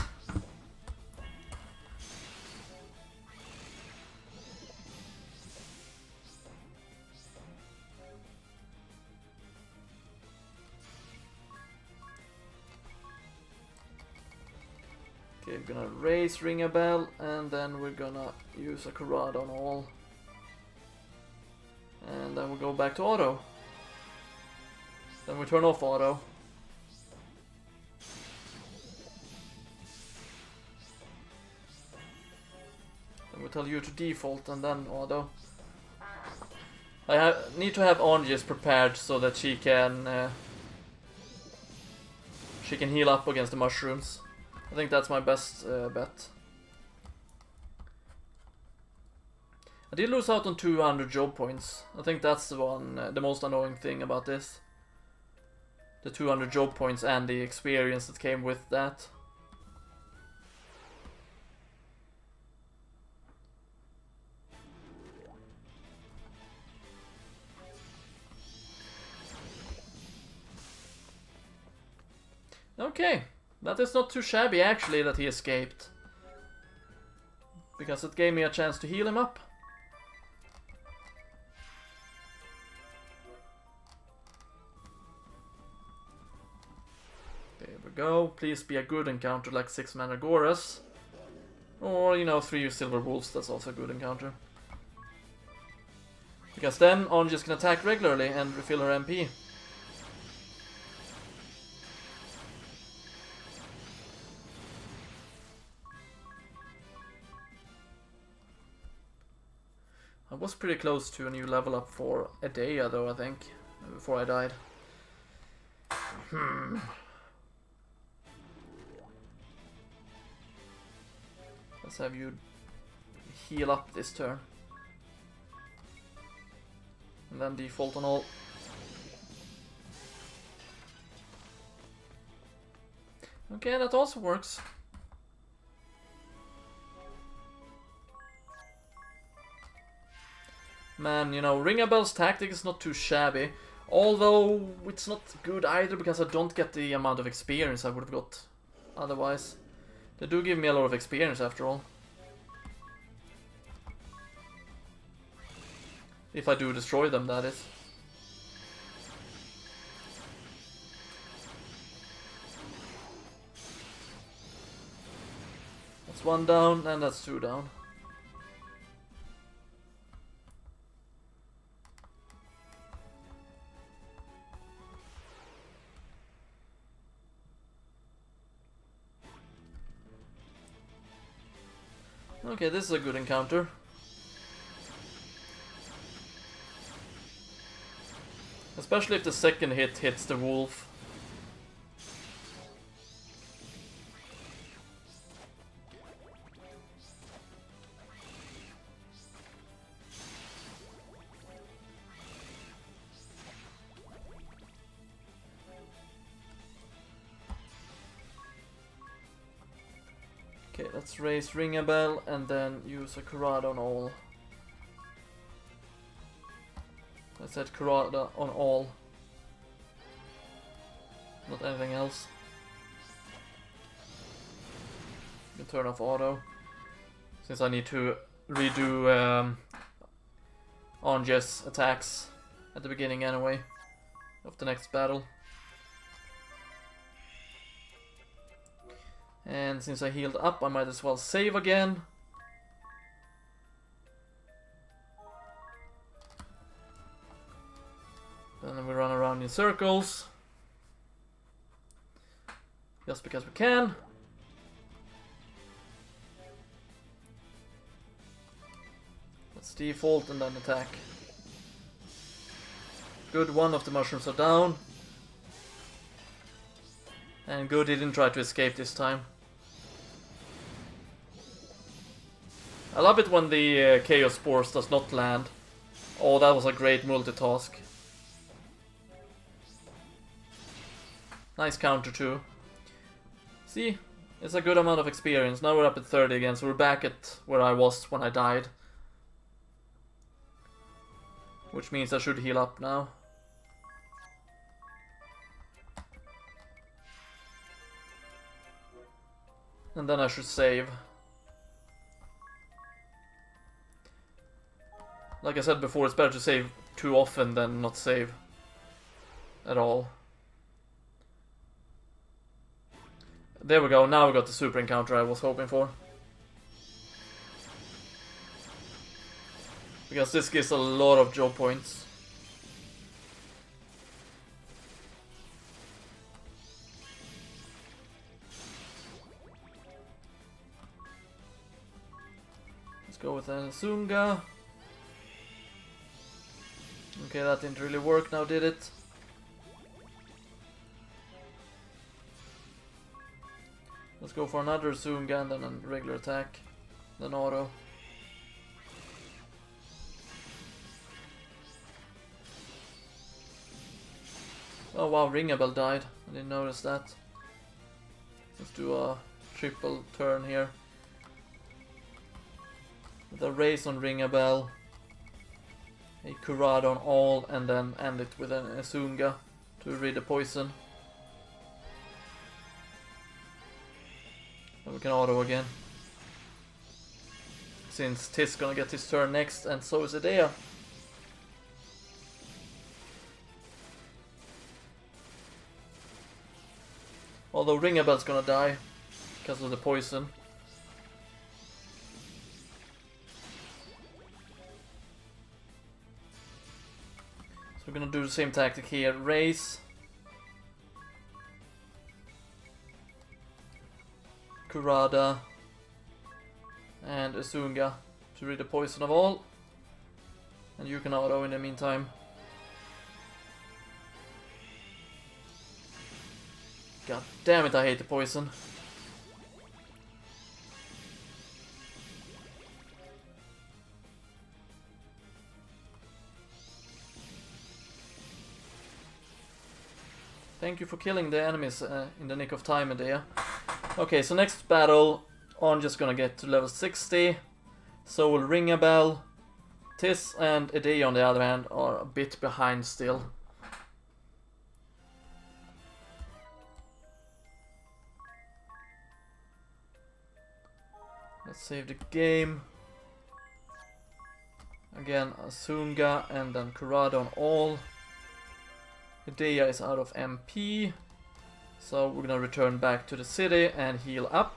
Okay, we're gonna raise ring a bell, and then we're gonna use a Karada on all. And then we'll go back to auto. Then we turn off auto. Then we tell you to default and then auto. I need to have Angies prepared so that she can heal up against the mushrooms. I think that's my best bet. I did lose out on 200 job points. I think that's the one, the most annoying thing about this. The 200 job points and the experience that came with that. Okay, that is not too shabby actually that he escaped. Because it gave me a chance to heal him up. There we go. Please be a good encounter like 6 Mandragoras. Or, you know, 3 Silver Wolves, that's also a good encounter. Because then Angies can attack regularly and refill her MP. I was pretty close to a new level up for a day though, I think, before I died. Let's have you heal up this turn. And then default on all. Okay, that also works. Man, you know, Ring a Bell's tactic is not too shabby. Although, it's not good either because I don't get the amount of experience I would have got otherwise. They do give me a lot of experience after all. If I do destroy them, that is. That's 1 down, and that's 2 down. Okay, this is a good encounter. Especially if the second hit hits the wolf. Okay, let's raise Ring a Bell and then use a Karada on all. I said Karada on all. Not anything else. You can turn off auto. Since I need to redo Angies attacks at the beginning anyway of the next battle. And since I healed up, I might as well save again. Then we run around in circles. Just because we can. Let's default and then attack. Good, one of the mushrooms are down. And good, he didn't try to escape this time. I love it when the Chaos Spores does not land. Oh, that was a great multitask. Nice counter too. See? It's a good amount of experience. Now we're up at 30 again, so we're back at where I was when I died. Which means I should heal up now. And then I should save. Like I said before, it's better to save too often than not save at all. There we go, now we got the super encounter I was hoping for. Because this gives a lot of job points. Let's go with a Zunga. Okay, that didn't really work now, did it? Let's go for another Zunga and then a regular attack. Then auto. Oh wow, Ringabel died. I didn't notice that. Let's do a triple turn here. With a raise on Ringabel. A Kurada on all and then end it with an Zunga to rid the poison. And we can auto again. Since Tis gonna get his turn next, and so is Idea. Although Ringabel's gonna die because of the poison. So we're gonna do the same tactic here. Raise. Kurada and Zunga to rid the poison of all, and you can auto in the meantime. God damn it, I hate the poison. Thank you for killing the enemies in the nick of time, Idea. Okay, so next battle, I'm just gonna get to level 60. So will Ringabel. Tis and Idea, on the other hand, are a bit behind still. Let's save the game. Again, Zunga and then Kurada on all. Idea is out of MP. So we're gonna return back to the city and heal up.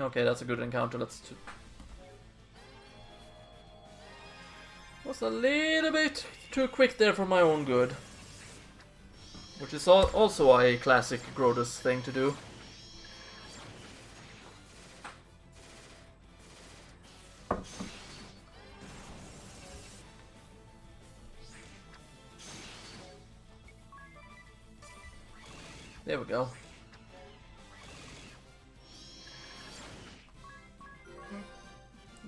Okay, that's a good encounter. Was a little bit too quick there for my own good. Which is also a classic Grodus thing to do. There we go.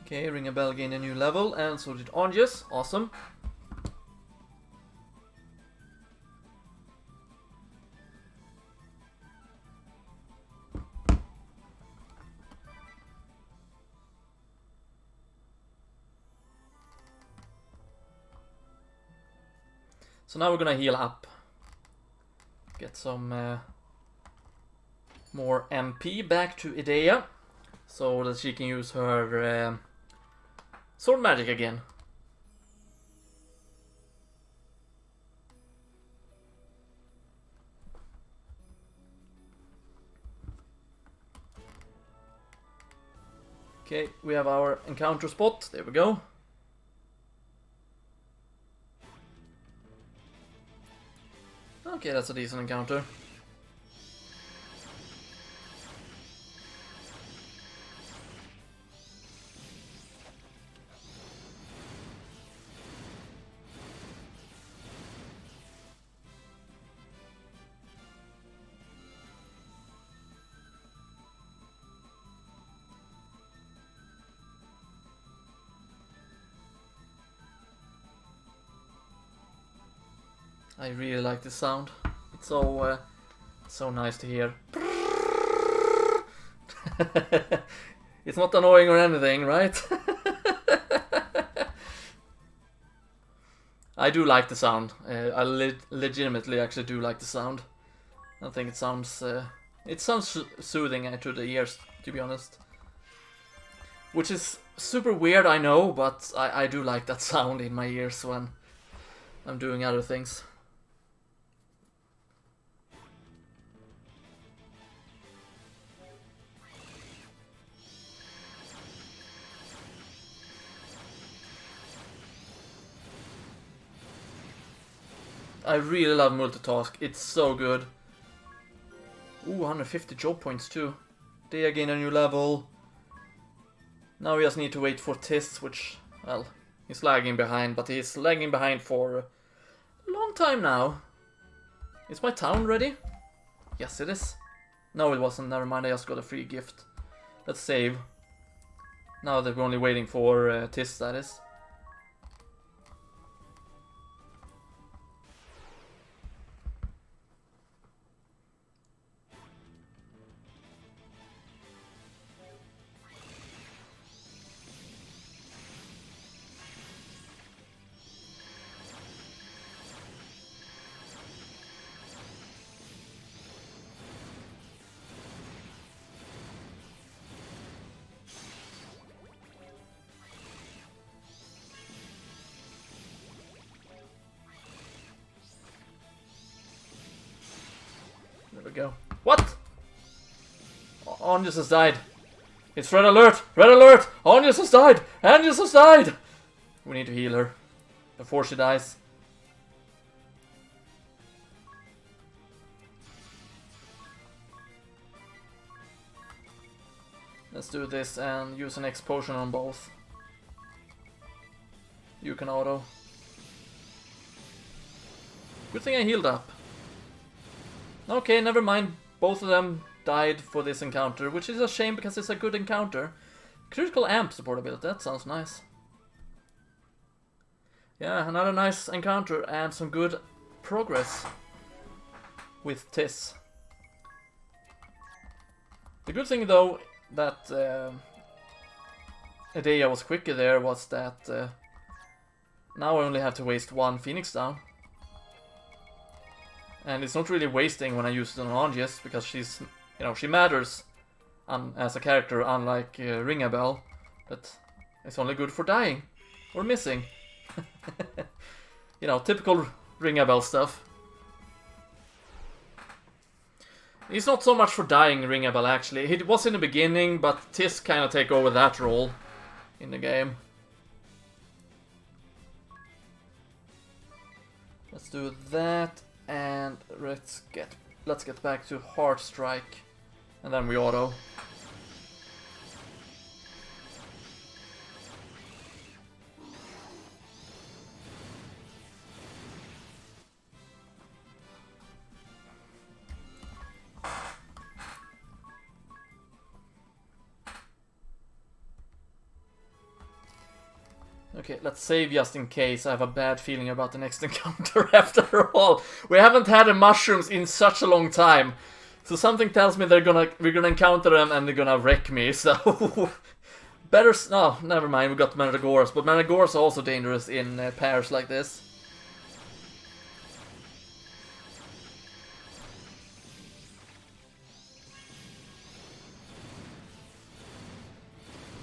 Okay, Ringabel gained a new level, and so did Onges. Awesome. So now we're gonna heal up. Get some more MP back to Idea, so that she can use her sword magic again. Okay, we have our encounter spot. There we go. Okay, that's a decent encounter. I really like this sound. It's so so nice to hear. It's not annoying or anything, right? I do like the sound. I legitimately actually do like the sound. I think it sounds soothing to the ears, to be honest. Which is super weird, I know, but I do like that sound in my ears when I'm doing other things. I really love multitask, it's so good. Ooh, 150 job points too. They again a new level. Now we just need to wait for Tis, which, well, he's lagging behind, but he's lagging behind for a long time now. Is my town ready? Yes, it is. No, it wasn't, never mind, I just got a free gift. Let's save. Now that we're only waiting for Tis, that is. There we go. What? Onius has died. It's red alert! Red alert! Onius has died! Onius has died! We need to heal her before she dies. Let's do this and use an X potion on both. You can auto. Good thing I healed up. Okay, never mind. Both of them died for this encounter, which is a shame because it's a good encounter. Critical amp supportability, that sounds nice. Yeah, another nice encounter and some good progress with Tis. The good thing though that Adea was quicker there was that now I only have to waste one Phoenix down. And it's not really wasting when I use it on Angies, because she's, you know, she matters as a character, unlike Ringabel. But it's only good for dying or missing. You know, typical Ringabel stuff. It's not so much for dying Ringabel actually. It was in the beginning, but Tis kind of take over that role in the game. Let's do that. And let's get back to Heart Strike, and then we auto. Okay, let's save just in case. I have a bad feeling about the next encounter after all. We haven't had the mushrooms in such a long time. So something tells me we're gonna encounter them and they're gonna wreck me, so... Better... No, never mind, we got Mandragoras. But Mandragoras are also dangerous in pairs like this.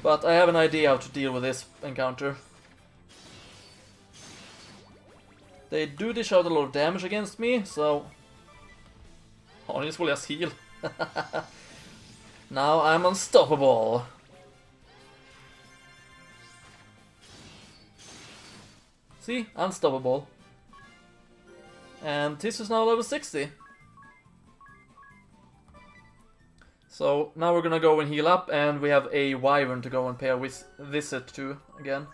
But I have an idea how to deal with this encounter. They do dish out a lot of damage against me, so... Onius will just heal. Now I'm unstoppable. See? Unstoppable. And Tis is now level 60. So now we're gonna go and heal up, and we have a Wyvern to go and pair with Visit to again.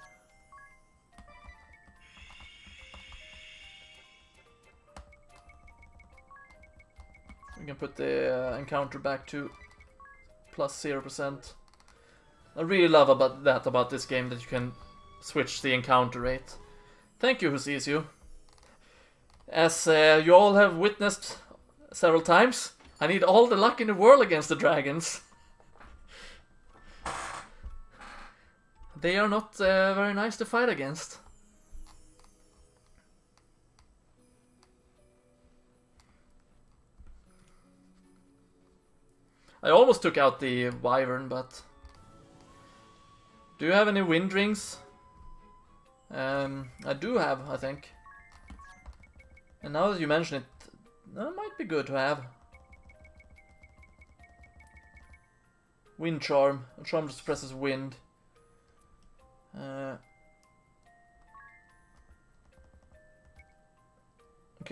We can put the encounter back to plus 0%. I really love about this game, that you can switch the encounter rate. Thank you, who sees you. As you all have witnessed several times, I need all the luck in the world against the dragons. They are not very nice to fight against. I almost took out the wyvern, but... Do you have any wind rings? I do have, I think. And now that you mention it, that might be good to have. Wind charm. A charm that suppresses wind. Okay,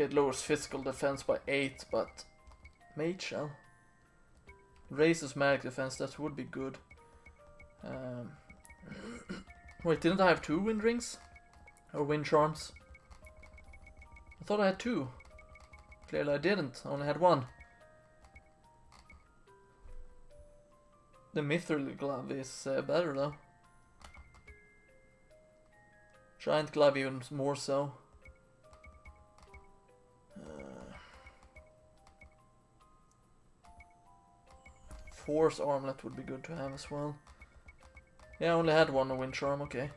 it lowers physical defense by 8, but... Mage shell. Raises magic defense, that would be good. Wait, didn't I have 2 wind rings? Or wind charms? I thought I had 2. Clearly I didn't, I only had 1. The mithril glove is better though. Giant glove even more so. Force armlet would be good to have as well. Yeah, I only had 1 wind charm, okay.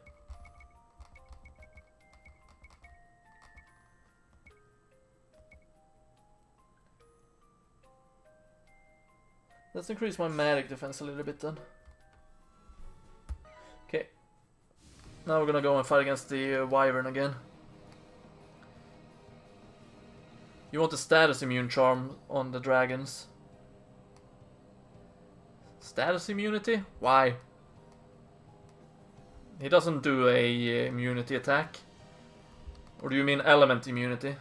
Let's increase my magic defense a little bit then. Okay. Now we're gonna go and fight against the wyvern again. You want the status immune charm on the dragons. Status immunity? Why? He doesn't do a immunity attack. Or do you mean element immunity?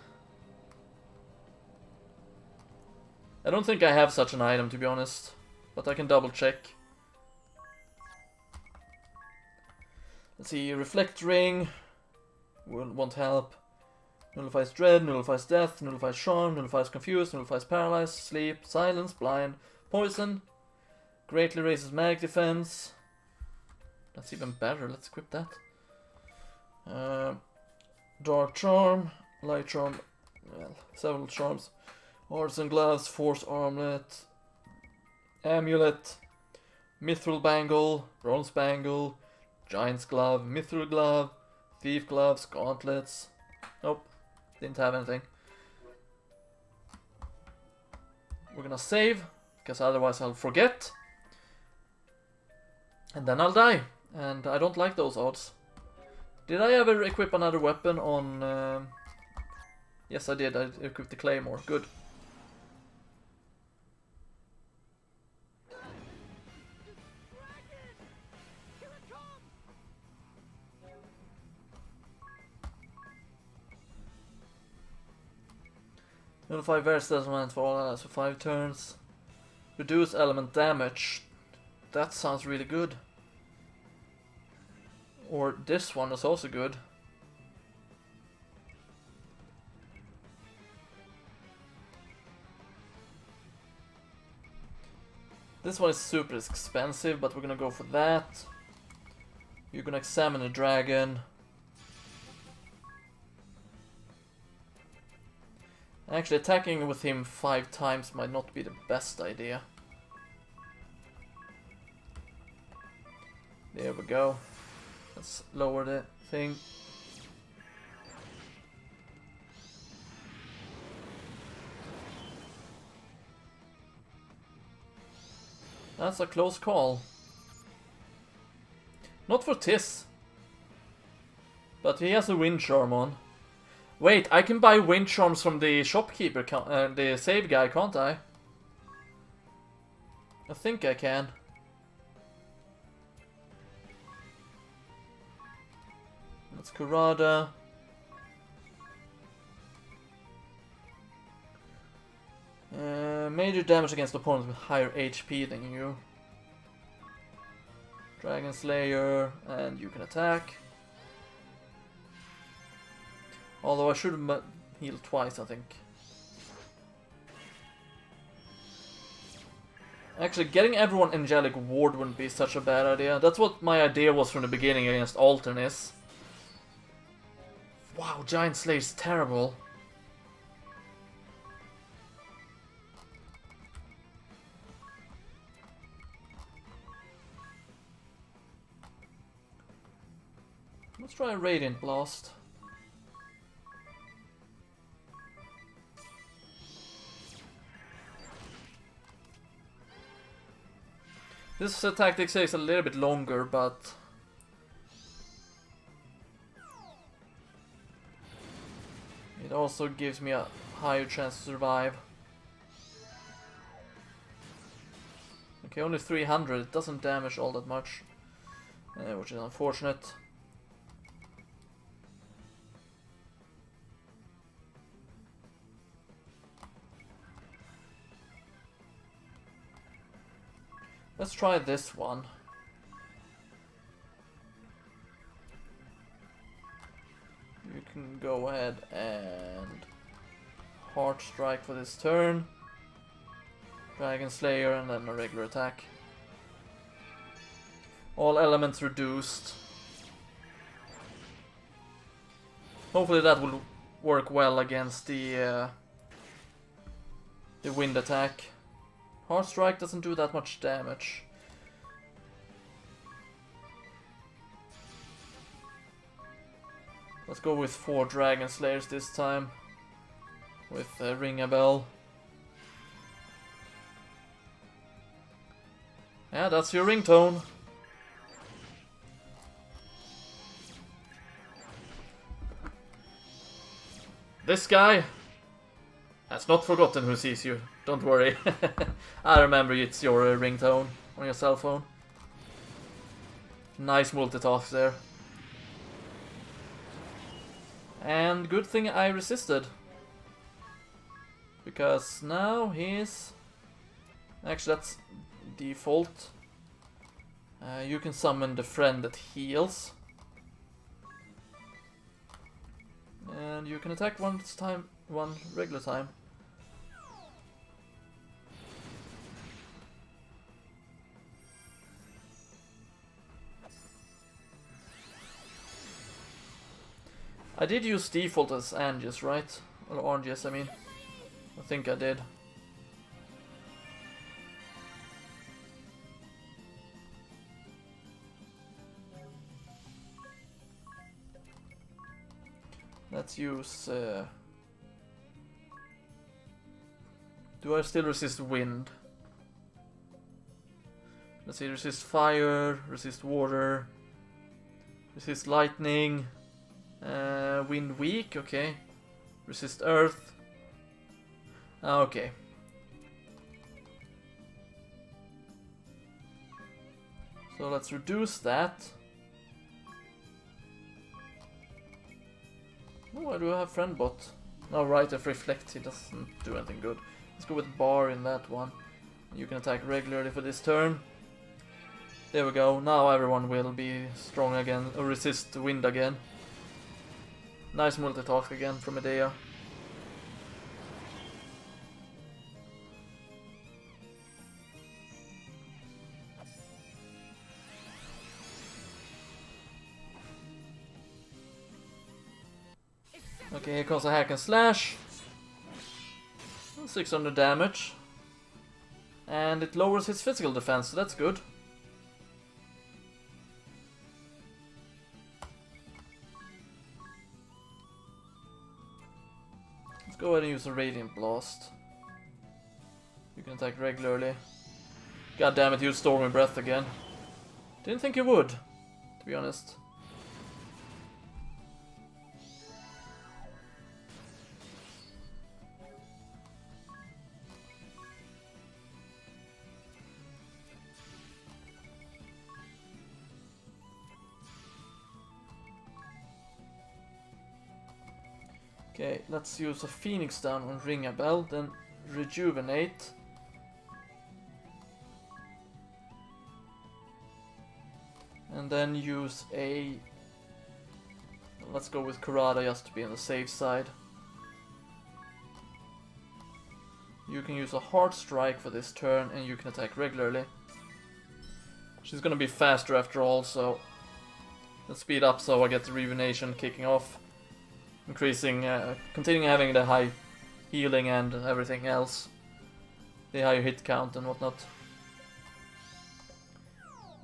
I don't think I have such an item, to be honest. But I can double check. Let's see, reflect ring. Won't help. Nullifies dread, nullifies death, nullifies charm, nullifies confused, nullifies paralyzed, sleep, silence, blind, poison. Greatly raises magic defense. That's even better, let's equip that. Dark charm, light charm, well, several charms. Arts and gloves, force armlet, amulet, mithril bangle, bronze bangle, giant's glove, mithril glove, thief gloves, gauntlets. Nope, didn't have anything. We're gonna save, because otherwise I'll forget. And then I'll die. And I don't like those odds. Did I ever equip another weapon on... Yes, I did. I equipped the claymore. Good. Notify various elements for all allies for 5 turns. Reduce element damage. That sounds really good. Or this one is also good. This one is super expensive, but we're gonna go for that. You're gonna examine a dragon. Actually, attacking with him 5 times might not be the best idea. There we go. Let's lower the thing. That's a close call. Not for Tis. But he has a wind charm on. Wait, I can buy wind charms from the shopkeeper, the save guy, can't I? I think I can. That's Kurada. Major damage against opponents with higher HP than you. Dragon Slayer, and you can attack. Although I should have healed twice, I think. Actually, getting everyone Angelic Ward wouldn't be such a bad idea. That's what my idea was from the beginning against Alternis. Wow, Giant Slayer is terrible. Let's try a Radiant Blast. This tactic takes a little bit longer, but it also gives me a higher chance to survive. Okay, only 300, it doesn't damage all that much, which is unfortunate. Let's try this one. You can go ahead and Heart Strike for this turn. Dragon Slayer and then a regular attack. All elements reduced. Hopefully that will work well against the wind attack. Heart Strike doesn't do that much damage. Let's go with 4 Dragon Slayers this time. With Ring a Bell. Yeah, that's your ringtone. This guy has not forgotten who sees you. Don't worry. I remember it's your ringtone on your cell phone. Nice multitask there. And good thing I resisted. Because now he's... Actually, that's default. You can summon the friend that heals. And you can attack one regular time. I did use default as Angius, right? Or Angius, I mean. I think I did. Let's use... Do I still resist wind? Let's see, resist fire, resist water, resist lightning, wind weak, okay. Resist earth. Okay. So let's reduce that. Oh, I do have friend bot. No, right, if reflect, he doesn't do anything good. Let's go with bar in that one. You can attack regularly for this turn. There we go. Now everyone will be strong again, or resist wind again. Nice multitask again from Medea. Okay, here comes a hack and slash. 600 damage. And it lowers his physical defense, so that's good. Let's go ahead and use a Radiant Blast. You can attack regularly. God damn it, you Stormy Breath again. Didn't think you would, to be honest. Okay, let's use a Phoenix down on Ring a Bell, then Rejuvenate. And then use a... Let's go with Kurada just to be on the safe side. You can use a Heart Strike for this turn and you can attack regularly. She's gonna be faster after all, so let's speed up so I get the Rejuvenation kicking off. Increasing, continuing having the high healing and everything else. The higher hit count and whatnot.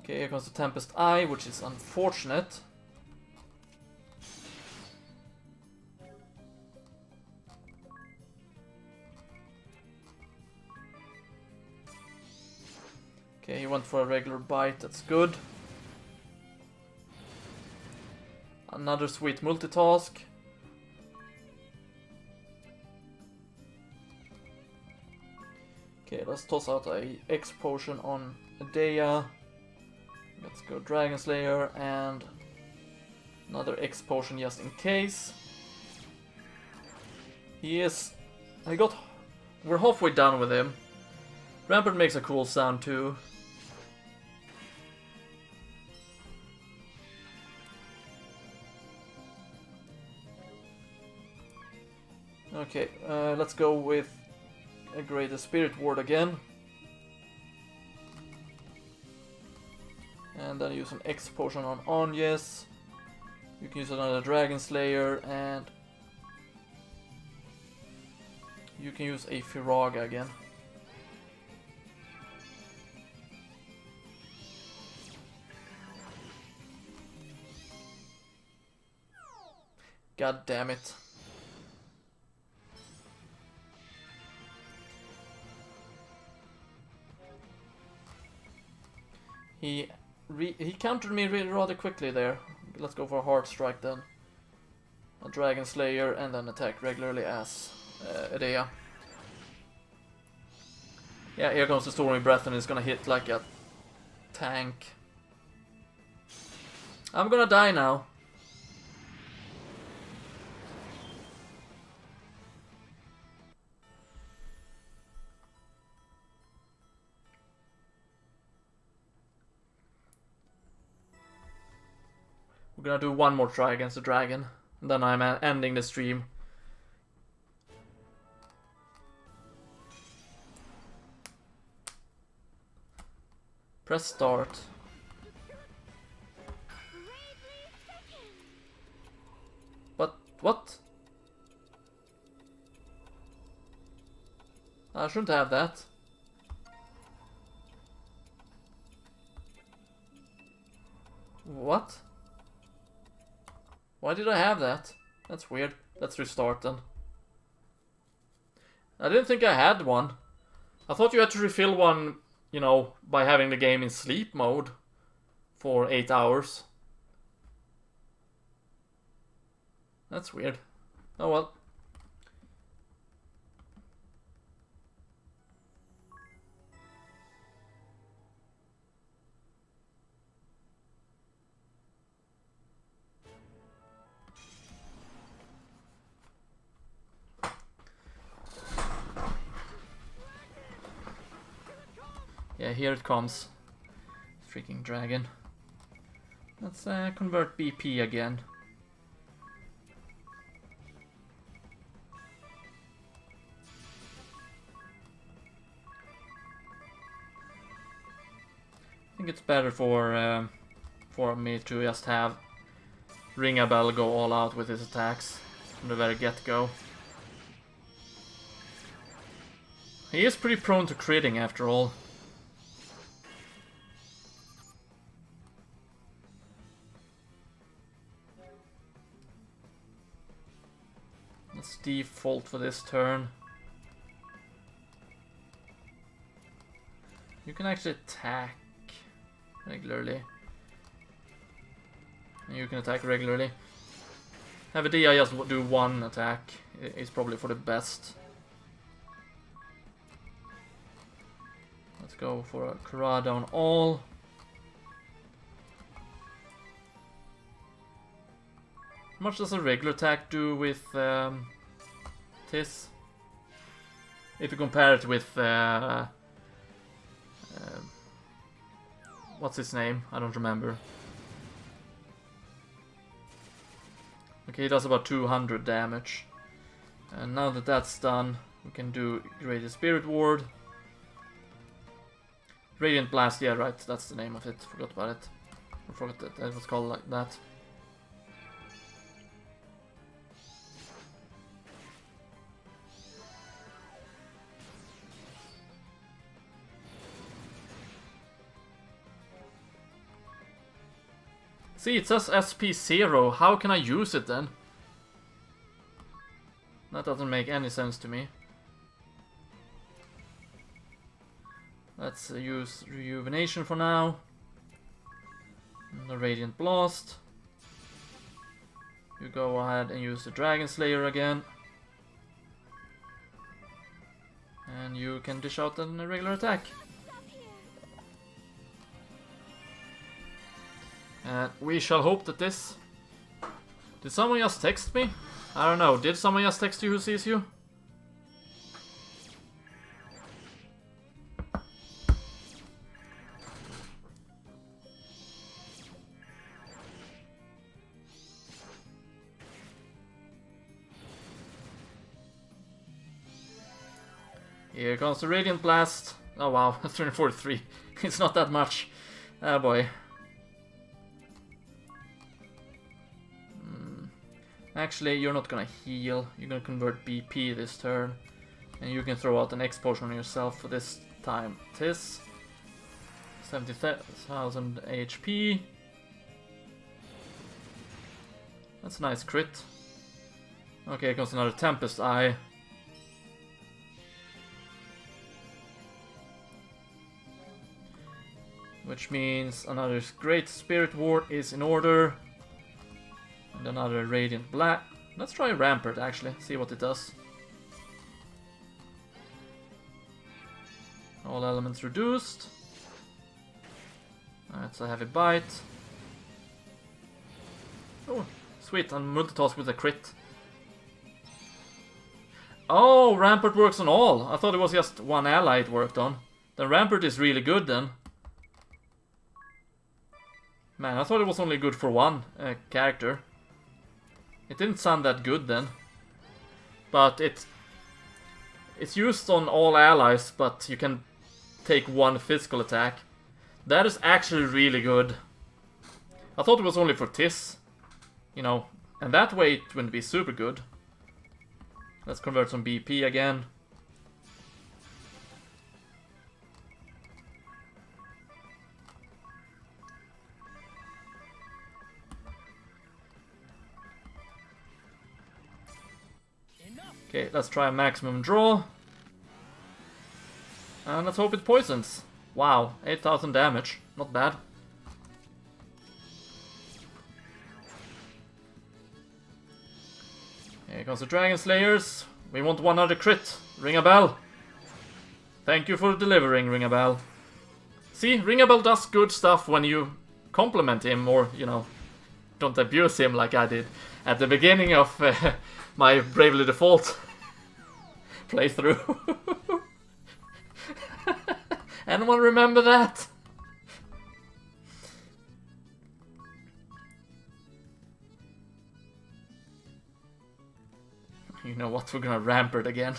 Okay, here comes the Tempest Eye, which is unfortunate. Okay, he went for a regular bite, that's good. Another sweet multitask. Okay, let's toss out a X potion on Adea. Let's go Dragon Slayer and another X potion just in case. We're halfway done with him. Rampart makes a cool sound too. Okay, let's go with a Greater Spirit Ward again. And then use an X potion on Anjes. You can use another Dragon Slayer and you can use a Firaga again. God damn it. He countered me rather quickly there. Let's go for a Heart Strike then. A Dragon Slayer and then attack regularly as Adea. Yeah, here comes the Stormy Breath and it's gonna hit like a tank. I'm gonna die now. We're gonna do one more try against the dragon, and then I'm ending the stream. Press start. But what? I shouldn't have that. What? Why did I have that? That's weird. Let's restart then. I didn't think I had one. I thought you had to refill one, you know, by having the game in sleep mode for 8 hours. That's weird. Oh well. Yeah, here it comes. Freaking dragon. Let's convert BP again. I think it's better for me to just have Ring a Bell go all out with his attacks from the very get-go. He is pretty prone to critting after all. Let's default for this turn. You can actually attack regularly. And you can attack regularly. Have a DI just do one attack. It's probably for the best. Let's go for a Karada on all. How much does a regular attack do with Tis? If you compare it with what's his name? I don't remember. Okay, he does about 200 damage. And now that that's done, we can do Greater Spirit Ward. Radiant Blast, yeah, right, that's the name of it. Forgot about it. I forgot that it was called like that. See, it says SP0. How can I use it then? That doesn't make any sense to me. Let's use Rejuvenation for now. And the Radiant Blast. You go ahead and use the Dragon Slayer again. And you can dish out a regular attack. And we shall hope that this... Did someone just text me? I don't know. Did someone just text you who sees you? Here comes the Radiant Blast. Oh wow, 343. It's not that much. Oh boy. Actually, you're not gonna heal. You're gonna convert BP this turn. And you can throw out an X potion on yourself for this time. Tis. 70,000 HP. That's a nice crit. Okay, here comes another Tempest Eye. Which means another Great Spirit Ward is in order. And another Radiant Black. Let's try Rampart actually, see what it does. All elements reduced. That's a heavy bite. Oh, sweet, and multitask with a crit. Oh, Rampart works on all. I thought it was just one ally it worked on. Then Rampart is really good then. Man, I thought it was only good for one character. It didn't sound that good then. But it's used on all allies, but you can take one physical attack. That is actually really good. I thought it was only for Tis. You know, and that way it wouldn't be super good. Let's convert some BP again. Okay, let's try a maximum draw. And let's hope it poisons. Wow, 8,000 damage. Not bad. Here comes the Dragon Slayers. We want one other crit. Ring a bell. Thank you for delivering, Ring a bell. See, Ring a bell does good stuff when you compliment him or, you know, don't abuse him like I did at the beginning of my Bravely Default playthrough. Anyone remember that? You know what, we're gonna Rampart again.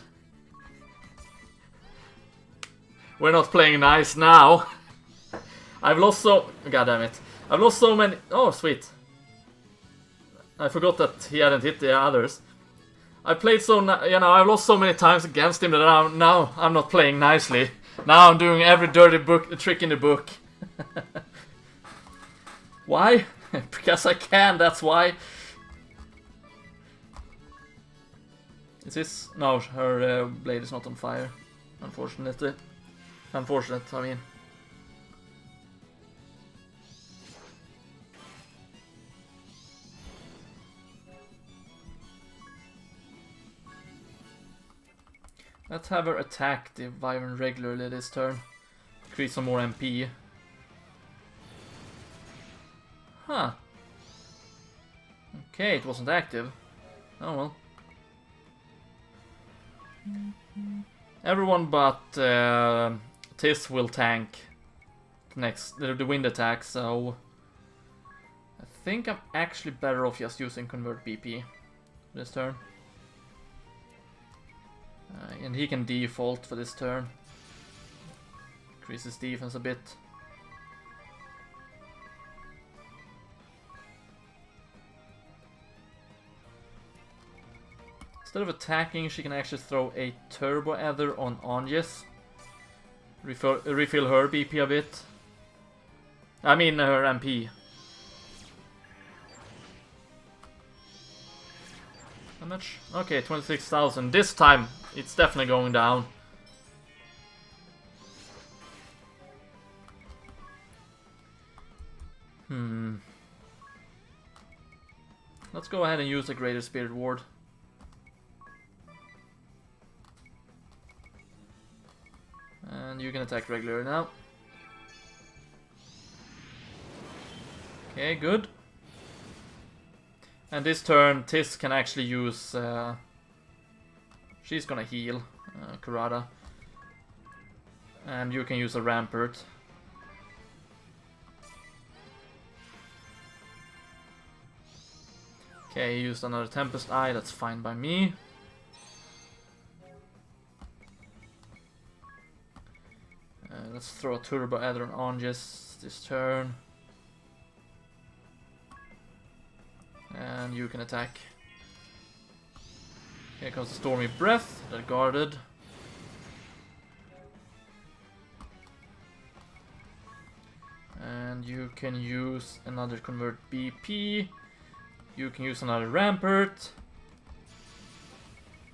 We're not playing nice now. I've lost so... God damn it. I've lost so many... Oh, sweet. I forgot that he hadn't hit the others. I played so... You know, I've lost so many times against him that now I'm not playing nicely. Now I'm doing every dirty trick in the book. Why? Because I can, that's why. Is this... No, her blade is not on fire. Unfortunately. Unfortunate, I mean. Let's have her attack the Wyvern regularly this turn. Increase some more MP. Huh. Okay, it wasn't active. Oh well. Everyone but Tis will tank the wind attack, so I think I'm actually better off just using Convert BP this turn. And he can default for this turn. Increases defense a bit. Instead of attacking, she can actually throw a Turbo Ether on Anjes. Refill her BP a bit. I mean her MP. How much? Okay, 26,000. This time it's definitely going down. Let's go ahead and use the Greater Spirit Ward. And you can attack regularly now. Okay, good. And this turn, Tis can actually use... she's gonna heal Kurata. And you can use a Rampart. Okay, he used another Tempest Eye, that's fine by me. Let's throw a Turbo Adder on just this turn. And you can attack. Here comes the Stormy Breath, they're guarded. And you can use another Convert BP. You can use another Rampart.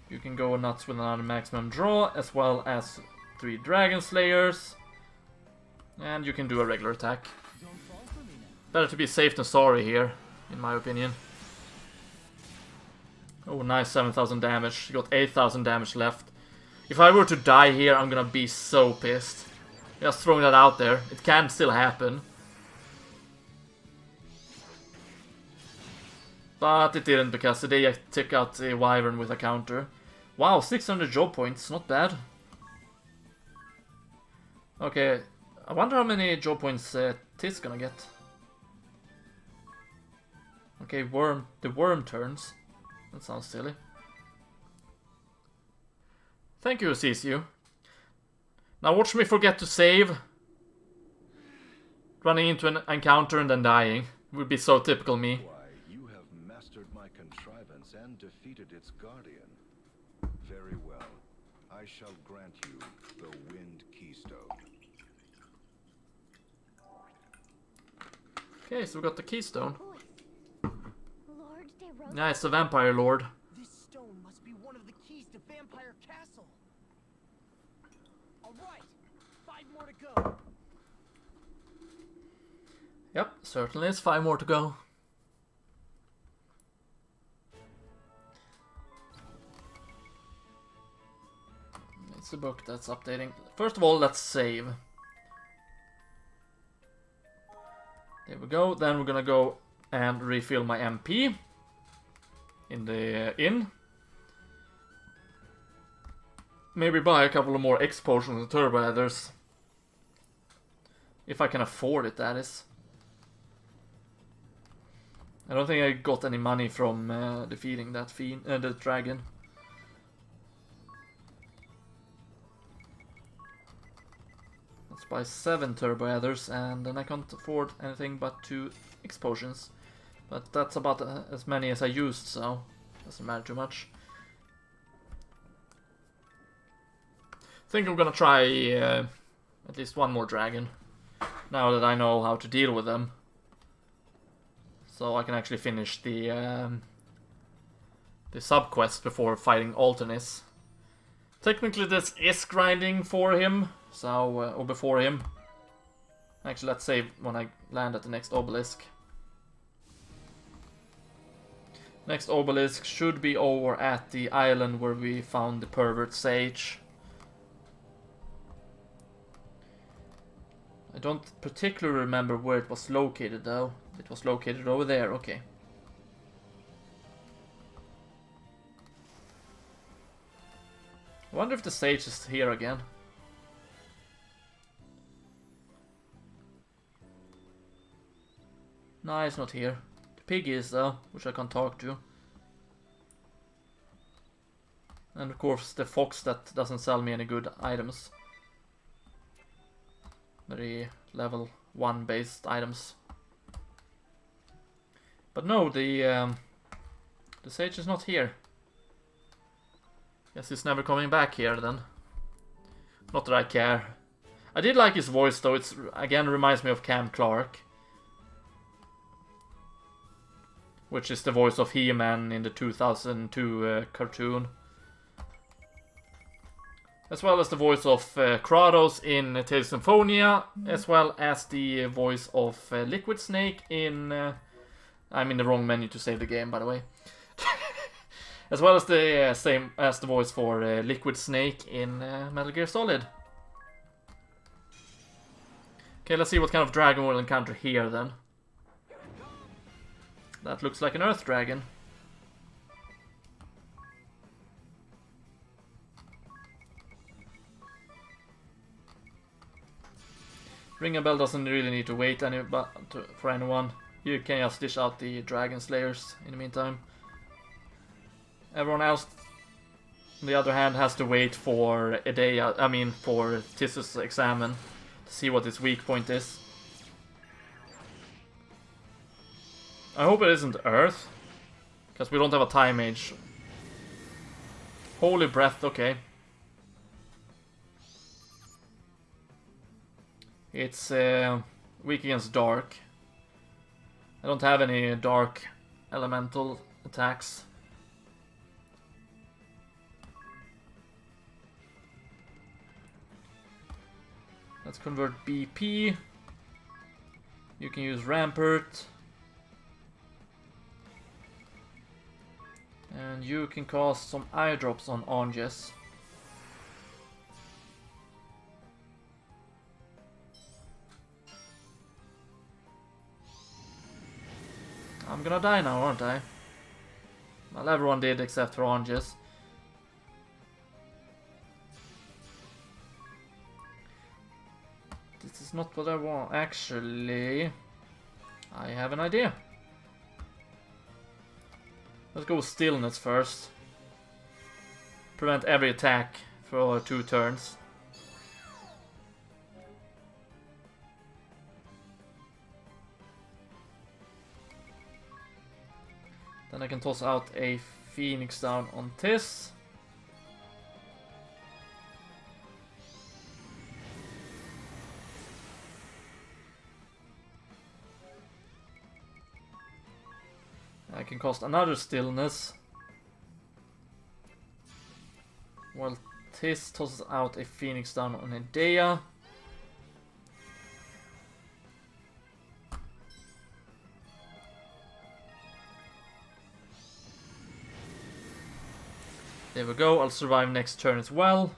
You can go nuts with another maximum draw, as well as 3 Dragon Slayers. And you can do a regular attack. Better to be safe than sorry here, in my opinion. Oh, nice 7,000 damage. You got 8,000 damage left. If I were to die here, I'm gonna be so pissed. Just throwing that out there. It can still happen. But it didn't, because today I took out a Wyvern with a counter. Wow, 600 job points. Not bad. Okay, I wonder how many job points Tis gonna get. Okay, the worm turns. That sounds silly. Thank you, Ccu. Now watch me forget to save. Running into an encounter and then dying. It would be so typical me. Why, you have mastered my contrivance and defeated its guardian. Very well. I shall grant you the Wind Keystone. Okay, so we got the Keystone. Yeah, it's the Vampire Lord. This stone must be one of the keys to Vampire Castle. All right, 5 more to go. Yep, certainly it's 5 more to go. It's a book that's updating. First of all, let's save. There we go. Then we're gonna go and refill my MP in the inn. Maybe buy a couple of more X potions and Turbo Adders. If I can afford it, that is. I don't think I got any money from defeating that the dragon. Let's buy 7 Turbo Adders, and then I can't afford anything but 2 X potions. But that's about as many as I used, so doesn't matter too much. I think I'm gonna try at least one more dragon, now that I know how to deal with them. So I can actually finish the sub-quest before fighting Alternis. Technically this is grinding for him, so, or before him. Actually, let's save when I land at the next obelisk. Next obelisk should be over at the island where we found the pervert sage. I don't particularly remember where it was located though. It was located over there, okay. I wonder if the sage is here again. No, it's not here. The pig is though, which I can't talk to. And of course the fox that doesn't sell me any good items. Very level 1 based items. But no, the sage is not here. Guess he's never coming back here then. Not that I care. I did like his voice though, it's again reminds me of Cam Clark. Which is the voice of He-Man in the 2002 cartoon. As well as the voice of Kratos in Tales of Symphonia, as well as the voice of Liquid Snake in... I'm in the wrong menu to save the game, by the way. As well as the same as the voice for Liquid Snake in Metal Gear Solid. Okay, let's see what kind of dragon we'll encounter here then. That looks like an Earth Dragon. Ring a bell doesn't really need to wait for anyone. You can just dish out the Dragon Slayers in the meantime. Everyone else, on the other hand, has to wait for for Tissus Examine to see what its weak point is. I hope it isn't Earth, because we don't have a time mage. Holy Breath, okay. It's weak against dark. I don't have any dark elemental attacks. Let's convert BP. You can use Rampart. And you can cast some eye drops on Anges. I'm gonna die now, aren't I? Well, everyone did except for Anges. This is not what I want. Actually, I have an idea. Let's go with Stillness first. Prevent every attack for 2 turns. Then I can toss out a Phoenix down on Tis. I can cast another Stillness. While Tis tosses out a Phoenix down on Hedea. There we go, I'll survive next turn as well.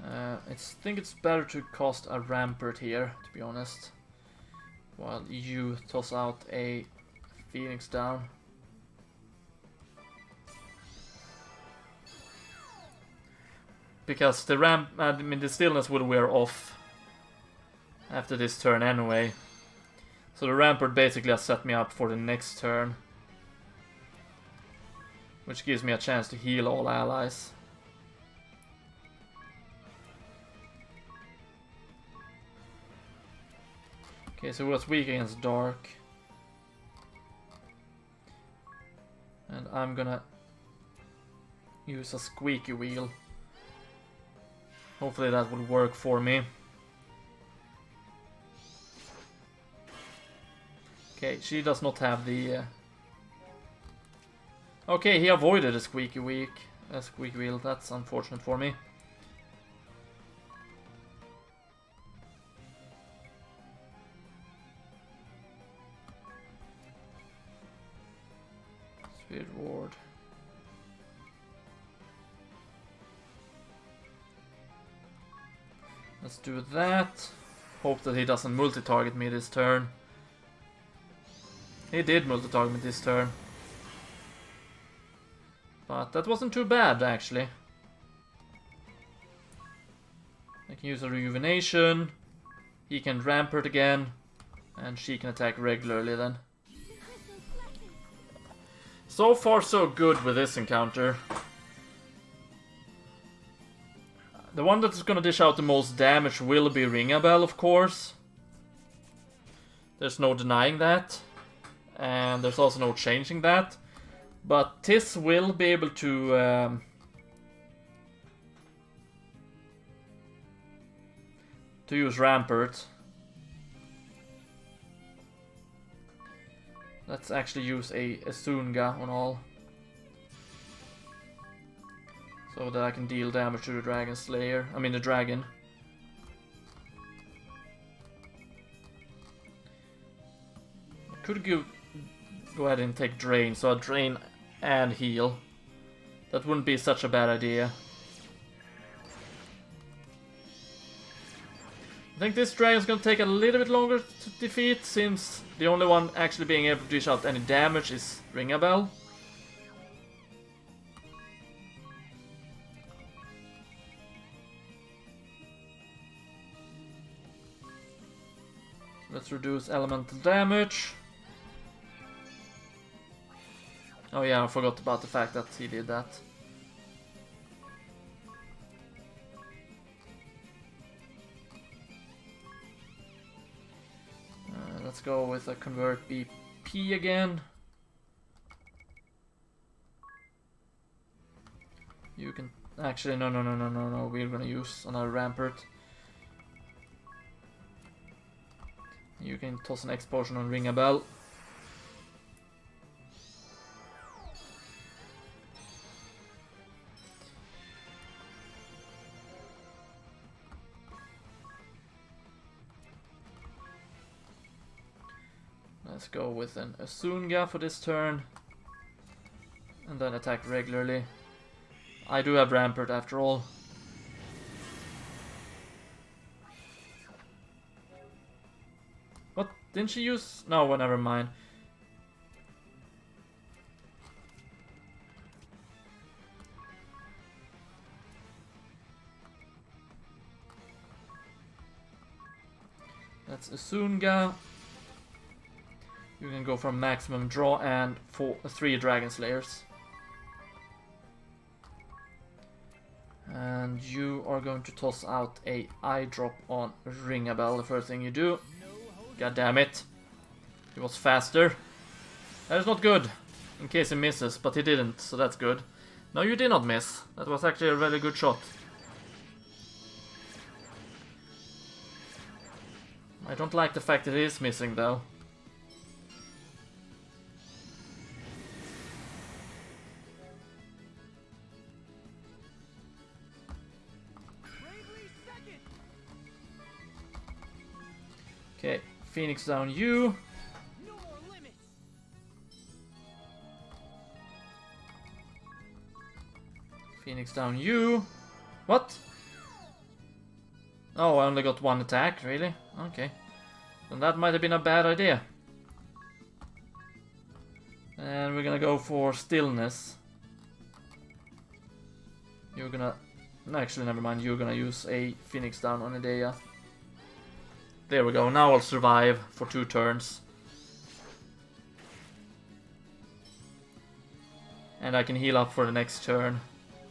I think it's better to cast a Rampart here, to be honest. While you toss out a Phoenix down. Because the Stillness will wear off after this turn anyway. So the Rampart basically has set me up for the next turn. Which gives me a chance to heal all allies. Okay, so it was weak against dark. And I'm gonna use a squeaky wheel. Hopefully that will work for me. Okay, she does not have the... Okay, he avoided a squeaky wheel. That's unfortunate for me. Spirit Ward. Let's do that. Hope that he doesn't multi-target me this turn. He did multi-target me this turn. But that wasn't too bad, actually. I can use a Rejuvenation. He can Rampart again. And she can attack regularly then. So far so good with this encounter. The one that's gonna dish out the most damage will be Ring-a-Bell, of course. There's no denying that. And there's also no changing that. But Tis will be able to use Rampart. Let's actually use a Sunga on all. So that I can deal damage to the Dragon Slayer. I mean the dragon. I could go ahead and take Drain, so I drain and heal. That wouldn't be such a bad idea. I think this dragon's gonna take a little bit longer to defeat, since the only one actually being able to dish out any damage is Ringabel. Let's reduce elemental damage. Oh yeah, I forgot about the fact that he did that. Let's go with a convert BP again. You can actually no, we're gonna use another Rampart. You can toss an X-Potion on Ringabel. Let's go with an Asunga for this turn. And then attack regularly. I do have Rampart after all. What? Didn't she use... No, well, never mind. That's Asunga. You can go for maximum draw and 3 Dragon Slayers. And you are going to toss out a eye drop on Ringabel, the first thing you do. God damn it. He was faster. That is not good. In case he misses, but he didn't, so that's good. No, you did not miss. That was actually a really good shot. I don't like the fact that he is missing though. Okay, Phoenix down you. No more limits. Phoenix down you. What? Oh, I only got 1 attack, really? Okay. Then that might have been a bad idea. And we're gonna go for Stillness. You're gonna... No, actually, never mind. You're gonna use a Phoenix down on Idea. There we go, now I'll survive for 2 turns. And I can heal up for the next turn.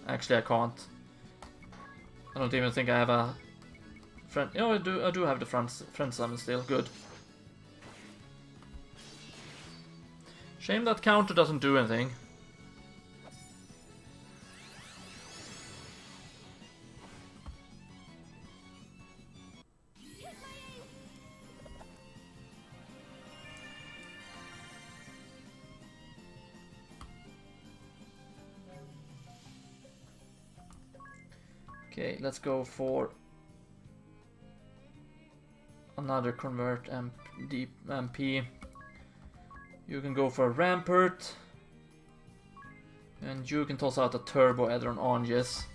Actually, I can't. I don't even think I have a friend. Oh, I do have the friend summon still. Good. Shame that counter doesn't do anything. Okay, let's go for another convert deep MP. You can go for a Rampart. And you can toss out a Turbo Edron Onges.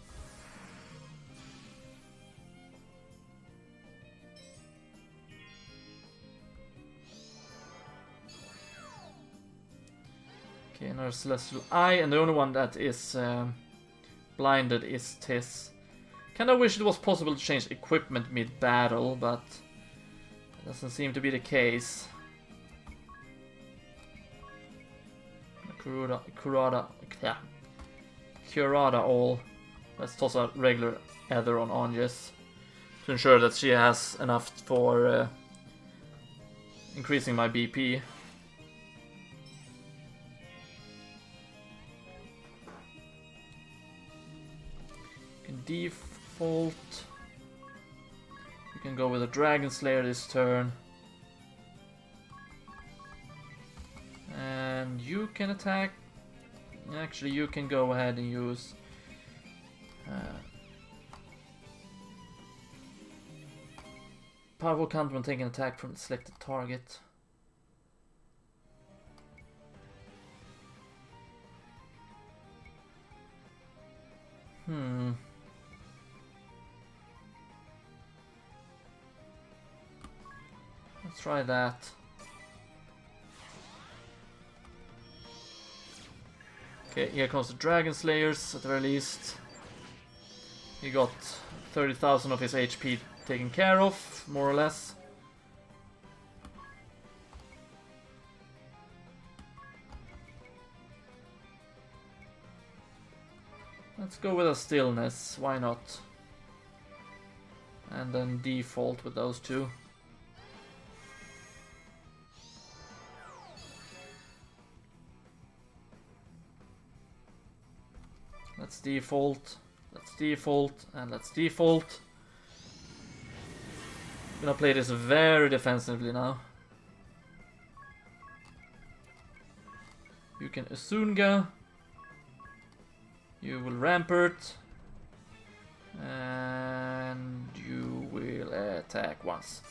Okay, another Celestial Eye, and the only one that is blinded is Tis. Kinda wish it was possible to change equipment mid-battle, but it doesn't seem to be the case. Kurada all. Let's toss a regular Ether on Onges to ensure that she has enough for increasing my BP. You can default. You can go with a Dragon Slayer this turn. can attack. Actually, you can go ahead and use... powerful counter when taking an attack from the selected target. Let's try that. Okay, here comes the Dragon Slayers at the very least. He got 30,000 of his HP taken care of, more or less. Let's go with a stillness, why not? And then default with those two. Let's default, and let's default. I'm gonna play this very defensively now. You can Asunga. You will Rampart. And you will attack once.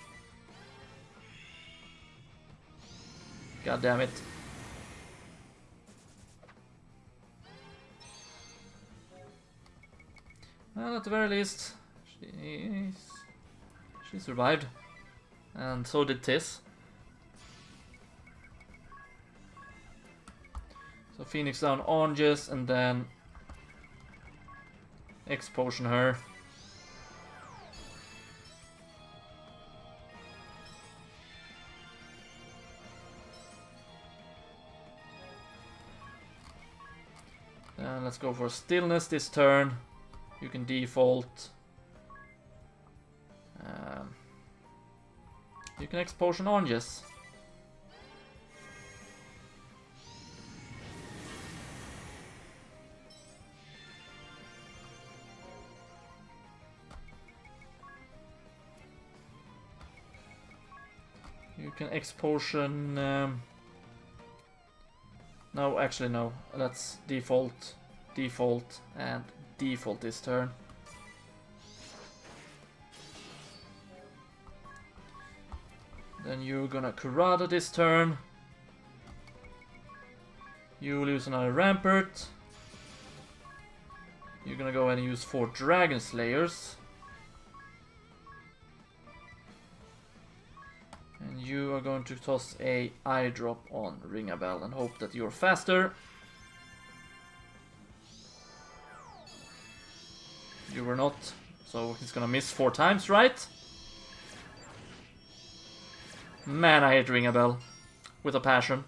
God damn it. Well, at the very least, she survived. And so did Tis. So Phoenix down oranges and then X-Potion her. And let's go for stillness this turn. You can default. You can X-Potion oranges. You can X-Potion... no, actually no. Let's default, default, and default this turn. Then you're gonna Kurada this turn. You lose another Rampart. You're gonna go ahead and use 4 Dragon Slayers. And you are going to toss a eye drop on Ringabel and hope that you're faster. You were not, so he's gonna miss 4 times, right? Man, I hate Ringabel. With a passion.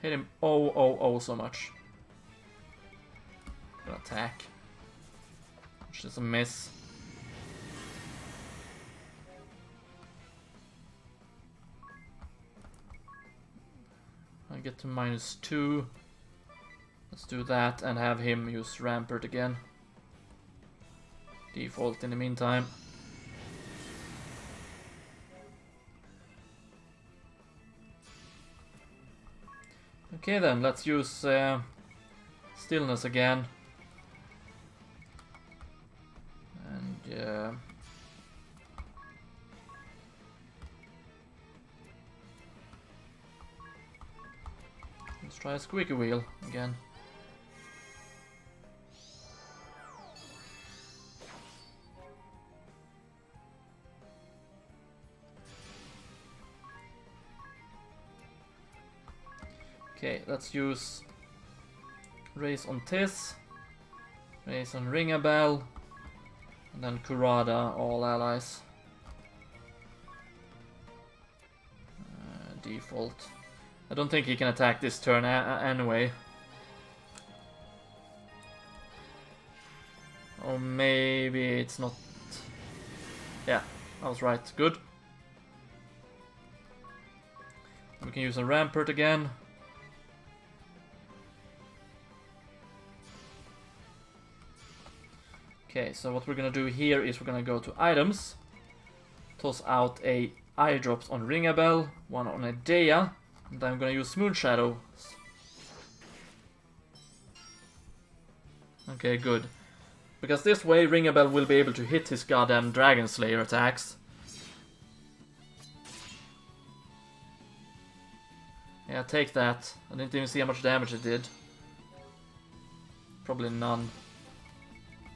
Hit him oh so much. Gonna attack. Which is a miss. I get to -2. Let's do that and have him use Rampart again. Default in the meantime. Okay then, let's use stillness again. And let's try a squeaky wheel again. Okay, let's use Raise on Tis, Raise on Ringabel, and then Kurada, all allies. Default. I don't think he can attack this turn anyway. Or maybe it's not... Yeah, I was right. Good. We can use a Rampart again. Okay, so what we're gonna do here is we're gonna go to items, toss out a eye drops on Ringabel, one on a Dea, And I'm gonna use Moon Shadow. Okay, good. Because this way Ringabel will be able to hit his goddamn Dragon Slayer attacks. Yeah, take that. I didn't even see how much damage it did. Probably none.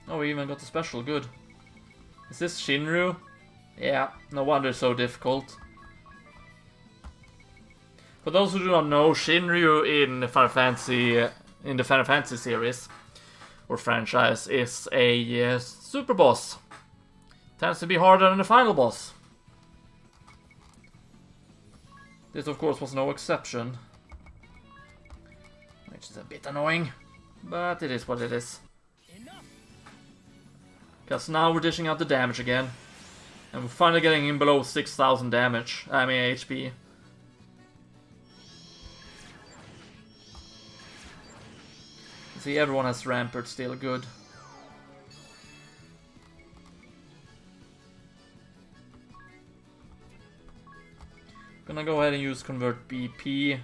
Oh, we even got a special, good. Is this Shinru? Yeah, no wonder it's so difficult. For those who do not know, Shinryu in the Final Fantasy series or franchise is a super boss. Tends to be harder than the final boss. This of course was no exception. Which is a bit annoying, but it is what it is. Because now we're dishing out the damage again. And we're finally getting in below 6,000 damage, I mean HP. See, everyone has Rampart still, good. Gonna go ahead and use Convert BP.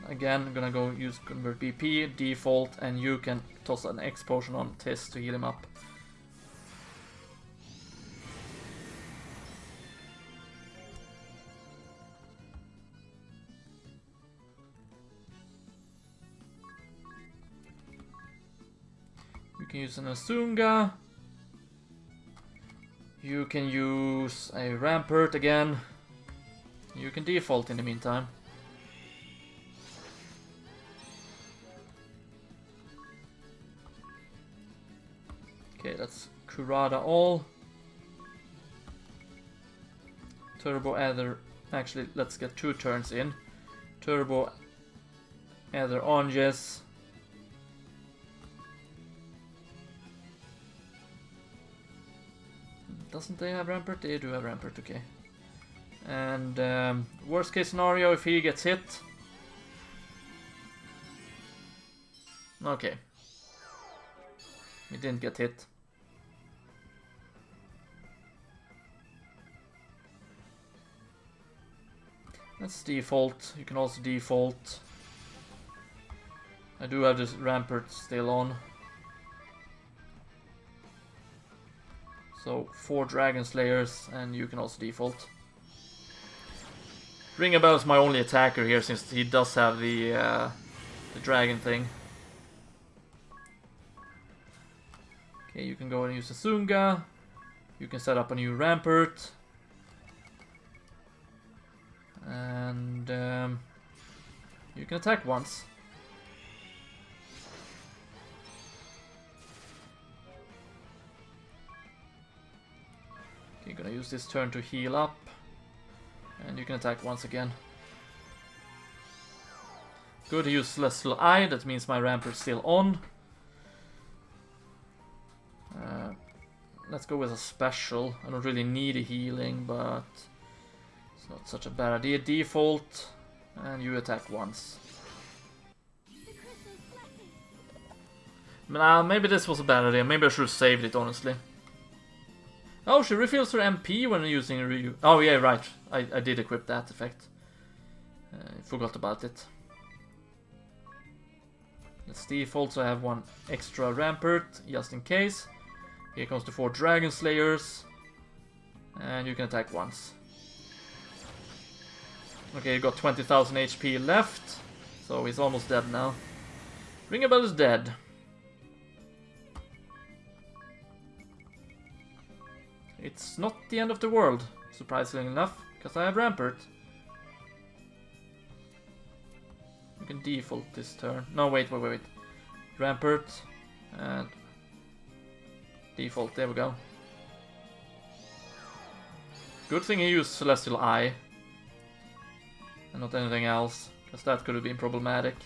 Again, I'm gonna go use Convert BP, default, and you can toss an X potion on Tis to heal him up. You can use an Asunga. You can use a Rampart again. You can default in the meantime. Okay, that's Kurada all. Turbo Ether. Actually, let's get 2 turns in. Turbo Ether Onges. Doesn't they have Rampart? They do have Rampart, okay. And worst case scenario, if he gets hit. Okay. He didn't get hit. That's default. You can also default. I do have this Rampart still on. So 4 Dragon Slayers, and you can also default. Ringabel is my only attacker here since he does have the dragon thing. Okay, you can go and use a Sunga. You can set up a new Rampart. And you can attack once. Okay, gonna use this turn to heal up. And you can attack once again. Good, to use Celestial Eye, that means my Rampart's still on. Let's go with a special. I don't really need a healing, but it's not such a bad idea. Default, and you attack once. Nah, maybe this was a bad idea. Maybe I should have saved it, honestly. Oh, she refills her MP when using Ryu. Oh yeah, right. I did equip that effect. I forgot about it. Let's default, so I have 1 extra Rampart, just in case. Here comes the 4 Dragon Slayers. And you can attack once. Okay, you got 20,000 HP left. So he's almost dead now. Ringabel is dead. It's not the end of the world, surprisingly enough, because I have Rampart. You can default this turn. No, wait. Rampart, and default, there we go. Good thing he used Celestial Eye, and not anything else, because that could have been problematic.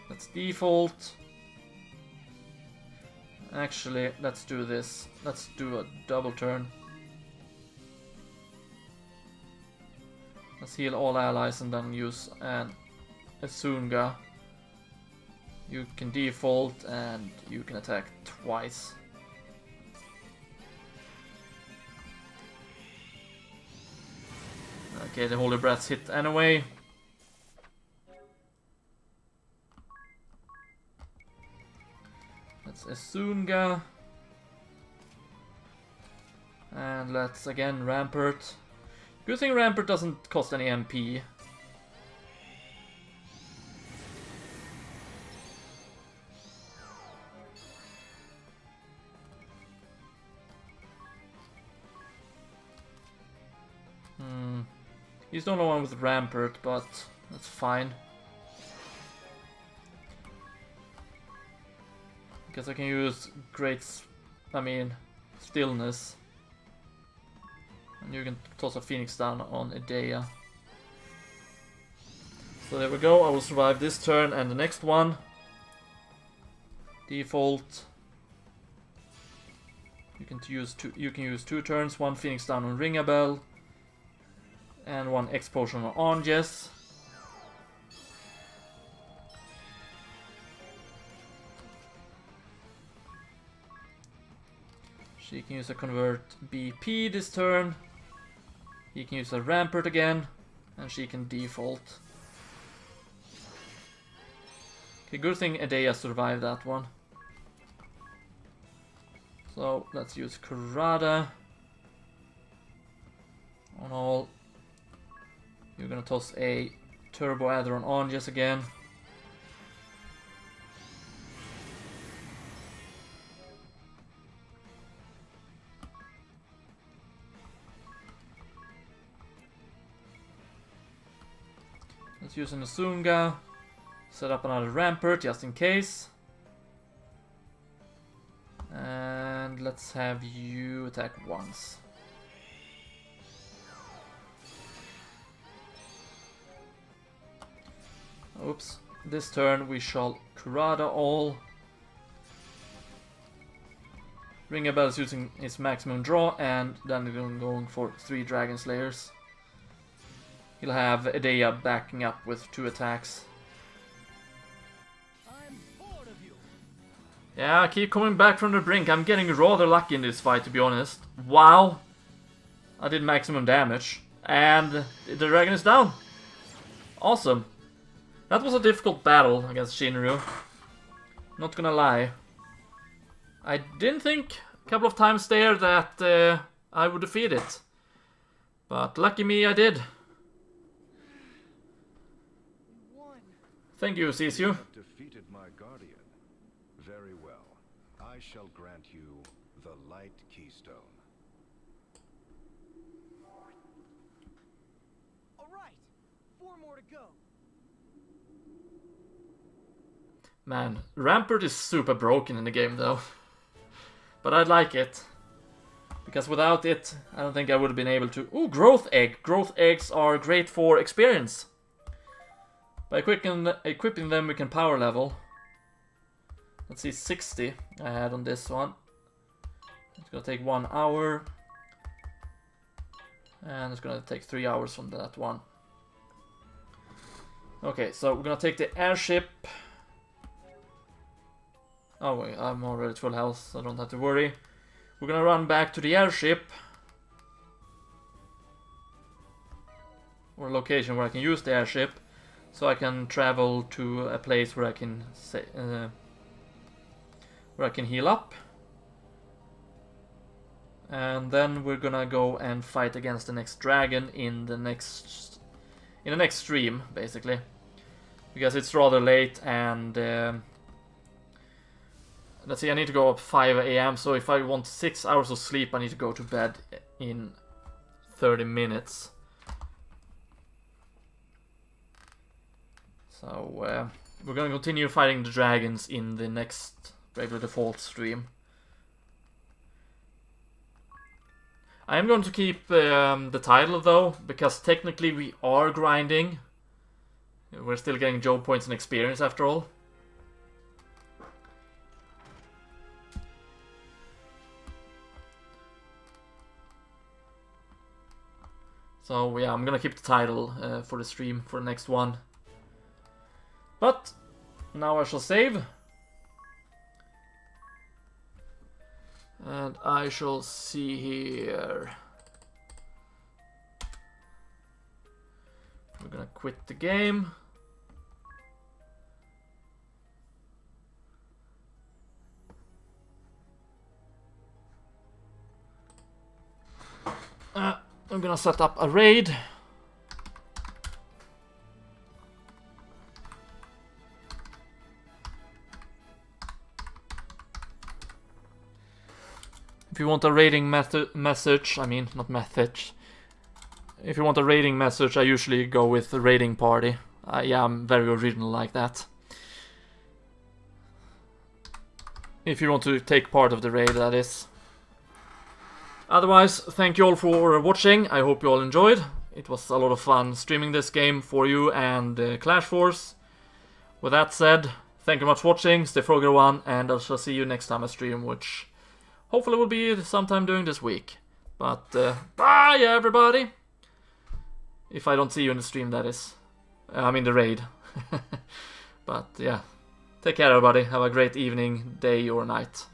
Let's default. Actually, let's do this. Let's do a double turn. Let's heal all allies and then use an Asunga. You can default and you can attack twice. Okay, the Holy Breath's hit anyway. That's Esunga. And let's again Rampart. Good thing Rampart doesn't cost any MP. He's the only one with Rampart, but that's fine. Because I can use Stillness. And you can toss a Phoenix down on Edea. So there we go, I will survive this turn and the next one. Default. You can use 2 turns, 1 Phoenix down on Ringabel. And 1 X-Potion on Anges. She can use a Convert BP this turn. He can use a Rampart again. And she can default. Okay, good thing Edea survived that one. So let's use Kurada on all. You're gonna toss a Turbo Adder on Anges again. Let's use an Asunga. Set up another Rampart just in case. And let's have you attack once. Oops. This turn we shall Kurada all. Ringabel is using his maximum draw, and then we're going for 3 Dragon Slayers. He'll have Edea backing up with 2 attacks. I'm bored of you. Yeah, I keep coming back from the brink. I'm getting rather lucky in this fight, to be honest. Wow! I did maximum damage. And the dragon is down. Awesome. That was a difficult battle against Shinryu. Not gonna lie. I didn't think a couple of times there that I would defeat it. But lucky me, I did. Won. Thank you, Sisu. have defeated my guardian. Very well. I shall grant you the Light Keystone. All right. 4 more to go. Man, Rampart is super broken in the game though. But I'd like it. Because without it, I don't think I would have been able to... Ooh, Growth Egg! Growth Eggs are great for experience. By equipping them, we can power level. Let's see, 60 I had on this one. It's gonna take 1 hour. And it's gonna take 3 hours from that one. Okay, so we're gonna take the airship. Oh wait, I'm already at full health, so I don't have to worry. We're gonna run back to the airship. Or a location where I can use the airship. So I can travel to a place where I can heal up. And then we're gonna go and fight against the next dragon in the next stream, basically. Because it's rather late and let's see, I need to go up 5 AM, so if I want 6 hours of sleep, I need to go to bed in 30 minutes. So, we're gonna continue fighting the dragons in the next regular default stream. I am going to keep the title though, because technically we are grinding. We're still getting job points and experience after all. So yeah, I'm gonna keep the title for the stream for the next one. But now I shall save. And I shall see here. quit the game. I'm gonna set up a raid. If you want a raiding message, I mean, not message. If you want a raiding message, I usually go with the raiding party. Yeah, I'm very original like that. If you want to take part of the raid, that is. Otherwise, thank you all for watching. I hope you all enjoyed. It was a lot of fun streaming this game for you and Clash Force. With that said, thank you much for watching. Stay frogger one, and I shall see you next time I stream, which hopefully will be sometime during this week. But bye everybody! If I don't see you in the stream, that is. I mean the raid. But yeah, take care everybody. Have a great evening, day or night.